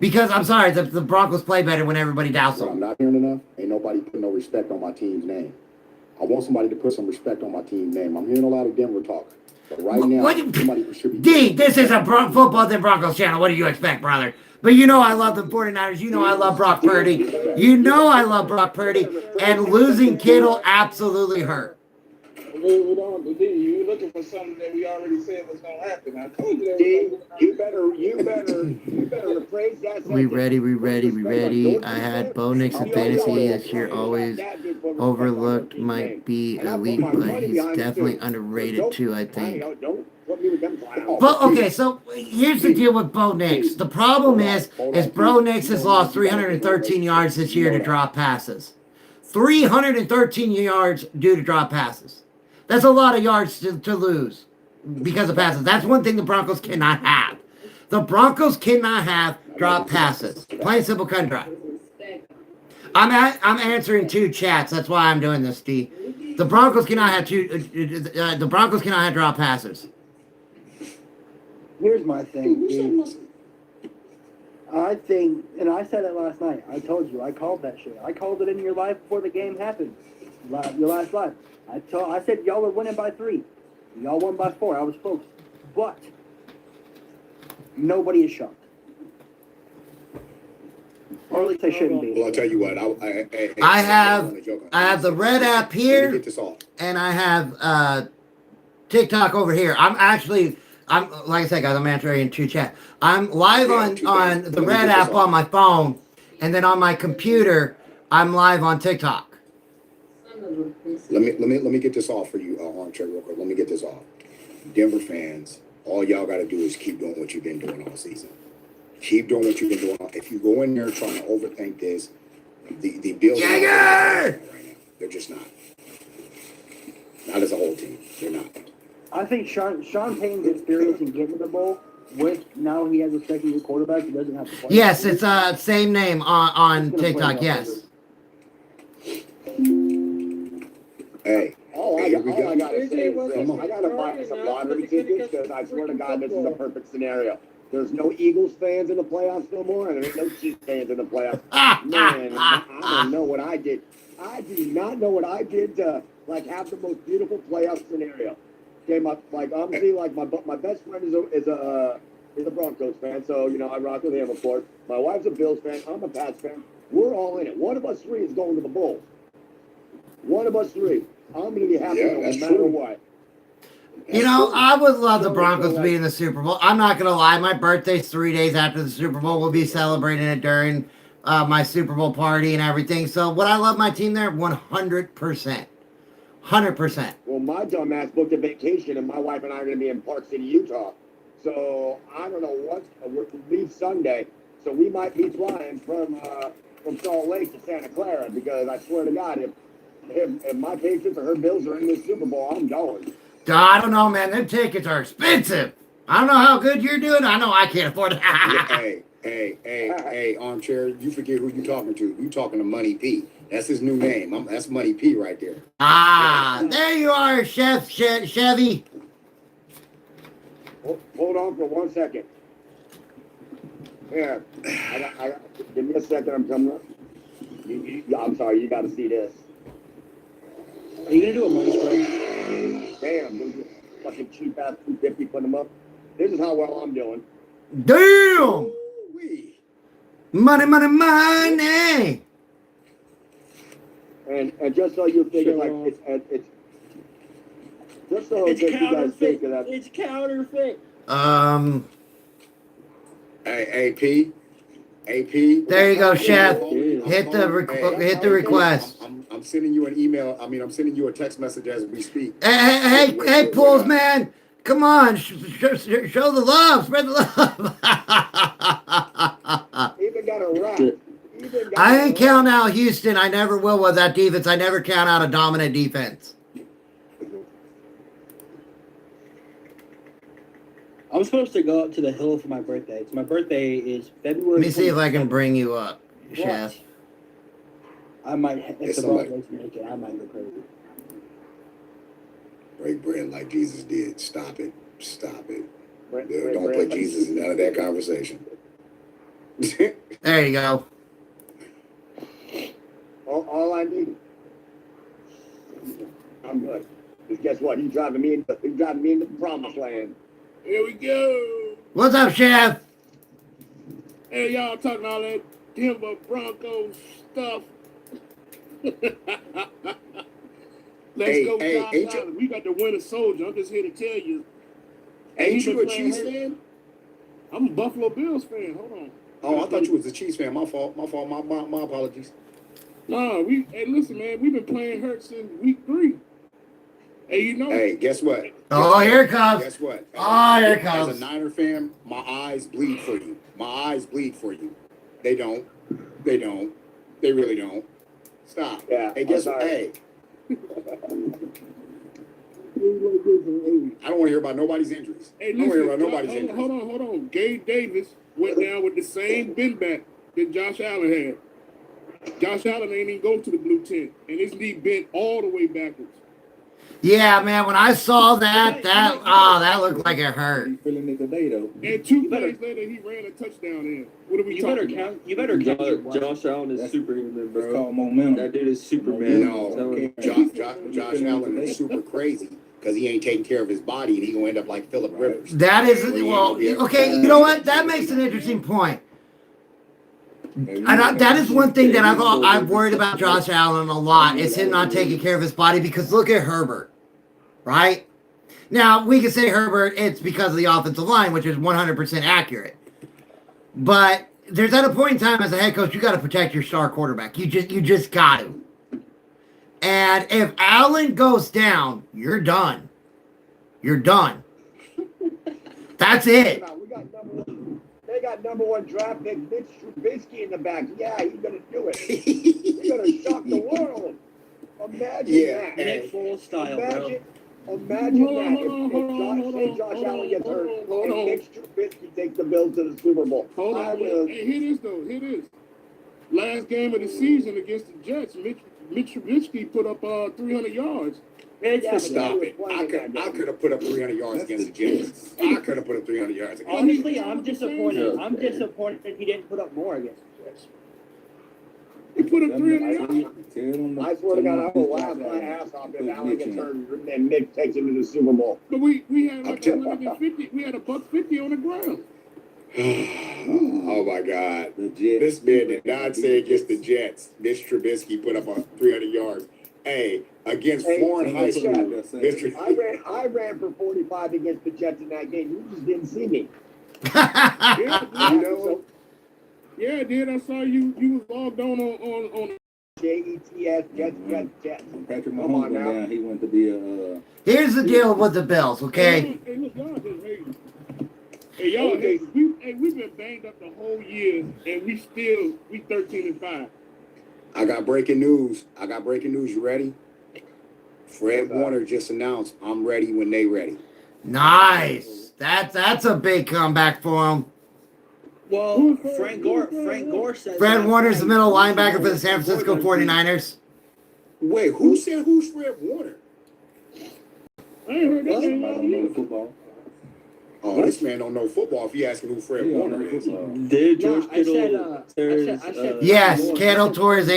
Because, I'm sorry, the Broncos play better when everybody doubts them. I'm not hearing enough. Ain't nobody putting no respect on my team's name. I want somebody to put some respect on my team's name. I'm hearing a lot of Denver talk. But right now, somebody should be. D, this is a football than Broncos channel. What do you expect, brother? But you know I love the 49ers. You know I love Brock Purdy. You know I love Brock Purdy. And losing Kittle absolutely hurt. We don't. You looking for something that we already said was gonna happen. I told you that. You better rephrase that. We ready. I had Bo Nix in fantasy this year. Always overlooked. Might be elite, but he's definitely underrated too, I think. But okay, so here's the deal with Bo Nix. The problem is Bo Nix has lost 313 yards this year to drop passes. 313 yards due to drop passes. That's a lot of yards to lose because of passes. That's one thing the Broncos cannot have. The Broncos cannot have drop passes. Plain and simple, couldn't drive. I'm answering 2 chats. That's why I'm doing this, D. The Broncos cannot have the Broncos cannot have drop passes. Here's my thing. I think, and I said it last night. I told you, I called that shit. I called it in your live before the game happened. Your last live. I said y'all were winning by 3. Y'all won by 4. I was close. But nobody is shocked. Or at least I shouldn't be. Well, I'll tell you what. I have the red app here, Get this off. and I have TikTok over here. I'm like I said, guys, I'm answering in 2 chat. I'm live on the red app on my phone, and then on my computer, I'm live on TikTok. Let me get this off for you, Armchair, real quick. Let me get this off. Denver fans, all y'all got to do is keep doing what you've been doing all season. Keep doing what you've been doing. If you go in there trying to overthink this, the Bills Jagger! Right now, they're just not. Not as a whole team. They're not. I think Sean Payton's experience in getting to the bowl with now he has a second-year quarterback. He doesn't have to play. Yes, it's same name on TikTok. Yes. Hey, all I gotta say is I gotta buy some lottery tickets because I swear to God, this is a perfect scenario. There's no Eagles fans in the playoffs no more, and there's no Chiefs fans in the playoffs. Man, I don't know what I did. I do not know what I did to have the most beautiful playoff scenario. Okay, obviously, my best friend is a Broncos fan, so I rock with him, of course. My wife's a Bills fan. I'm a Pats fan. We're all in it. One of us 3 is going to the Bowl. One of us 3. I'm going to be happy no matter what. I would love the Broncos to be in the Super Bowl. I'm not going to lie. My birthday's 3 days after the Super Bowl. We'll be celebrating it during my Super Bowl party and everything. So would I love my team there? 100%. 100%. Well, my dumbass booked a vacation, and my wife and I are going to be in Park City, Utah. So I don't know what. We leave Sunday, so we might be flying from Salt Lake to Santa Clara because I swear to God, if my Patriots or her Bills are in this Super Bowl, I'm going. I don't know, man. Them tickets are expensive. I don't know how good you're doing. I know I can't afford it. Hey, Armchair, you forget who you talking to. You talking to Money P. That's his new name. That's Money P right there. There you are, Chevy. Hold on for 1 second. Here, give me a second. I'm coming up. I'm sorry. You got to see this. Are you gonna do a money spread? Damn, those fucking cheap ass 250 put them up. This is how well I'm doing. Damn! Money! And just so you figure, it's just so that you guys think of that. It's counterfeit. AP. There you go, Chef. Hit the request. I'm sending you an email. I'm sending you a text message as we speak. Hey, Pools, man. Come on. Show the love. Spread the love. Even got a rap. I ain't count out Houston. I never will with that defense. I never count out a dominant defense. I'm supposed to go up to the hill for my birthday. My birthday is February. Let me see if I can bring you up, Chef. I might, if the Broncos make it, I might go crazy. Break bread like Jesus did. Stop it. Don't put Jesus in none of that conversation. There you go. All I need. I'm good. Because guess what? He's driving me into the promised land. Here we go. What's up, Chef? Hey, y'all talking all that Denver Broncos stuff. Let's go, Josh Allen. We got the winter soldier. I'm just here to tell you. Ain't you a Chiefs fan? I'm a Buffalo Bills fan. Hold on. Oh, I thought you was a Chiefs fan. My fault. My apologies. No, hey, listen, man. We've been playing hurt since week 3. Hey, you know. Hey, guess what? Oh, here it comes. Guess what? Oh, here it comes. As a Niner fan, my eyes bleed for you. My eyes bleed for you. They don't. They don't. They really don't. Stop. Yeah. Hey, guess what? Hey. I don't want to hear about nobody's injuries. Hey, I don't want to hear about listen, nobody's injuries. hold on. Gabe Davis went down with the same bend back that Josh Allen had. Josh Allen ain't even go to the blue tent, and his knee bent all the way backwards. Yeah, man, when I saw that looked like it hurt. He's feeling it today, though. And 2 plays later, he ran a touchdown in. What are we talking about? You better count. Josh Allen is superhuman, bro. It's called momentum. That dude is Superman. No, Josh Allen is super crazy because he ain't taking care of his body, and he gonna end up like Phillip Rivers. That is, well, okay, you know what? That makes an interesting point. That is one thing that I've worried about Josh Allen a lot, is him not taking care of his body, because look at Herbert, right? Now, we can say Herbert, it's because of the offensive line, which is 100% accurate. But there's at a point in time as a head coach, you got to protect your star quarterback. You just got to. And if Allen goes down, you're done. You're done. That's it. They got number 1 draft pick Mitch Trubisky in the back. Yeah, he's gonna do it. He's gonna shock the world. Imagine that. In full style, bro. Imagine that. If Josh Allen gets hurt and Mitch Trubisky takes the Bills to the Super Bowl. Hold on. Hey, here it is. Last game of the season against the Jets, Mitch Trubisky put up 300 yards. Stop it. I could have put up 300 yards against the Jets. I could have put up 300 yards against the Jets. Honestly, I'm disappointed. I'm disappointed that he didn't put up more against the Jets. He put up 300 yards. I swear to God, I will laugh my ass off if Allen gets hurt and Nick takes him to the Super Bowl. But we had like 150. We had $150 on the ground. Oh my God. This man did not say against the Jets. Mitch Trubisky put up 300 yards. Hey, against foreign high school. I ran for 45 against the Jets in that game. You just didn't see me. Yeah, I did. I saw you was logged on Jets. Patrick Mahomes went down. He went to be a. Here's the deal with the Bills, okay? Hey, look, y'all just hating. Hey, y'all hating. We've been banged up the whole year, and we 13-5. I got breaking news. You ready? Fred Warner just announced, I'm ready when they ready. Nice. That's a big comeback for him. Well, Frank Gore said Fred Warner's the middle linebacker for the San Francisco 49ers. Wait, who said who's Fred Warner? I ain't heard that I name. don't know football. Oh, this man don't know football if he asking who Fred Warner is. Did George Kittle tear his... Yes, Kittle tore his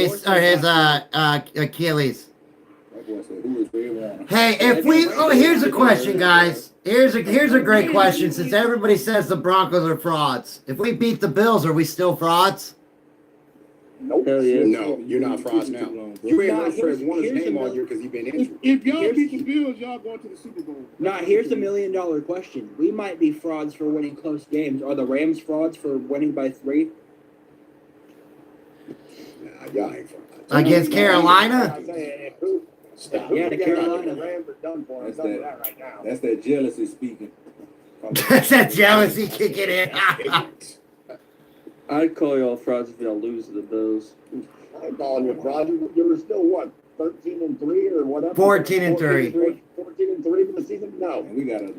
Achilles. Hey, here's a question, guys. Here's a great question, since everybody says the Broncos are frauds. If we beat the Bills, are we still frauds? Nope. Hell yeah. No, you're not frauds now. You ain't heard Fred Warner's name all year because he's been injured. If y'all beat the Bills, y'all going to the Super Bowl. Now, here's the $1 million question. We might be frauds for winning close games. Are the Rams frauds for winning by 3? Nah, y'all ain't frauds. Against Carolina? Stop. Yeah, the Carolina. The Rams are done for. That's I'm telling you that right now. That's that jealousy speaking. That's that jealousy kicking in. I'd call y'all frauds if y'all lose to the Bills. I ain't calling you fraud. You were still what? 13-3 or whatever. 14-3. 14-3 for the season. No. And we got a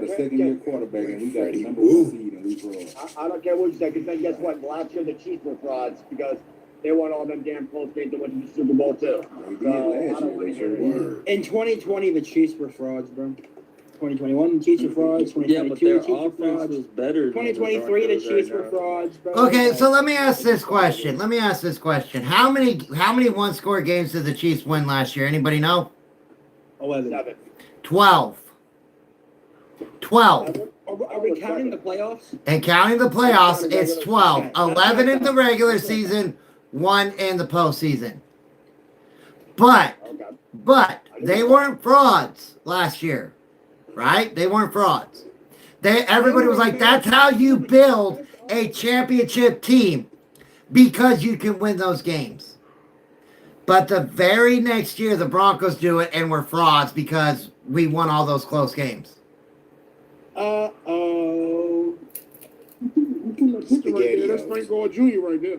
second-year quarterback, and we got the number 1 seed, and we frauds. I don't care what you say, because guess what? Last year the Chiefs were frauds because they won all them damn close games to win the Super Bowl too. In 2020, the Chiefs were frauds, bro. 2021, the Chiefs were frauds. 2022, Yeah, but their the Chiefs were offense frauds. was better. 2023, the Chiefs were frauds, bro. Okay, so let me ask this question. How many one-score games did the Chiefs win last year? Anybody know? 11. 12. 12. Are we counting the playoffs? And counting the playoffs, it's 12. 11 in the regular season, 1 in the postseason. But they weren't frauds last year, right? They weren't frauds. Everybody was like, that's how you build a championship team, because you can win those games. But the very next year, the Broncos do it, and we're frauds because we won all those close games. Uh-oh. That's Frank Gore Jr. right there.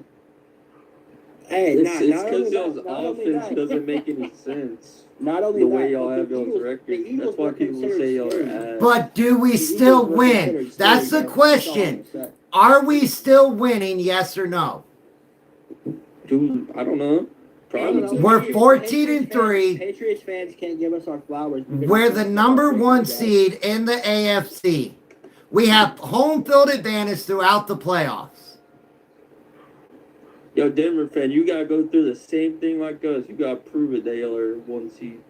Hey, It's because y'all's offense doesn't make any sense. Not only The that, way y'all but have the y'all's Eagles- record. the Eagles That's why were people considered say y'all are scary. ass. But do we still win? That's the question. Are we still winning, yes or no? Dude, I don't know. Probably. We're 14-3. Patriots fans can't give us our flowers. because We're we the can't number celebrate 1 you guys. seed in the AFC. We have home field advantage throughout the playoffs. Yo, Denver fan, you gotta go through the same thing like us. You gotta prove it that y'all are 1 seed.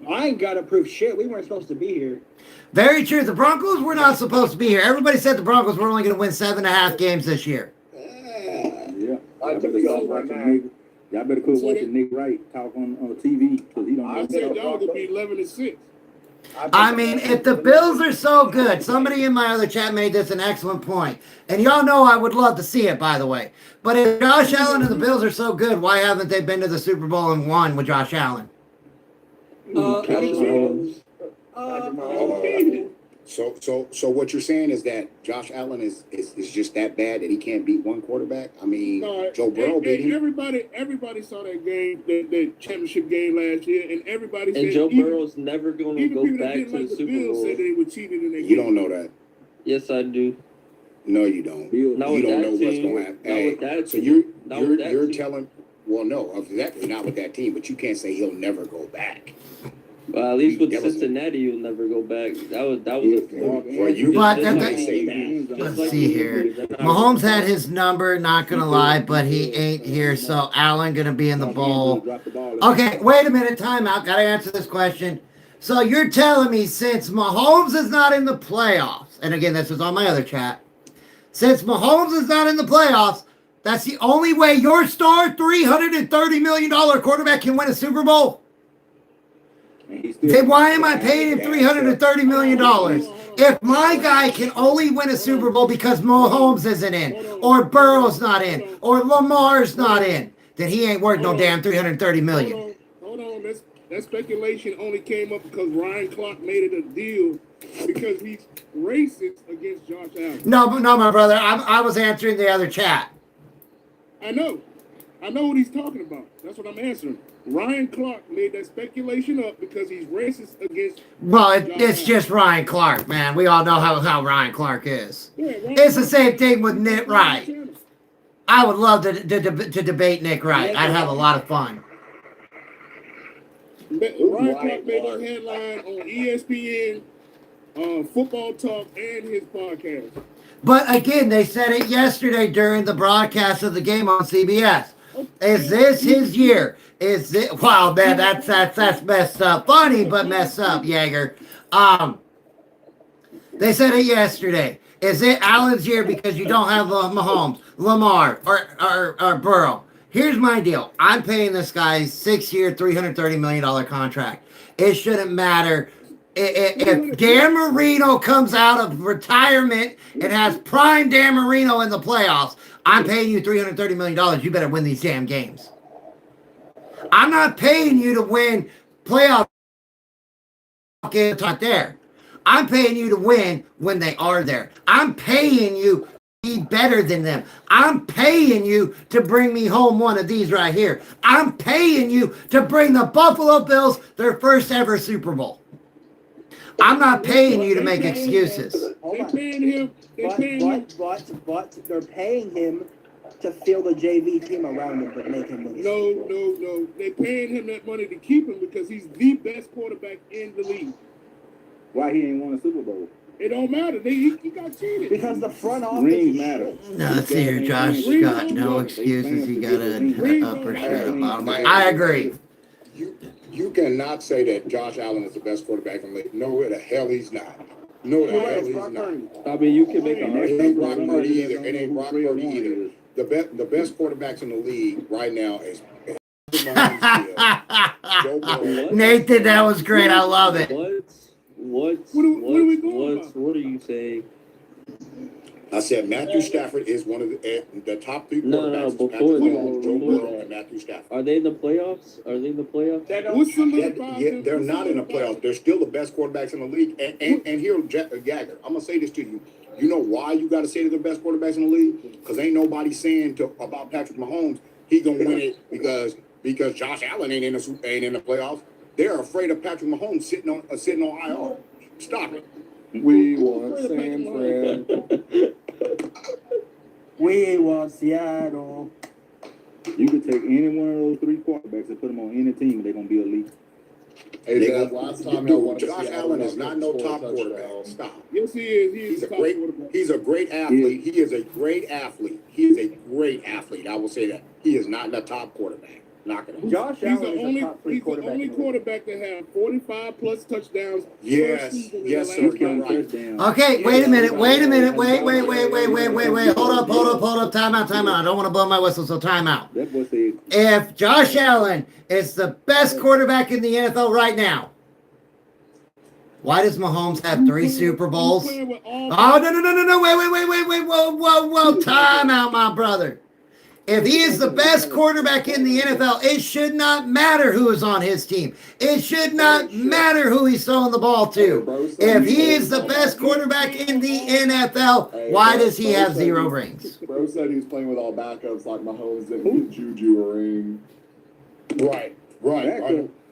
I ain't got to prove shit. We weren't supposed to be here. Very true. The Broncos were not supposed to be here. Everybody said the Broncos were only going to win 7.5 games this year. Yeah. Y'all better quit watching Nick Wright talk on TV, because he don't know. I said y'all could be 11-6. I mean, if the Bills are so good, somebody in my other chat made this an excellent point. And y'all know I would love to see it, by the way. But if Josh Allen and the Bills are so good, why haven't they been to the Super Bowl and won with Josh Allen? So what you're saying is that Josh Allen is just that bad that he can't beat one quarterback? I mean, Joe Burrow beat him. Everybody saw that game, that championship game last year, and everybody said Joe Burrow's never going to go back to the Super Bowl. Said they were cheating in that You game. don't know that. Yes, I do. No, you don't. You Not don't with know that what's team. going to happen. Not with that So team. Not with that you're team. telling. Well, no, exactly not with that team. But you can't say he'll never go back. Well, at least with Never- Cincinnati, you'll never go back. That was a fluke. Well, you But just at might the- say that. Let's see here. Mahomes had his number, not going to lie, but he ain't here. So Allen going to be in the bowl. Okay, wait a minute. Timeout. Got to answer this question. So you're telling me since Mahomes is not in the playoffs, and again, this is on my other chat, since Mahomes is not in the playoffs, that's the only way your star $330 million quarterback can win a Super Bowl? Then why am I paying him $330 million? If my guy can only win a Super Bowl because Mahomes isn't in, or Burrow's not in, or Lamar's not in, then he ain't worth no damn $330 million. Hold on. That speculation only came up because Ryan Clark made it a deal because he's racist against Josh Allen. No, my brother. I was answering the other chat. I know what he's talking about. That's what I'm answering. Ryan Clark made that speculation up because he's racist against. Well, it's just Ryan Clark, man. We all know how Ryan Clark is. It's the same thing with Nick Wright. I would love to debate Nick Wright. I'd have a lot of fun. Ryan Clark made that headline on ESPN, Football Talk, and his podcast. But again, they said it yesterday during the broadcast of the game on CBS. Is this his year? Is it? Wow, man, that's messed up. Funny, but messed up, Yeager. They said it yesterday. Is it Allen's year because you don't have Mahomes, Lamar, or Burrow? Here's my deal. I'm paying this guy 6-year, $330 million contract. It shouldn't matter. If Dan Marino comes out of retirement and has prime Dan Marino in the playoffs, I'm paying you $330 million. You better win these damn games. I'm not paying you to win playoff games not there. I'm paying you to win when they are there. I'm paying you to be better than them. I'm paying you to bring me home one of these right here. I'm paying you to bring the Buffalo Bills their first ever Super Bowl. I'm not paying you to make excuses. They're paying him. But they're paying him to field a JV team around him, but make him win. No. They're paying him that money to keep him because he's the best quarterback in the league. Why he ain't won a Super Bowl? It don't matter. He got cheated. Because the front office Rings matter. No, let's see here. Josh got no excuses. He got an upper shred of bottom line. I agree. You cannot say that Josh Allen is the best quarterback in the league. No, the hell he's not. No, the hell he's not. I mean, you can make a It ain't Brock Purdy either. It ain't Brock Purdy either. The best quarterbacks in the league right now is Nathan, that was great. I love it. What are you saying? I said Matthew Stafford is one of the top three quarterbacks. No, Patrick before Mahomes, Joe Burrow, that. and Matthew Stafford. Are they in the playoffs? Are they in the playoffs? They're not in the playoffs. They're still the best quarterbacks in the league. And here, Jagger, I'm gonna say this to you. You know why you got to say they're the best quarterbacks in the league? Because ain't nobody saying about Patrick Mahomes he gonna win it because Josh Allen ain't in the playoffs. They're afraid of Patrick Mahomes sitting on IR. Stop it. We want San Fran. We want Seattle. You could take any one of those three quarterbacks and put them on any team, and they're gonna be elite. Hey, last time Josh Allen is not no top quarterback. Stop. Yes, he is. He's a great athlete. He is a great athlete. He is a great athlete. I will say that. He is not the top quarterback. Knock it off. Josh Allen is a top three He's the quarterback. only quarterback that had 45 plus touchdowns. Yes, sir. You're right. Okay, wait a minute. Wait. Hold up. Time out. I don't want to blow my whistle, so time out. If Josh Allen is the best quarterback in the NFL right now, why does Mahomes have 3 Super Bowls? Oh, no. Wait. Whoa. Time out, my brother. If he is the best quarterback in the NFL, it should not matter who is on his team. It should not matter who he's throwing the ball to. If he is the best quarterback in the NFL, why does he have 0 rings? Bro said he was playing with all backups like Mahomes didn't get Juju a ring. Right.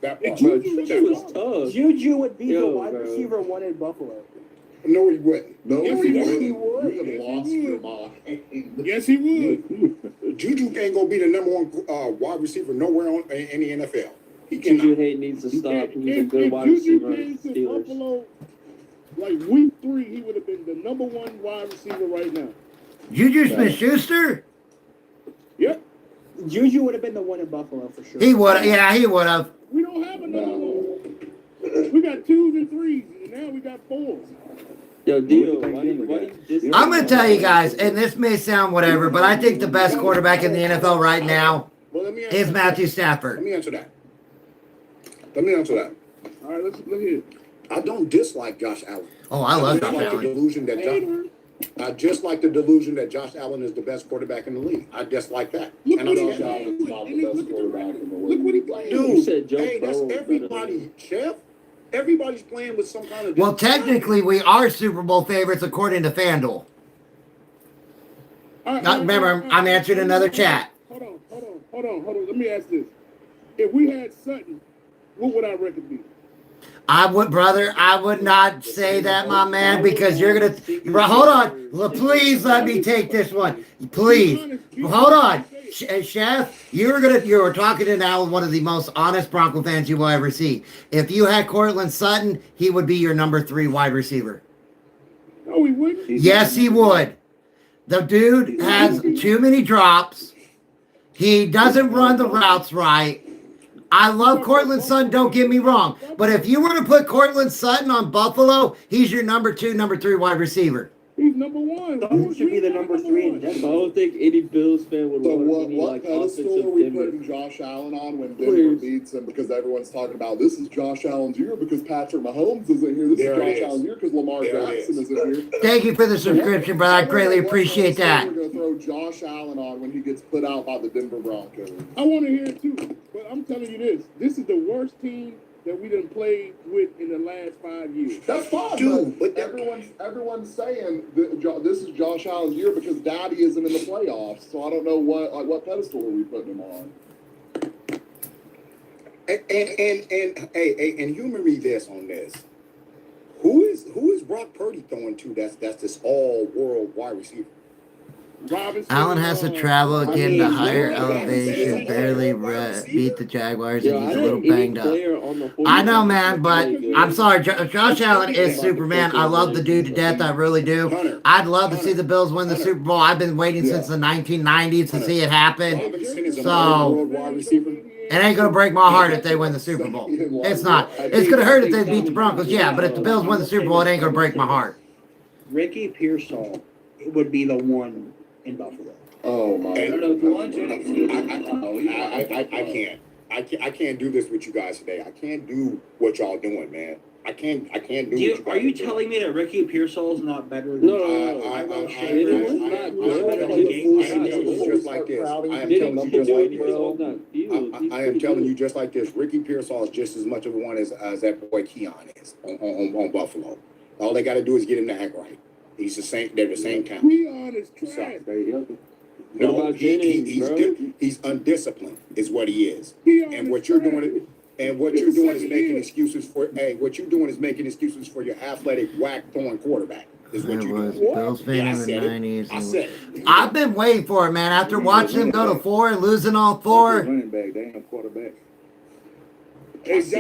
That part. Juju was tough. Juju would be the wide receiver 1 in Buffalo. No, he wouldn't. No, Yes, he would. You could have lost your mind. Yes, he would. Juju ain't gonna be the number 1 wide receiver nowhere in the NFL. Juju hate needs to stop. He's a good wide receiver. If Juju came to Buffalo, like week 3, he would have been the number 1 wide receiver right now. Juju Smith-Schuster? Yep. Juju would have been the 1 in Buffalo for sure. He would have. Yeah, he would have. We don't have another one. We got 2s and 3s, and now we got 4s. Yo, Dio, why you just... I'm going to tell you guys, and this may sound whatever, but I think the best quarterback in the NFL right now is Matthew Stafford. Let me answer that. All right, let's look here. I don't dislike Josh Allen. Oh, I love Josh Allen. I just like the delusion that Josh Allen is the best quarterback in the league. I just like that. Look what Josh Allen's not the best quarterback in the league. Look what he playing. Dude, that's everybody, Chef. Everybody's playing with some kind of... Well, technically, we are Super Bowl favorites according to FanDuel. Remember, I'm answering another chat. Hold on. Let me ask this. If we had Sutton, what would our record be? I would not say that, my man, because you're going to... Hold on. Please let me take this one. Please. Hold on. Chef, you were talking to now one of the most honest Bronco fans you will ever see. If you had Cortland Sutton, he would be your number 3 wide receiver. No, he wouldn't. Yes, he would. The dude has too many drops. He doesn't run the routes right. I love Cortland Sutton, don't get me wrong. But if you were to put Cortland Sutton on Buffalo, he's your number 2, number 3 wide receiver. He's number 1. Sutton should be the number 3 in Denver. I don't think any Bills fan would want any what pedestal are we putting Josh Allen on when Denver beats him? Because everyone's talking about this is Josh Allen's year because Patrick Mahomes isn't here. This is Josh Allen's year because Lamar Jackson isn't here. Thank you for the subscription, brother. I greatly appreciate that. We're going to throw Josh Allen on when he gets put out by the Denver Broncos. I want to hear it too, but I'm telling you this. This is the worst team that we done played with in the last 5 years. That's fine, dude. But everyone's saying that this is Josh Allen's year because Daddy isn't in the playoffs. So I don't know what pedestal are we putting him on. And humor me this on this. Who is Brock Purdy throwing to? That's this all-world wide receiver. Allen has to travel again to higher elevation, barely beat the Jaguars, and he's a little banged up. I know, man, but I'm sorry. Josh Allen is Superman. I love the dude to death. I really do. I'd love to see the Bills win the Super Bowl. I've been waiting since the 1990s to see it happen. So it ain't going to break my heart if they win the Super Bowl. It's not. It's going to hurt if they beat the Broncos, yeah, but if the Bills win the Super Bowl, it ain't going to break my heart. Ricky Pearsall would be the one in Buffalo. Oh my! I don't know if you want to. I can't do this with you guys today. I can't do what y'all doing, man. I can't do. Are you telling me that Ricky Pearsall is not better than? I am telling you just like this. Ricky Pearsall is just as much of one as that boy Keon is on Buffalo. All they got to do is get him to act right. He's the same. They're the same count. Keon is trash. No, he's undisciplined, is what he is. And what you're doing is making excuses for. Hey, what you're doing is making excuses for your athletic whack throwing quarterback. Is what you're doing. Bills fan in the 90s. I've been waiting for it, man. After watching him go to 4, losing all 4. Running back, they ain't quarterback. Hey, Josh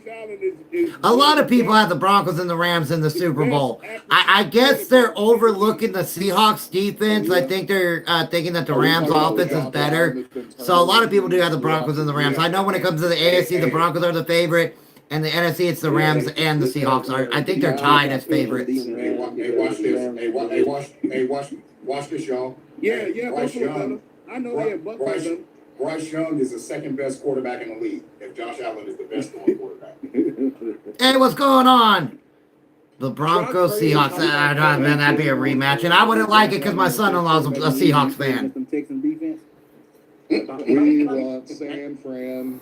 Allen is a lot of people have the Broncos and the Rams in the Super Bowl. I guess they're overlooking the Seahawks defense. I think they're thinking that the Rams offense is better. So a lot of people do have the Broncos and the Rams. I know when it comes to the AFC, the Broncos are the favorite, and the NFC, it's the Rams and the Seahawks. I think they're tied as favorites. Hey, watch this. Hey, watch this, y'all. Yeah, Buffalo. I know they have Buffalo. Bryce Young is the second best quarterback in the league. If Josh Allen is the best quarterback. Hey, what's going on? The Broncos, Seahawks. Man, that'd be a rematch. And I wouldn't like it because my son-in-law's a Seahawks fan. We want San Fran.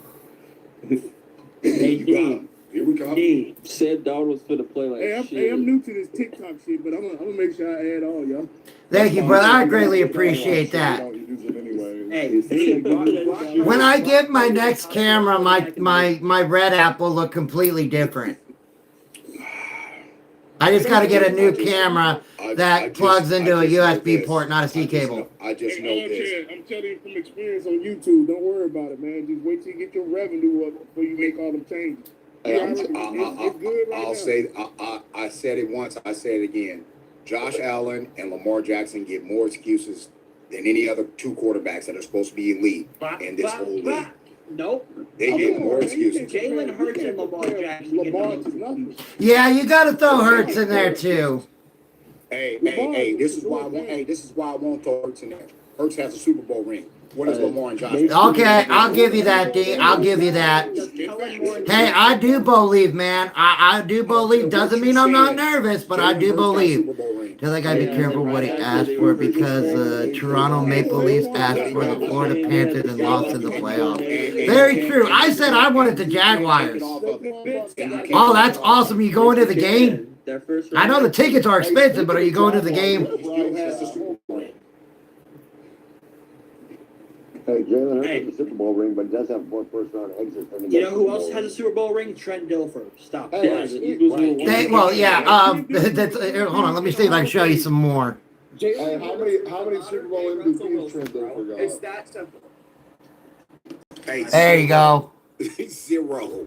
Here we come. Said Donald's for the play like shit. Hey, I'm new to this TikTok shit, but I'm gonna make sure I add all y'all. Thank you, brother. I greatly appreciate that. When I get my next camera, my red app will look completely different. I just got to get a new camera that plugs into a USB port, not a C cable. I just know this. I'm telling you from experience on YouTube. Don't worry about it, man. Just wait till you get your revenue up before you make all the changes. I said it once. I say it again. Josh Allen and Lamar Jackson get more excuses than any other two quarterbacks that are supposed to be elite in this whole league. Nope. They get more excuses. Jalen Hurts and Lamar Jackson. Yeah, you got to throw Hurts in there too. Hey, this is why I won't throw Hurts in there. Hurts has a Super Bowl ring. What is Lamar and Josh? Okay, I'll give you that, D. I'll give you that. Hey, I do believe, man. I do believe. Doesn't mean I'm not nervous, but I do believe. Tell that guy be careful what he asked for because Toronto Maple Leafs asked for the Florida Panthers and lost in the playoffs. Very true. I said I wanted the Jaguars. Oh, that's awesome. You going to the game? I know the tickets are expensive, but are you going to the game? Hey, Jalen Hurts has a Super Bowl ring, but he does have 4 first-round exits. You know who else has a Super Bowl ring? Trent Dilfer. Stop. Well, yeah. Hold on. Let me see if I can show you some more. Hey, how many Super Bowl MVPs Trent Dilfer got? It's that simple. There you go. 0.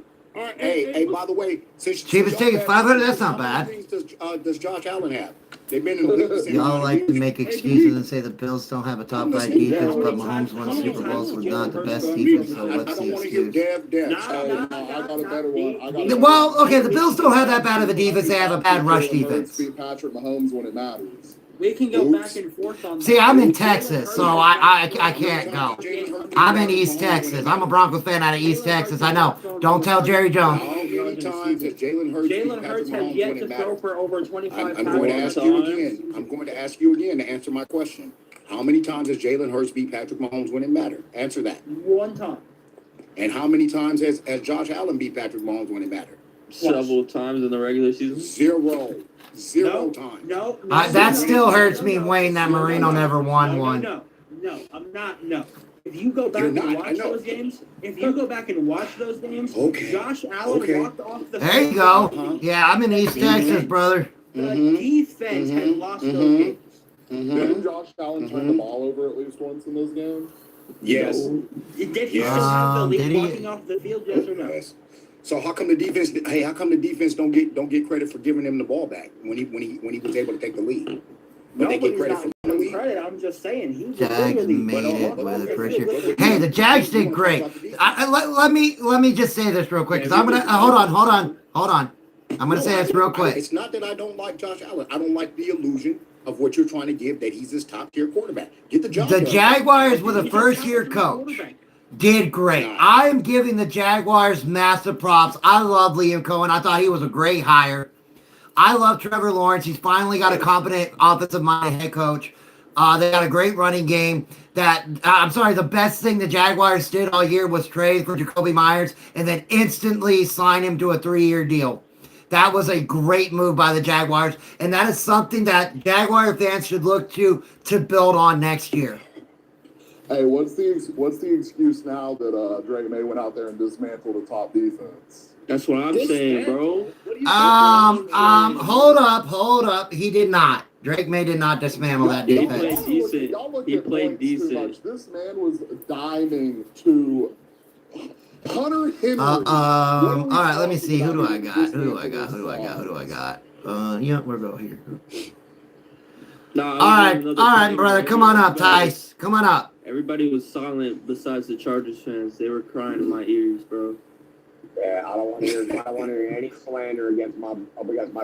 Hey, by the way, Cheapest ticket, 500. That's not bad. Does Josh Allen have? They've been in the league. Y'all like to make excuses and say the Bills don't have a top 5 defense, but Mahomes won Super Bowls with not the best defense. So what's the excuse? I got a better one. Well, okay, the Bills don't have that bad of a defense. They have a bad rush defense. Beat Patrick Mahomes when it matters. We can go back and forth on that. See, I'm in Texas, so I can't go. I'm in East Texas. I'm a Broncos fan out of East Texas. I know. Don't tell Jerry Jones. How many times has Jalen Hurts has yet to throw for over 25 I'm going to ask you again. I'm going to ask you again to answer my question. How many times has Jalen Hurts beat Patrick Mahomes when it mattered? Answer that. 1 time. And how many times has Josh Allen beat Patrick Mahomes when it mattered? Several times in the regular season. 0 times. No. That still hurts me, Wayne, that Marino never won one. No, I'm not. No. If you go back and watch those games, Josh Allen walked off the field. There you go. Yeah, I'm in East Texas, brother. The defense had lost those games. Josh Allen turn the ball over at least once in those games? Yes. Did he have the lead did he- walking off the field? Yes or no? Yes. So how come the defense? Hey, how come the defense don't get credit for giving him the ball back when he was able to take the lead? But they get Nobody's credit not for the giving lead. credit. I'm just saying he was Jags literally. made it with a first year. But- Hey, the Jags did great. Let me just say this real quick because I'm gonna hold on. I'm gonna say this real quick. It's not that I don't like Josh Allen. I don't like the illusion of what you're trying to give that he's this top tier quarterback. Get the job The done. Jaguars with a first year coach did great. I am giving the Jaguars massive props. I love Liam Cohen. I thought he was a great hire. I love Trevor Lawrence. He's finally got a competent offensive-minded head coach. They got a great running game. The best thing the Jaguars did all year was trade for Jacoby Myers and then instantly sign him to a 3-year deal. That was a great move by the Jaguars, and that is something that Jaguar fans should look to build on next year. Hey, what's the excuse now that Drake May went out there and dismantled the top defense? That's what I'm saying, bro. Hold up. He did not. Drake May did not dismantle that He defense. played decent. He played decent. This man was diming to Hunter Henry. All right, let me see. Who do I got? We'll go here. Nah, All right, brother. Come on up, Tice. Come on up. Everybody was silent besides the Chargers fans. They were crying in my ears, bro. Yeah, I don't want to hear any slander against my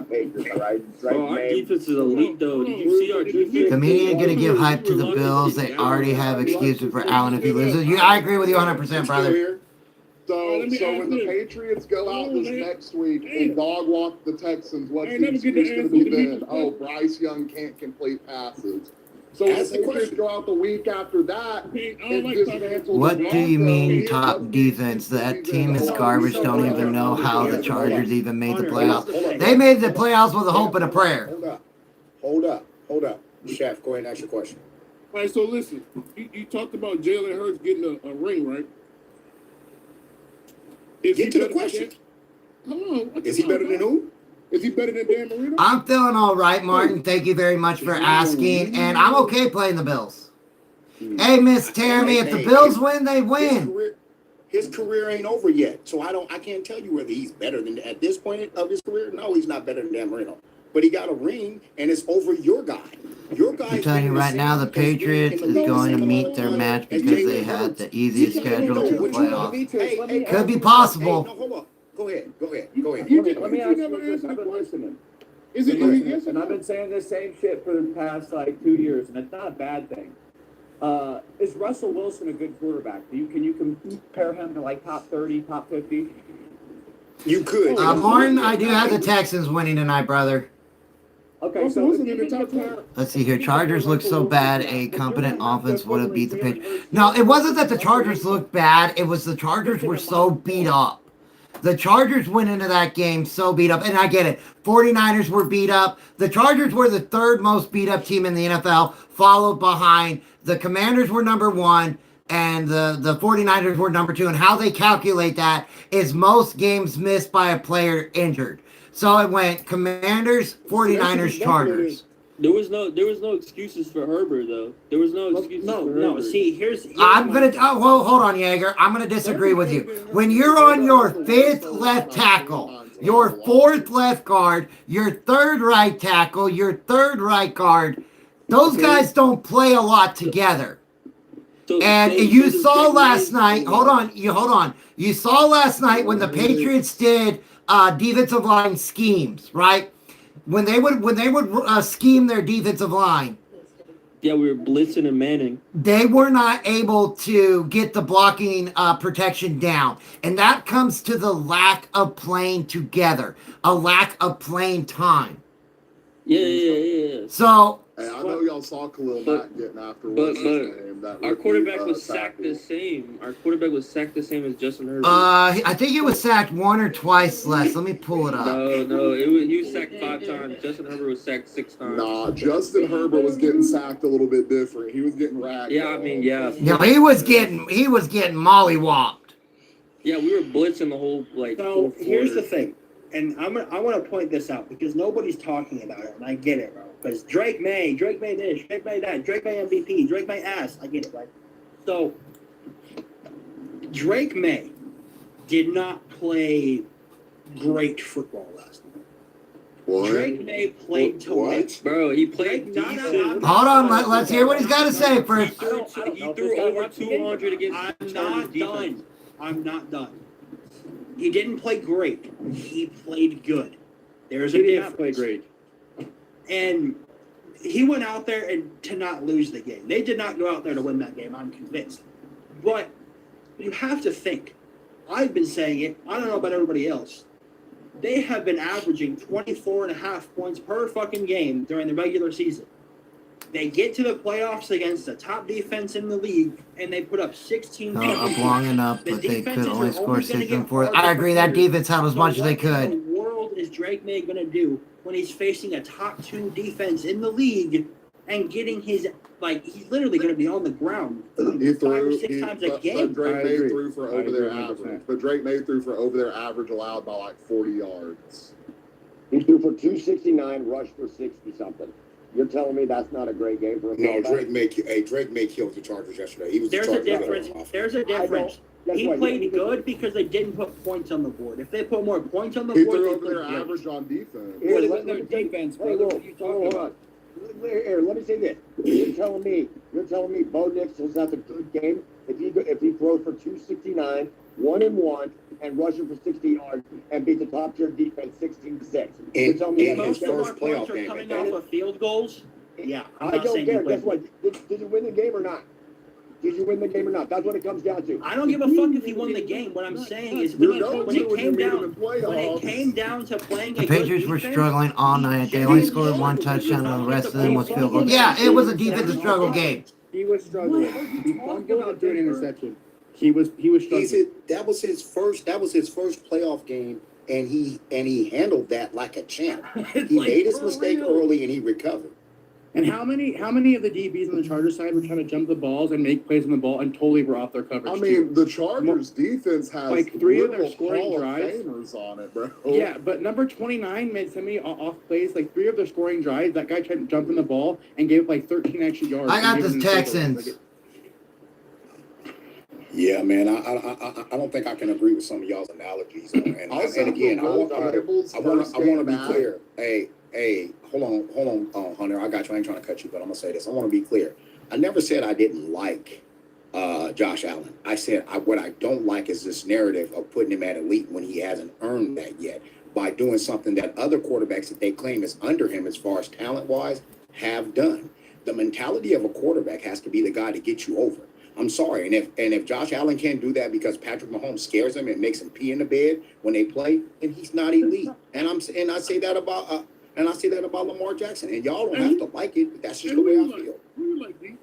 Patriots. All right, Bro, our defense is elite, though. Did you see our defense? Comedian gonna give hype to the Bills. They already have excuses for Allen if he loses. I agree with you 100%, brother. So when the Patriots go out this next week and dog walk the Texans, what's the excuse going to be then? Oh, Bryce Young can't complete passes. So when the Patriots go out the week after that and dismantle What the do you Broncos, mean top defense? That team is garbage. Don't even know how the Chargers even made the playoffs. They made the playoffs with a hope and a prayer. Hold up. Chef, go ahead and ask your question. All right, so listen, you talked about Jalen Hurts getting a ring, right? Get to the question. Is he better than who? Is he better than Dan Marino? I'm feeling all right, Martin. Thank you very much for asking. And I'm okay playing the Bills. Hey, Miss Tammy, if the Bills win, they win. His career ain't over yet, so I can't tell you whether he's better than at this point of his career. No, he's not better than Dan Marino. But he got a ring, and it's over your guy. Your guy. I'm telling you right now, the Patriots is going to meet their match because they had the easiest schedule to the playoffs. Could be possible. No, hold on. Go ahead. Let me ask you this. I've been listening. And I've been saying this same shit for the past 2 years, and it's not a bad thing. Is Russell Wilson a good quarterback? Can you compare him to top 30, top 50? You could. Martin, I do have the Texans winning tonight, brother. Okay, so Let's see here. Chargers look so bad. A competent offense would have beat the Patriots. No, it wasn't that the Chargers looked bad. It was the Chargers were so beat up. The Chargers went into that game so beat up. And I get it. 49ers were beat up. The Chargers were the third most beat up team in the NFL, followed behind the Commanders were number 1. And the 49ers were number 2. And how they calculate that is most games missed by a player injured. So it went Commanders, 49ers, Chargers. There was no excuses for Herbert, though. There was no excuses for Herbert. No, see, here's I'm going to, hold on, Jaeger. I'm going to disagree with you. When you're on your 5th left tackle, your 4th left guard, your 3rd right tackle, your 3rd right guard, those guys don't play a lot together. And you saw last night, hold on. You saw last night when the Patriots did defensive line schemes, right? When they would scheme their defensive line. Yeah, we were blitzing and manning. They were not able to get the blocking protection down. And that comes to the lack of playing together, a lack of playing time. Yeah. So, hey, I know y'all saw Khalil Mack getting after our quarterback was sacked the same. Our quarterback was sacked the same as Justin Herbert. I think he was sacked 1 or twice less. Let me pull it up. No, he was sacked 5 times. Justin Herbert was sacked 6 times. Nah, Justin Herbert was getting sacked a little bit different. He was getting ragged. Yeah, I mean, yeah. No, he was getting mollywopped. Yeah, we were blitzing the whole So here's the thing, and I want to point this out because nobody's talking about it, and I get it, bro. Because Drake May this, Drake May that, Drake May MVP, Drake May ass. I get it, right? So, Drake May did not play great football last night. What? Drake May played to win. Bro, he played Hold on, let's hear what he's got to say first. He threw over 200 against I'm not done. He didn't play great. He played good. There's a He did difference. not play great. And he went out there and to not lose the game. They did not go out there to win that game, I'm convinced. But you have to think. I've been saying it. I don't know about everybody else. They have been averaging 24.5 points per fucking game during the regular season. They get to the playoffs against the top defense in the league, and they put up 16 Up long enough, The but they could defenses only are score 6 gonna and get 4. harder I agree. That defenders. defense had as much as they What could. in the world is Drake May going to do when he's facing a top 2 defense in the league and getting his, like, he's literally going to be on the ground He 5 or threw 6 times a but game? Drake May threw for I over their agree 100%. average. But Drake May threw for over their average allowed by like 40 yards. He threw for 269, rushed for 60 something. You're telling me that's not a great game for a No, quarterback? Drake May killed the Chargers yesterday. He was There's the a Chargers difference. offense. There's a difference. Guess He what? played good because they didn't put points on the board. If they put more points on the He board, threw they over played their great. average on defense. Here, What let about me their say- defense, hey, brother? look, What are you talking hold about? on. Here, let me say this. You're telling me Bo Nix has had a good game if he throws for 269, 1-1, and rushing for 60 yards and beat the top tier defense 16-6. You're telling me in that's his Most of our first points playoff are game, coming ain't off of field goals. Yeah, I'm I not don't saying care. he played Guess what? Did you win the game or not? Did you win the game or not? That's what it comes down to. I don't give a fuck if he won the game. What I'm saying is when it came down to playing The a good Patriots were defense, struggling all night. They only scored 1 touchdown, and the rest of them was field goals. Yeah, it was a defensive struggle game. He was struggling. He fumbled and threw an interception. He was struggling. That was his first playoff game, and he handled that like a champ. He made his mistake early and he recovered. And how many of the DBs on the Chargers side were trying to jump the balls and make plays on the ball and totally were off their coverage? I mean, the Chargers defense has like 3 of their literal scoring Hall of drives. Famers on it, bro. Yeah, but number 29 made so many off plays, like 3 of their scoring drives. That guy tried to jump in the ball and gave up like 13 extra yards. I got and gave this them the Texans. field Yeah, man, I don't think I can agree with some of y'all's analogies. And again, I want to be clear. Hey, hold on, Hunter. I got you. I ain't trying to cut you, but I'm gonna say this. I want to be clear. I never said I didn't like Josh Allen. I said what I don't like is this narrative of putting him at elite when he hasn't earned that yet by doing something that other quarterbacks that they claim is under him as far as talent-wise have done. The mentality of a quarterback has to be the guy to get you over. I'm sorry, and if Josh Allen can't do that because Patrick Mahomes scares him and makes him pee in the bed when they play, then he's not elite. And I say that about Lamar Jackson. And y'all don't have to like it, but that's just the way I feel. Who you like, D?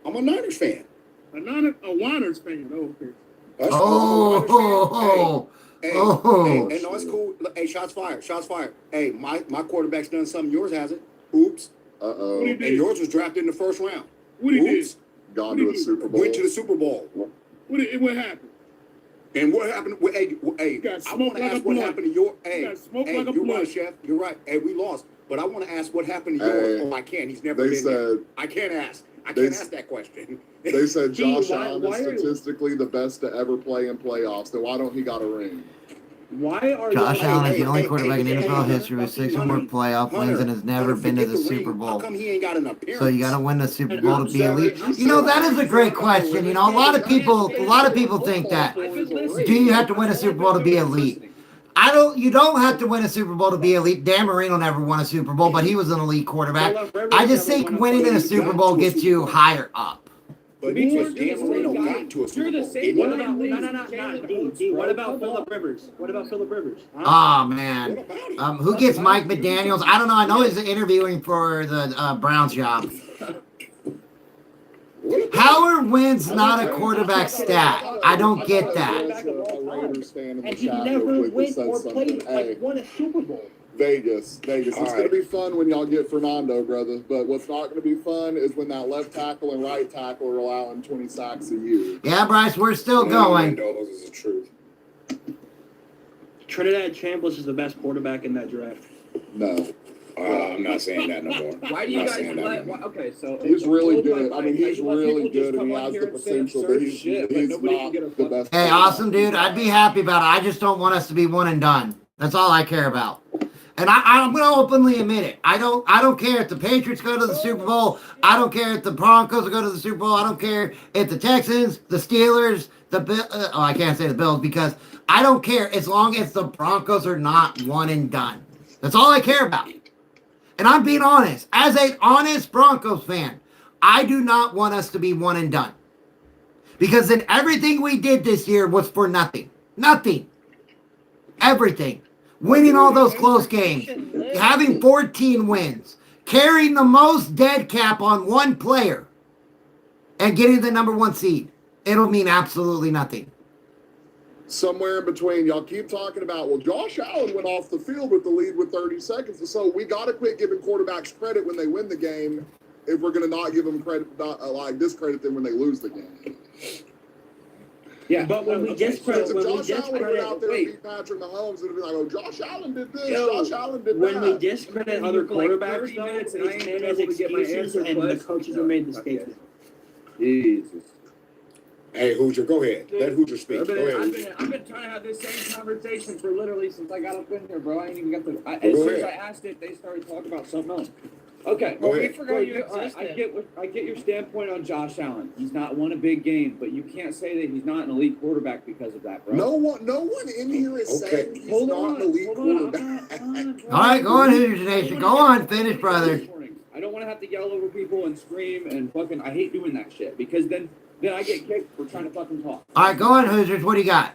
I'm a Niners fan. A Niners fan. Oh, okay. That's Oh, Hey, no, it's cool. Hey, shots fired. Hey, my quarterback's done something yours hasn't. Oops. Uh-oh. And yours was drafted in the first round. What he did? Gone to a Super Bowl. Went to the Super Bowl. What happened? And what happened? Hey, I want to ask what happened to your. Hey, you're right, Chef. You're right. Hey, we lost. But I want to ask what happened to yours. Oh, I can't. He's never been there. I can't ask. I can't ask that question. They said Josh Allen is statistically the best to ever play in playoffs. Then why don't he got a ring? Why are Josh Allen is the only quarterback in NFL history with 6 or more playoff wins and has never been to the Super Bowl. How come he ain't got an appearance? So you got to win the Super Bowl to be elite. You know, that is a great question. You know, a lot of people think that. Do you have to win a Super Bowl to be elite? You don't have to win a Super Bowl to be elite. Dan Marino never won a Super Bowl, but he was an elite quarterback. I just think winning in a Super Bowl gets you higher up. But Dan Marino got to a Super Bowl. What about Phillip Rivers? Oh, man. Who gets Mike McDaniels? I don't know. I know he's interviewing for the Browns job. Howard Wynn's not a quarterback stat. I don't get that. And he never went or played, won a Super Bowl. Vegas. It's going to be fun when y'all get Fernando, brother. But what's not going to be fun is when that left tackle and right tackle are allowing 20 sacks a year. Yeah, Bryce, we're still going. Those is the truth. Trinidad Chambliss is the best quarterback in that draft. No. I'm not saying that no more. Why do you guys let? Okay, so He's really good. I mean, he's really good, and he has the potential, but he's not the best. Hey, awesome, dude. I'd be happy about it. I just don't want us to be one and done. That's all I care about. And I'm going to openly admit it. I don't care if the Patriots go to the Super Bowl. I don't care if the Broncos go to the Super Bowl. I don't care if the Texans, the Steelers, I can't say the Bills because I don't care as long as the Broncos are not one and done. That's all I care about. And I'm being honest. As an honest Broncos fan, I do not want us to be one and done. Because then everything we did this year was for nothing. Nothing. Everything. Winning all those close games. Having 14 wins. Carrying the most dead cap on one player. And getting the number 1 seed. It'll mean absolutely nothing. Somewhere in between, y'all keep talking about, well, Josh Allen went off the field with the lead with 30 seconds. And so we got to quit giving quarterbacks credit when they win the game if we're going to not give them credit, discredit them when they lose the game. Yeah, but when we discredit, if Josh Allen went out there and beat Patrick Mahomes, it'd be like, oh, Josh Allen did this, Josh Allen did that. When we discredit other quarterbacks, though, it's made as excuses, and the coaches are made the scapegoat. Jesus. Hey, Hoosier, go ahead. Let Hoosier speak. Go ahead. I've been trying to have this same conversation for literally since I got up in here, bro. I ain't even got the. As soon as I asked it, they started talking about something else. Okay, well, we forgot you existed. I get your standpoint on Josh Allen. He's not won a big game, but you can't say that he's not an elite quarterback because of that, bro. No one in here is saying he's not an elite quarterback. All right, go on, Hoosiers Nation. Go on, finish, brother. I don't want to have to yell over people and scream and fucking. I hate doing that shit because then I get kicked for trying to fucking talk. All right, go on, Hoosiers. What do you got?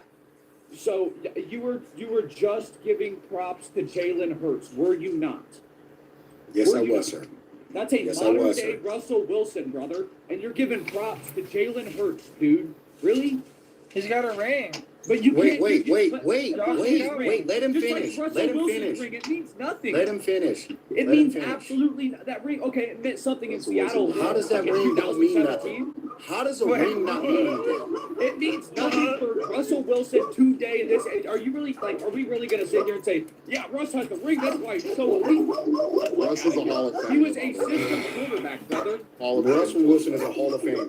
So you were just giving props to Jalen Hurts, were you not? Yes, I was, sir. That's a modern day Russell Wilson, brother, and you're giving props to Jalen Hurts, dude. Really? He's got a ring. But you wait, can't. Wait. Let him finish. Let him finish. Ring, it means nothing. Let him finish. It means absolutely that ring. Okay, it meant something in Seattle. How does that ring not mean nothing? How does a ring not mean anything? It means nothing for Russell Wilson today in this age. Are you really are we really gonna sit here and say, yeah, Russ has the ring, that's why he's so elite? Russ is a Hall of Famer. He was a system quarterback, brother. Russell Wilson is a Hall of Famer.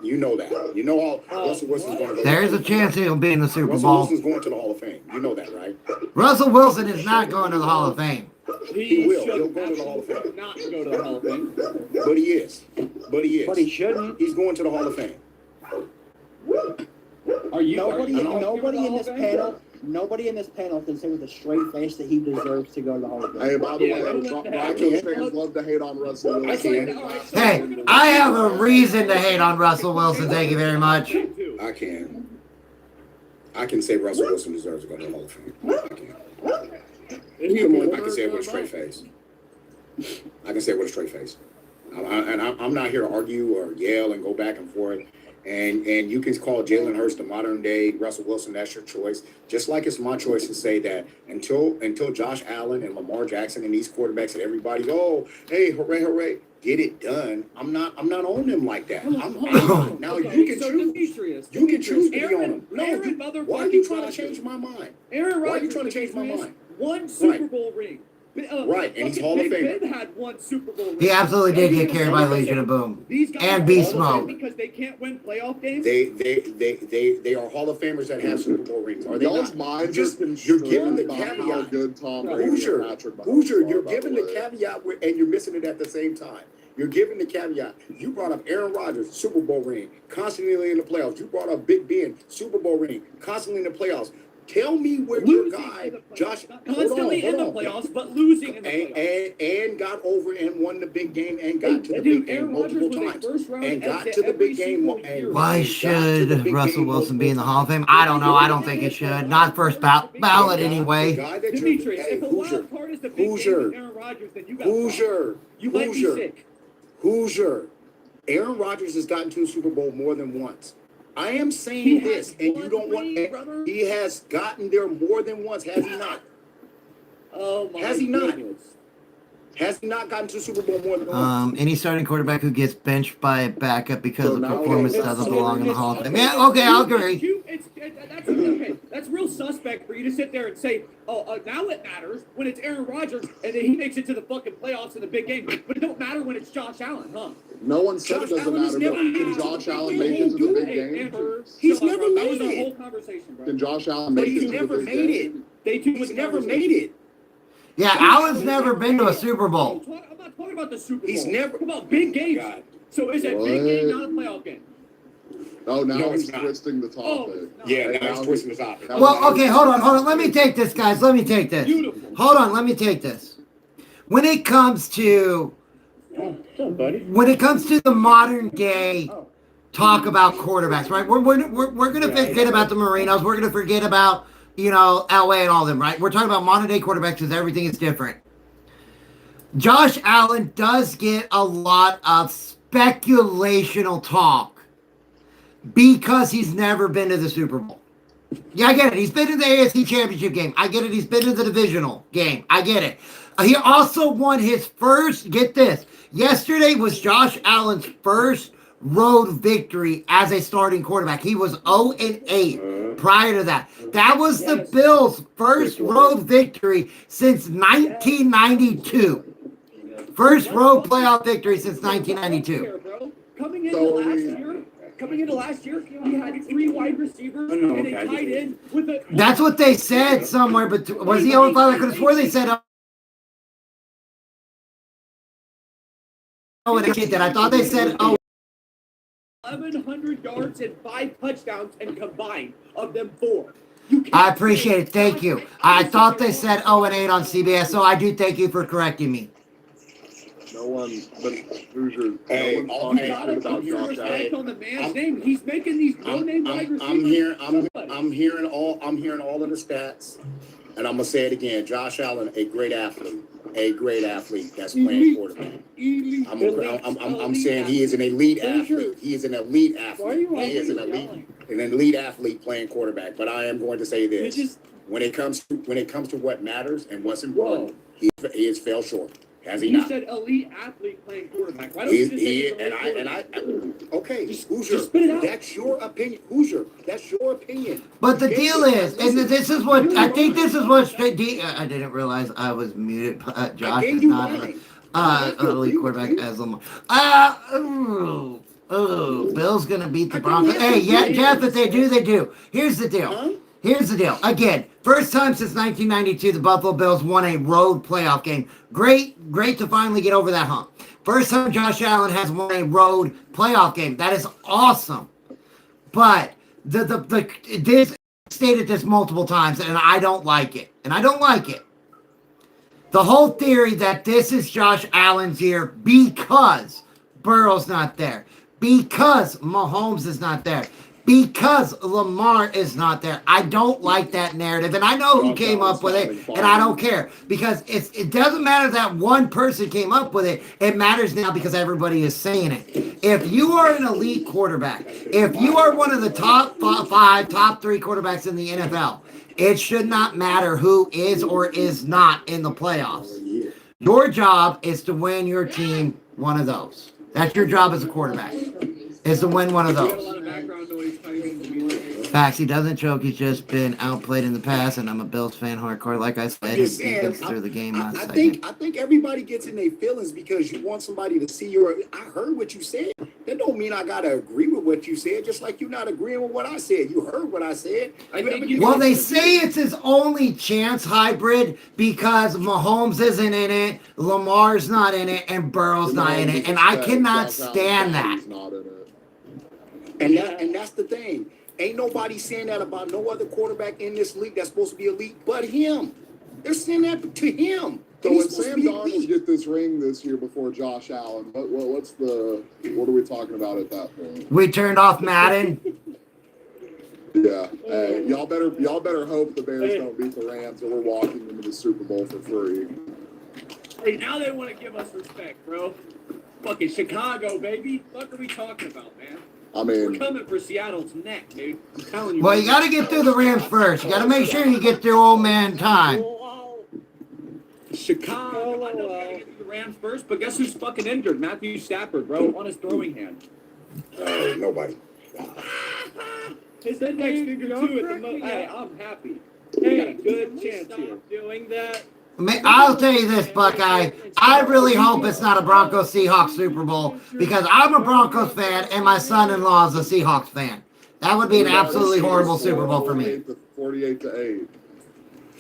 You know that. You know how Russell Wilson's going to go. There's a chance he'll be in the Super Russell Bowl. Wilson's going to the Hall of Fame. You know that, right? Russell Wilson is not going to the Hall of Fame. He will. He'll go to the Hall of Fame. Not go to the Hall of Fame. But he is. But he shouldn't. He's going to the Hall of Fame. Are you? Nobody in this panel can say with a straight face that he deserves to go to the Hall of Fame. Hey, by the way, Broncos fans love to hate on Russell Wilson. Hey, I have a reason to hate on Russell Wilson. Thank you very much. I can say Russell Wilson deserves to go to the Hall of Fame. I can. I can say it with a straight face. I can say it with a straight face. I'm not here to argue or yell and go back and forth. And you can call Jalen Hurts the modern day Russell Wilson. That's your choice. Just like it's my choice to say that until Josh Allen and Lamar Jackson and these quarterbacks and everybody, oh, hey, hooray, get it done. I'm not on them like that. Now you can choose. You can choose to be on them. No, why are you trying to change my mind? Aaron Rodgers. Why are you trying to change my mind? One Super Bowl ring. Right, and he's Hall of Famer. Ben had one Super Bowl ring. He absolutely did get carried by Legion of Boom and Beast Mode. Because they can't win playoff games. They are Hall of Famers that have Super Bowl rings. Are they Y'all's not? minds You're giving the how caveat. good Tom Brady and Patrick Mahomes Hoosier, are, you're by giving the caveat and you're missing it at the same time. You're giving the caveat. You brought up Aaron Rodgers, Super Bowl ring, constantly in the playoffs. You brought up Big Ben, Super Bowl ring, constantly in the playoffs. Tell me where your guy, Josh, constantly in the playoffs, but losing in the playoffs. And got over and won the big game and got to the big game multiple times. And got to the big game. Why should Russell Wilson be in the Hall of Fame? I don't know. I don't think he should. Not first ballot anyway. Demetrius, if a wild card is the big game with Aaron Rodgers, then you got you might be sick. Hoosier. Aaron Rodgers has gotten to the Super Bowl more than once. I am saying this, and you don't want. He has gotten there more than once, has he not? Oh my! Has he not? Has he not gotten to the Super Bowl more than once? Any starting quarterback who gets benched by a backup because the performance doesn't belong in the Hall of Fame. Yeah, okay, I'll agree. That's That's real suspect for you to sit there and say, now it matters when it's Aaron Rodgers and then he makes it to the fucking playoffs in the big game. But it don't matter when it's Josh Allen, huh? No one said it doesn't matter, but can Josh Allen make it to the big game? He's never made it. That was our whole conversation, bro. Can Josh Allen make it to the big game? He's never made it. Yeah, Allen's never been to a Super Bowl. I'm not talking about the Super Bowl. He's never. Come on, big games. So is that big game not a playoff game? Oh, now No, he's it's not. twisting the topic. Yeah, now he's twisting the topic. Well, okay, hold on. Let me take this, guys. Let me take this. Hold on, let me take this. When it comes to the modern day talk about quarterbacks, right? We're gonna forget about the Marinos. We're gonna forget about LA and all them, right? We're talking about modern day quarterbacks because everything is different. Josh Allen does get a lot of speculational talk because he's never been to the Super Bowl. Yeah, I get it. He's been in the AFC Championship game. I get it. He's been in the divisional game. I get it. He also won his first, get this, yesterday was Josh Allen's first road victory as a starting quarterback. He was 0-8 prior to that. That was the Bills' first road victory since 1992. First road playoff victory since 1992. Coming into last year, he had 3 wide receivers and a tight end with a. That's what they said somewhere, but was he 0-5? I could have swore they said. Oh, and I thought they said 1,100 yards and 5 touchdowns, and combined of them 4. I appreciate it. Thank you. I thought they said 0-8 on CBS, so I do thank you for correcting me. No one, but Hoosier, Hey, no one's You talking gotta about put your Josh Allen. respect on the man's name. He's making these no-name wide receivers. I'm hearing all of the stats, and I'm gonna say it again. Josh Allen, a great athlete that's playing quarterback. I'm saying he is an elite athlete. He is an elite athlete. He is an elite athlete playing quarterback. But I am going to say this: when it comes to what matters and what's important, he has fell short. Has he You not? said elite athlete playing quarterback. Why don't you just say he's elite quarterback? Okay, Hoosier, spit it out. that's your opinion. Hoosier, that's your opinion. But the deal is, and this is what I think. This is what I didn't realize I was muted. Josh is not an elite quarterback as Lamar. Bill's gonna beat the Broncos. Hey, yeah, Jeff. If they do, they do. Here's the deal. Again, first time since 1992, the Buffalo Bills won a road playoff game. Great to finally get over that hump. First time Josh Allen has won a road playoff game. That is awesome. But this stated this multiple times, and I don't like it. The whole theory that this is Josh Allen's year because Burrow's not there, because Mahomes is not there, because Lamar is not there. I don't like that narrative, and I know who came up with it, and I don't care because it doesn't matter that one person came up with it. It matters now because everybody is saying it. If you are an elite quarterback, if you are one of the top 5, top 3 quarterbacks in the NFL, it should not matter who is or is not in the playoffs. Your job is to win your team one of those. That's your job as a quarterback, is to win one of those. Facts, he doesn't choke. He's just been outplayed in the past, and I'm a Bills fan hardcore. Like I said, he gets through the game last second. I think everybody gets in their feelings because you want somebody to see your. I heard what you said. That don't mean I gotta agree with what you said. Just like you're not agreeing with what I said. You heard what I said. Well, they say it's his only chance hybrid because Mahomes isn't in it, Lamar's not in it, and Burrow's not in it, and I cannot stand that. And that's the thing. Ain't nobody saying that about no other quarterback in this league that's supposed to be elite but him. They're saying that to him. So when Sam Darnold get this ring this year before Josh Allen, what are we talking about at that point? We turned off Madden. Yeah, y'all better hope the Bears don't beat the Rams or we're walking into the Super Bowl for free. Hey, now they want to give us respect, bro. Fucking Chicago, baby. What are we talking about, man? I mean, we're coming for Seattle's neck, dude. I'm telling you. Well, you got to get through the Rams first. You got to make sure you get through old man time. Chicago. I know we got to get through the Rams first, but guess who's fucking injured? Matthew Stafford, bro, on his throwing hand. Nobody. Is that Next Dave figure Young two at the correct mo- me? Hey, I'm happy. Hey, Got a good can we chance stop here. doing that? I'll tell you this, Buckeye. I really hope it's not a Broncos Seahawks Super Bowl because I'm a Broncos fan and my son-in-law is a Seahawks fan. That would be an absolutely horrible Super Bowl for me. 48-8.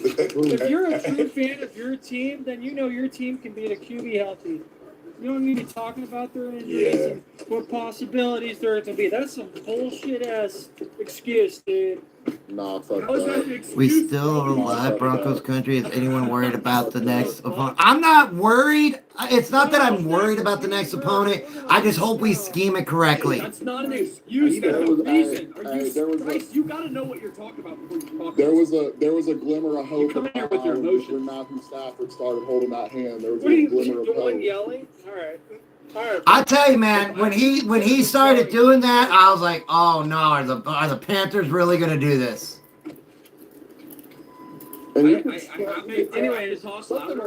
If you're a true fan of your team, then you know your team can beat a QB healthy. You don't need to be talking about their injuries and what possibilities there can be. That's some bullshit ass excuse, dude. Nah, fuck How's that an that. excuse? We still are alive, Broncos country. Is anyone worried about the next opponent? I'm not worried. It's not that I'm worried about the next opponent. I just hope we scheme it correctly. That's not an excuse. That's a reason. Bryce, you gotta know what you're talking about before you talk. There was a glimmer of hope come in here with your emotions. when Matthew Stafford started holding that hand. There was What are a you glimmer of the one hope. yelling? All right. I tell you, man, when he started doing that, I was like, oh no, are the Panthers really gonna do this? And you Anyway, it's awesome. Other than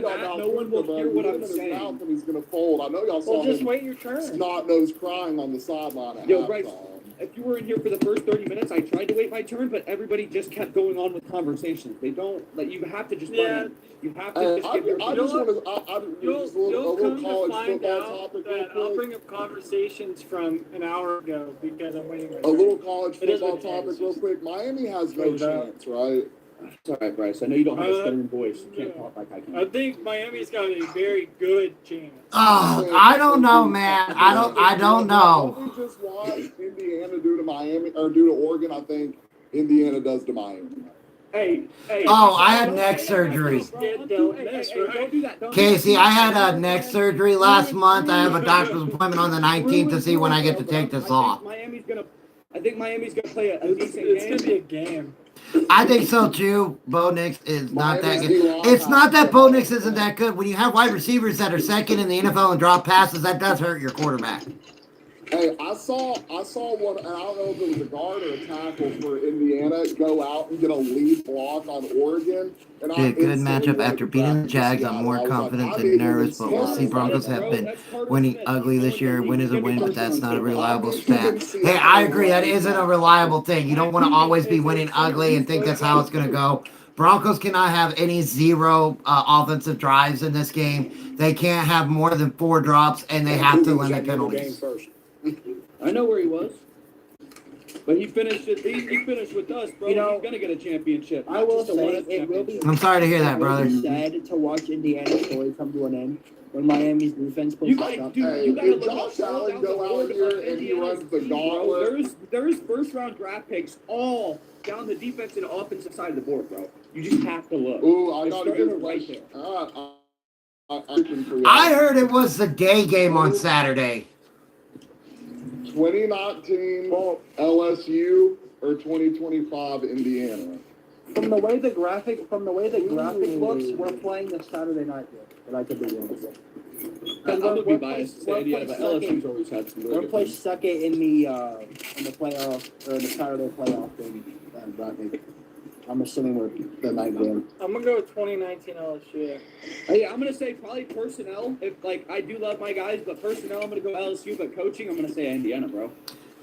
that, no one will hear what I'm saying. And he's gonna fold. I know y'all saw Well, just him wait your turn. snot-nosed crying on the sideline at Yo, Bryce, halftime. if you were in here for the first 30 minutes, I tried to wait my turn, but everybody just kept going on with conversations. They don't, like, you have to just run in. You have to just give your You'll come to find out that I'll bring up conversations from an hour ago because I'm waiting. A little college football topic real quick. Miami has no chance, right? It's all right, Bryce. I know you don't have a stuttering voice. You can't talk like I can. I think Miami's got a very good chance. Oh, I don't know, man. I don't know. What we just watched Indiana do to Miami or do to Oregon, I think Indiana does to Miami. Hey. Oh, I had neck surgery. Don't do that. Casey, I had a neck surgery last month. I have a doctor's appointment on the 19th to see when I get to take this off. I think Miami's gonna play a decent game. It's gonna be a game. I think so too. Bo Nix is not that good. It's not that Bo Nix isn't that good. When you have wide receivers that are second in the NFL and drop passes, that does hurt your quarterback. Hey, I saw one, and I don't know if it was a guard or a tackle for Indiana go out and get a lead block on Oregon. And Be a good matchup after beating the Jags. I'm more confident than nervous, but we'll see. Broncos have been winning ugly this year. Win is a win, but that's not a reliable stat. Hey, I agree. That isn't a reliable thing. You don't want to always be winning ugly and think that's how it's going to go. Broncos cannot have any zero offensive drives in this game. They can't have more than 4 drops, and they have to limit penalties. I know where he was, but he finished it. He finished with us, bro. You know, he's gonna get a championship. I will say it will be. I'm sorry to hear that, brother. Sad to watch Indiana's story come to an end when Miami's defense plays up. If Josh Allen go out here and he runs the gauntlet, there's first round draft picks all down the defense and offensive side of the board, bro. You just have to look. Ooh, I got a good right there. I heard it was the day game on Saturday. 2019 LSU or 2025 Indiana. From the way the graphic looks, we're playing the Saturday night game, but I could be wrong. I'm gonna be biased to say Indiana, but LSU's always had some really We're good playing teams. second in the playoff or the Saturday playoff game. Bracket. I'm assuming we're the night game. I'm gonna go with 2019 LSU. Yeah, I'm gonna say probably personnel. If I do love my guys, but personnel, I'm gonna go LSU. But coaching, I'm gonna say Indiana, bro.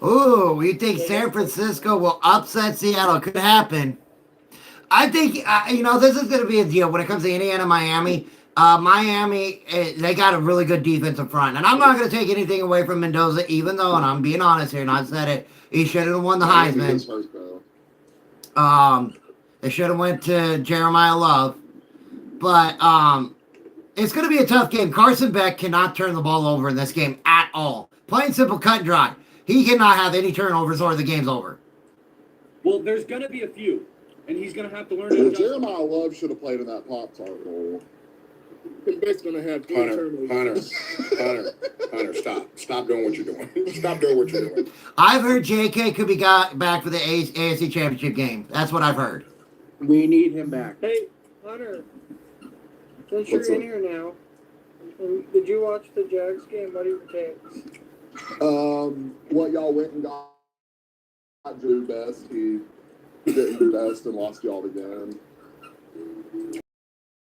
Ooh, you think San Francisco will upset Seattle? Could happen. I think, this is going to be a deal when it comes to Indiana, Miami. Miami, they got a really good defensive front. And I'm not going to take anything away from Mendoza, even though, and I'm being honest here, and I said it, he should have won the Heisman. They should have went to Jeremiah Love. But it's going to be a tough game. Carson Beck cannot turn the ball over in this game at all. Plain simple, cut and dry. He cannot have any turnovers or the game's over. Well, there's gonna be a few, and he's gonna have to learn to adjust. Jeremiah Love should have played in that Pop-Tart role. Beck's gonna have Hunter, stop doing what you're doing. Stop doing what you're doing. I've heard JK could be got back for the AFC Championship game. That's what I've heard. We need him back. Hey, Hunter, since you're in here now, did you watch the Jags game? What are your takes? What y'all went and got Drew Best. He didn't do best and lost y'all the game.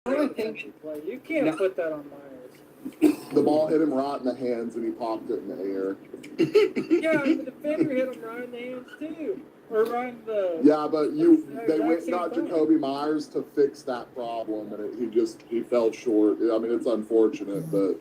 You can't put that on Myers. The ball hit him right in the hands and he popped it in the air. Yeah, the defender hit him right in the hands too. Or right in the... Yeah, but they went and got Jacoby Myers to fix that problem, and he fell short. I mean, it's unfortunate, but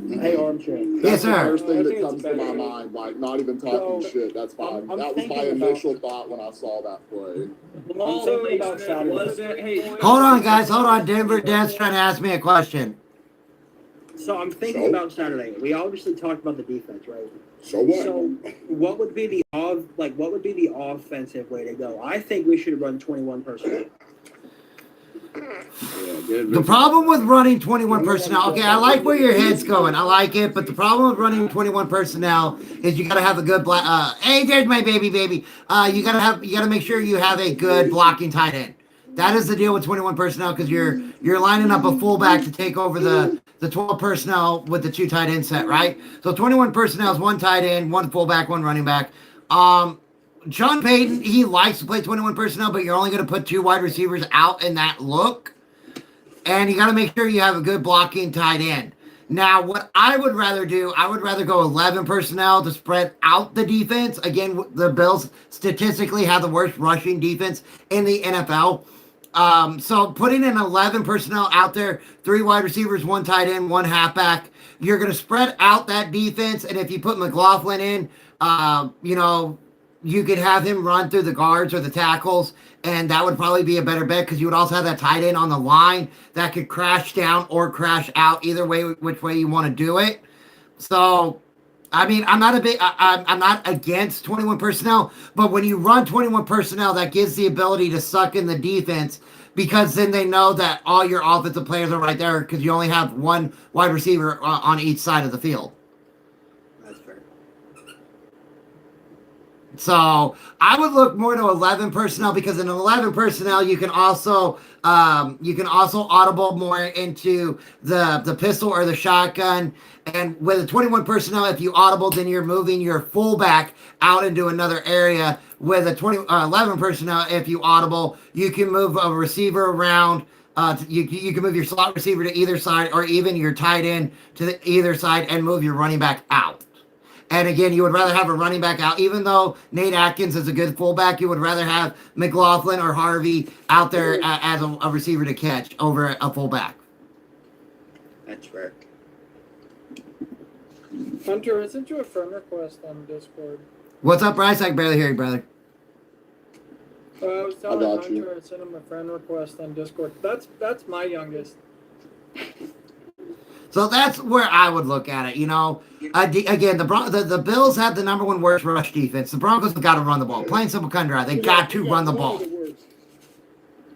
Hey, Armchair. that's the first thing that comes to my mind. Like, not even talking shit. That's fine. That was my initial thought when I saw that play. I'm thinking about Saturday. Hold on, guys. Hold on. Denver Dad's trying to ask me a question. So I'm thinking about Saturday. We obviously talked about the defense, right? So what? So what would be the offensive way to go? I think we should run 21 personnel. The problem with running 21 personnel, okay, I like where your head's going. I like it, but the problem with running 21 personnel is you got to have a good hey, there's my baby. You got to make sure you have a good blocking tight end. That is the deal with 21 personnel because you're lining up a fullback to take over the 12 personnel with the 2 tight end set, right? So 21 personnel is 1 tight end, 1 fullback, 1 running back. Sean Payton, he likes to play 21 personnel, but you're only going to put 2 wide receivers out in that look. And you got to make sure you have a good blocking tight end. Now, what I would rather do, I would rather go 11 personnel to spread out the defense. Again, the Bills statistically have the worst rushing defense in the NFL. So putting in 11 personnel out there, 3 wide receivers, 1 tight end, 1 halfback, you're going to spread out that defense. And if you put McLaughlin in, you could have him run through the guards or the tackles, and that would probably be a better bet because you would also have that tight end on the line that could crash down or crash out, either way, which way you want to do it. So, I mean, I'm not against 21 personnel, but when you run 21 personnel, that gives the ability to suck in the defense because then they know that all your offensive players are right there because you only have 1 wide receiver on each side of the field. So I would look more to 11 personnel because in 11 personnel you can also audible more into the pistol or the shotgun. And with a 21 personnel, if you audible, then you're moving your fullback out into another area. With a 11 personnel, if you audible, you can move a receiver around. You can move your slot receiver to either side, or even your tight end to either side, and move your running back out. And again, you would rather have a running back out, even though Nate Atkins is a good fullback. You would rather have McLaughlin or Harvey out there as a receiver to catch over a fullback. That's fair. Hunter, I sent you a friend request on Discord. What's up, Bryce? I can barely hear you, brother. I was telling Hunter I sent him a friend request on Discord. That's my youngest. So that's where I would look at it. Again, the Bills have the number 1 worst rush defense. The Broncos have got to run the ball. Plain simple, cut and dry. They got to run the ball.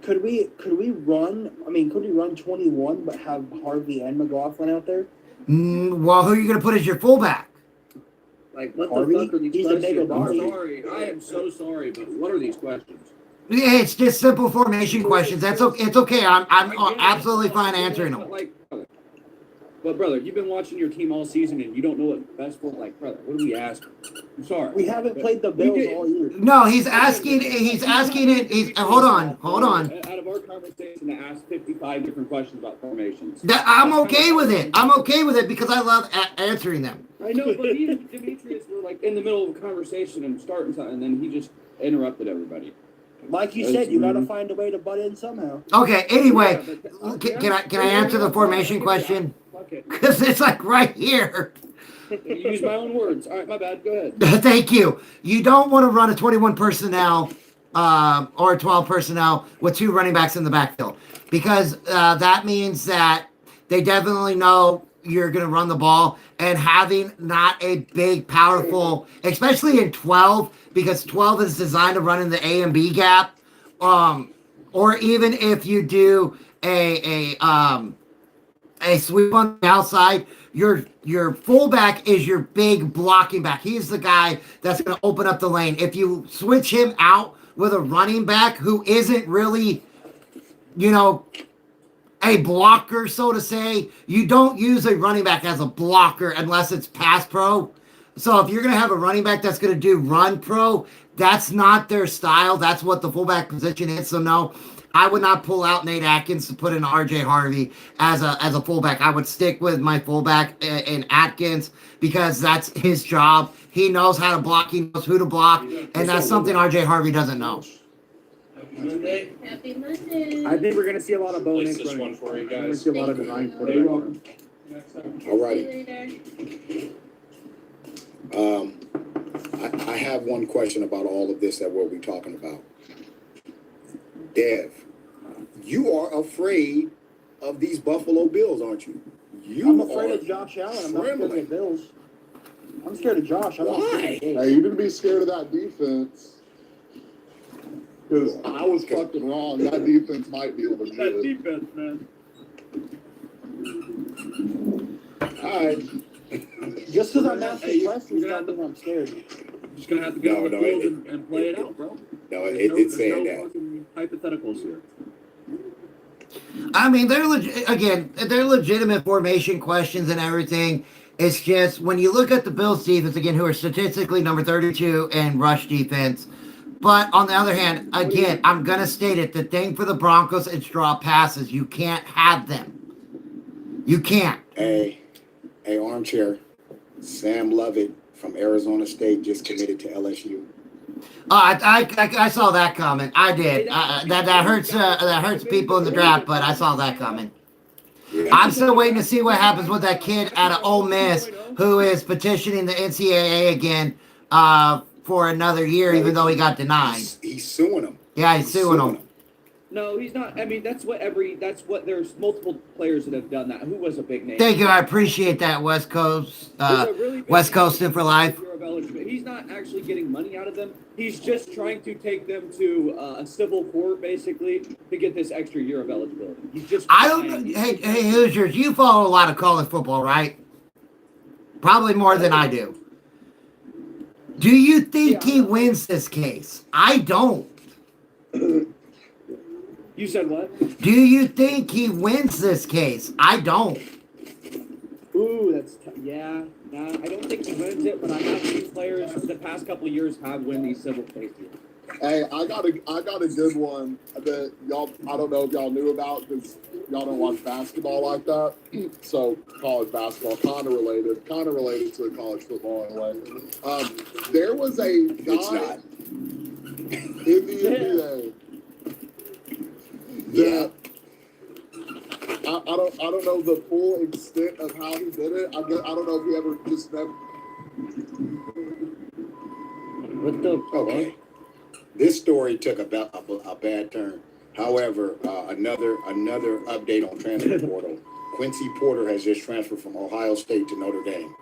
Could we run 21 but have Harvey and McLaughlin out there? Well, who are you going to put as your fullback? Like, what Harvey? the fuck are these He's a questions? bigger body. Sorry, I am so sorry, but what are these questions? Yeah, it's just simple formation questions. It's okay. I'm absolutely fine answering them. But brother, you've been watching your team all season and you don't know what best for, like, brother, what are we asking? I'm sorry. We haven't played the Bills all year. No, he's asking it. Hold on. Out of our conversation to ask 55 different questions about formations. I'm okay with it. I'm okay with it because I love answering them. I know, but me and Demetrius were like in the middle of a conversation and starting something, and then he just interrupted everybody. Like you said, you got to find a way to butt in somehow. Okay. Anyway, can I answer the formation question? Because it's like right here. Use my own words. All right, my bad. Go ahead. Thank you. You don't want to run a 21 personnel or 12 personnel with 2 running backs in the backfield because that means that they definitely know you're going to run the ball, and having not a big, powerful, especially in 12, because 12 is designed to run in the A and B gap, or even if you do a sweep on the outside, your fullback is your big blocking back. He's the guy that's going to open up the lane. If you switch him out with a running back who isn't really, a blocker, so to say, you don't use a running back as a blocker unless it's pass pro. So if you're going to have a running back that's going to do run pro, that's not their style. That's what the fullback position is. So no, I would not pull out Nate Atkins to put in RJ Harvey as a fullback. I would stick with my fullback in Atkins because that's his job. He knows how to block. He knows who to block, and that's something RJ Harvey doesn't know. Monday. Happy Monday. I think we're gonna see a lot of Bo Nix this running. one for you We're gonna guys. see a lot of design quarterbacks. All right. See you later. I have one question about all of this that we'll be talking about. Dev, you are afraid of these Buffalo Bills, aren't you? I'm afraid of Josh Allen. I'm not scared of the Bills. I'm scared of Josh. I'm not scared of the Bills. Hey, you need to be scared of that defense. Because I was fucking wrong. That defense might be legit. That defense, man. All right. Just because I'm asking questions doesn't mean I'm scared. Just gonna have to get on the field and play it out, bro. No, There's it's saying that. fucking hypotheticals here. I mean, they're legitimate formation questions and everything. It's just when you look at the Bills defense again, who are statistically number 32 in rush defense. But on the other hand, again, I'm gonna state it: the thing for the Broncos is draw passes. You can't have them. You can't. Hey, Armchair. Sam Lovett from Arizona State just committed to LSU. I saw that comment. I did. That hurts people in the draft, but I saw that comment. I'm still waiting to see what happens with that kid out of Ole Miss who is petitioning the NCAA again for another year, even though he got denied. He's suing him. Yeah, he's suing them. No, he's not. I mean, that's what there's multiple players that have done that. Who was a big name? Thank you. I appreciate that, West Coast. West Coasting for life. He's not actually getting money out of them. He's just trying to take them to a civil court, basically, to get this extra year of eligibility. He's just. I don't. Hey, Hoosiers, you follow a lot of college football, right? Probably more than I do. Do you think he wins this case? I don't. You said what? Do you think he wins this case? I don't. Ooh, that's yeah. Nah, I don't think he wins it, but I have seen players the past couple of years have win these civil cases. Hey, I got a good one that y'all, I don't know if y'all knew about because y'all don't watch basketball like that. So college basketball, kind of related to college football anyway. There was a guy in the NBA that I don't know the full extent of how he did it. I don't know if he ever just never. What the? Okay. This story took about a bad turn. However, another update on transfer portal. Quincy Porter has just transferred from Ohio State to Notre Dame.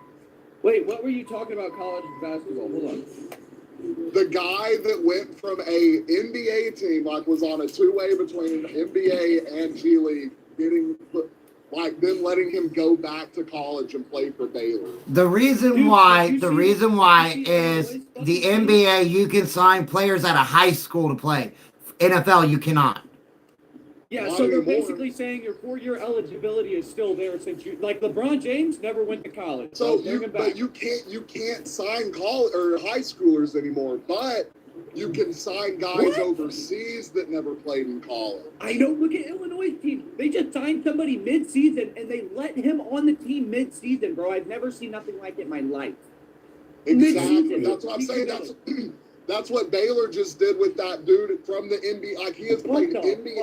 Wait, what were you talking about college basketball? Hold on. The guy that went from a NBA team, like was on a two-way between NBA and G League, then letting him go back to college and play for Baylor. The reason why is the NBA, you can sign players out of high school to play. NFL, you cannot. Yeah, so they're basically saying your 4-year eligibility is still there since you, like LeBron James never went to college. So you can't sign college or high schoolers anymore, but you can sign guys overseas that never played in college. I know. Look at Illinois' team. They just signed somebody mid-season, and they let him on the team mid-season, bro. I've never seen nothing like it in my life. Exactly. That's what I'm saying. That's what Baylor just did with that dude from the NBA. Like, he has played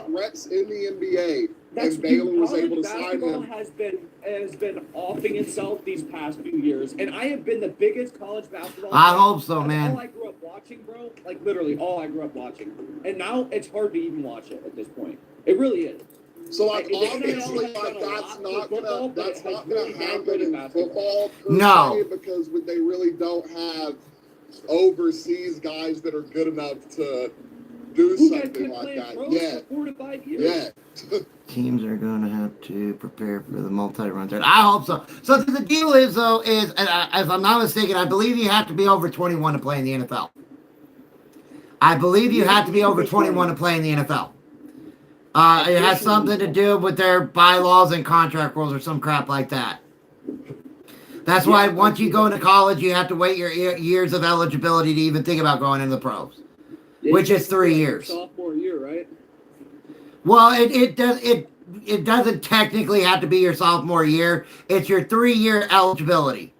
reps in the NBA, and Baylor was able to sign him. Has been offing itself these past few years, and I have been the biggest college basketball. I hope so, man. All I grew up watching, bro. Like literally, all I grew up watching, and now it's hard to even watch it at this point. It really is. So, like, obviously, like, that's not gonna happen in football per se, because they really don't have overseas guys that are good enough to do something like that yet. 4 to 5 years. Teams are going to have to prepare for the multi-run threat. I hope so. So the deal is, though, if I'm not mistaken, I believe you have to be over 21 to play in the NFL. I believe you have to be over 21 to play in the NFL. It has something to do with their bylaws and contract rules or some crap like that. That's why once you go into college, you have to wait your years of eligibility to even think about going into the pros, which is 3 years. Sophomore year, right? Well, it doesn't technically have to be your sophomore year. It's your 3-year eligibility.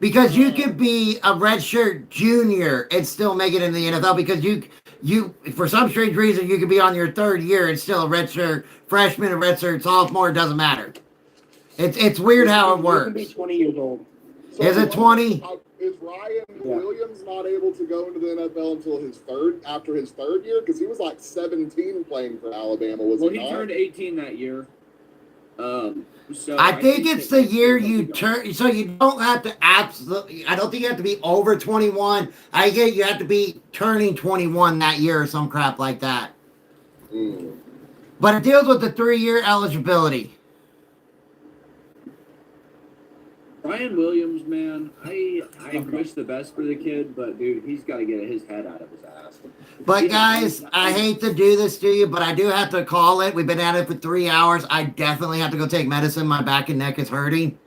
Because you could be a redshirt junior and still make it in the NFL because you for some strange reason you could be on your 3rd year and still a redshirt freshman, a redshirt sophomore, it doesn't matter. It's weird how it works. You can be 20 years old. So Is it 20? Is Ryan Williams not able to go into the NFL until after his 3rd year? Because he was like 17 playing for Alabama, was Well, he he not? turned 18 that year. So I think it's the year you turn, so you don't have to absolutely, I don't think you have to be over 21. I get you have to be turning 21 that year or some crap like that. But it deals with the 3-year eligibility. Ryan Williams, man, I wish the best for the kid, but dude, he's got to get his head out of his ass. But guys, I hate to do this to you, but I do have to call it. We've been at it for 3 hours. I definitely have to go take medicine. My back and neck is hurting.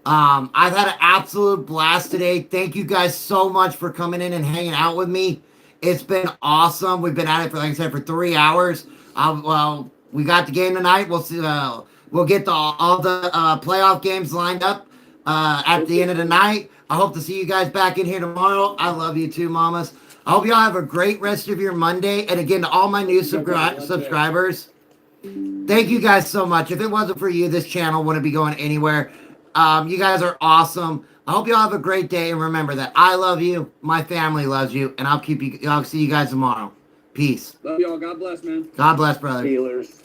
I've had an absolute blast today. Thank you guys so much for coming in and hanging out with me. It's been awesome. We've been at it for, like I said, for 3 hours. Well, we got the game tonight. We'll see. We'll get all the playoff games lined up at the end of the night. I hope to see you guys back in here tomorrow. I love you too, mamas. I hope y'all have a great rest of your Monday. And again, to all my new subscribers, thank you guys so much. If it wasn't for you, this channel wouldn't be going anywhere. You guys are awesome. I hope y'all have a great day. And remember that I love you, my family loves you, and I'll see you guys tomorrow. Peace. Love y'all. God bless, man. God bless, brother. Steelers.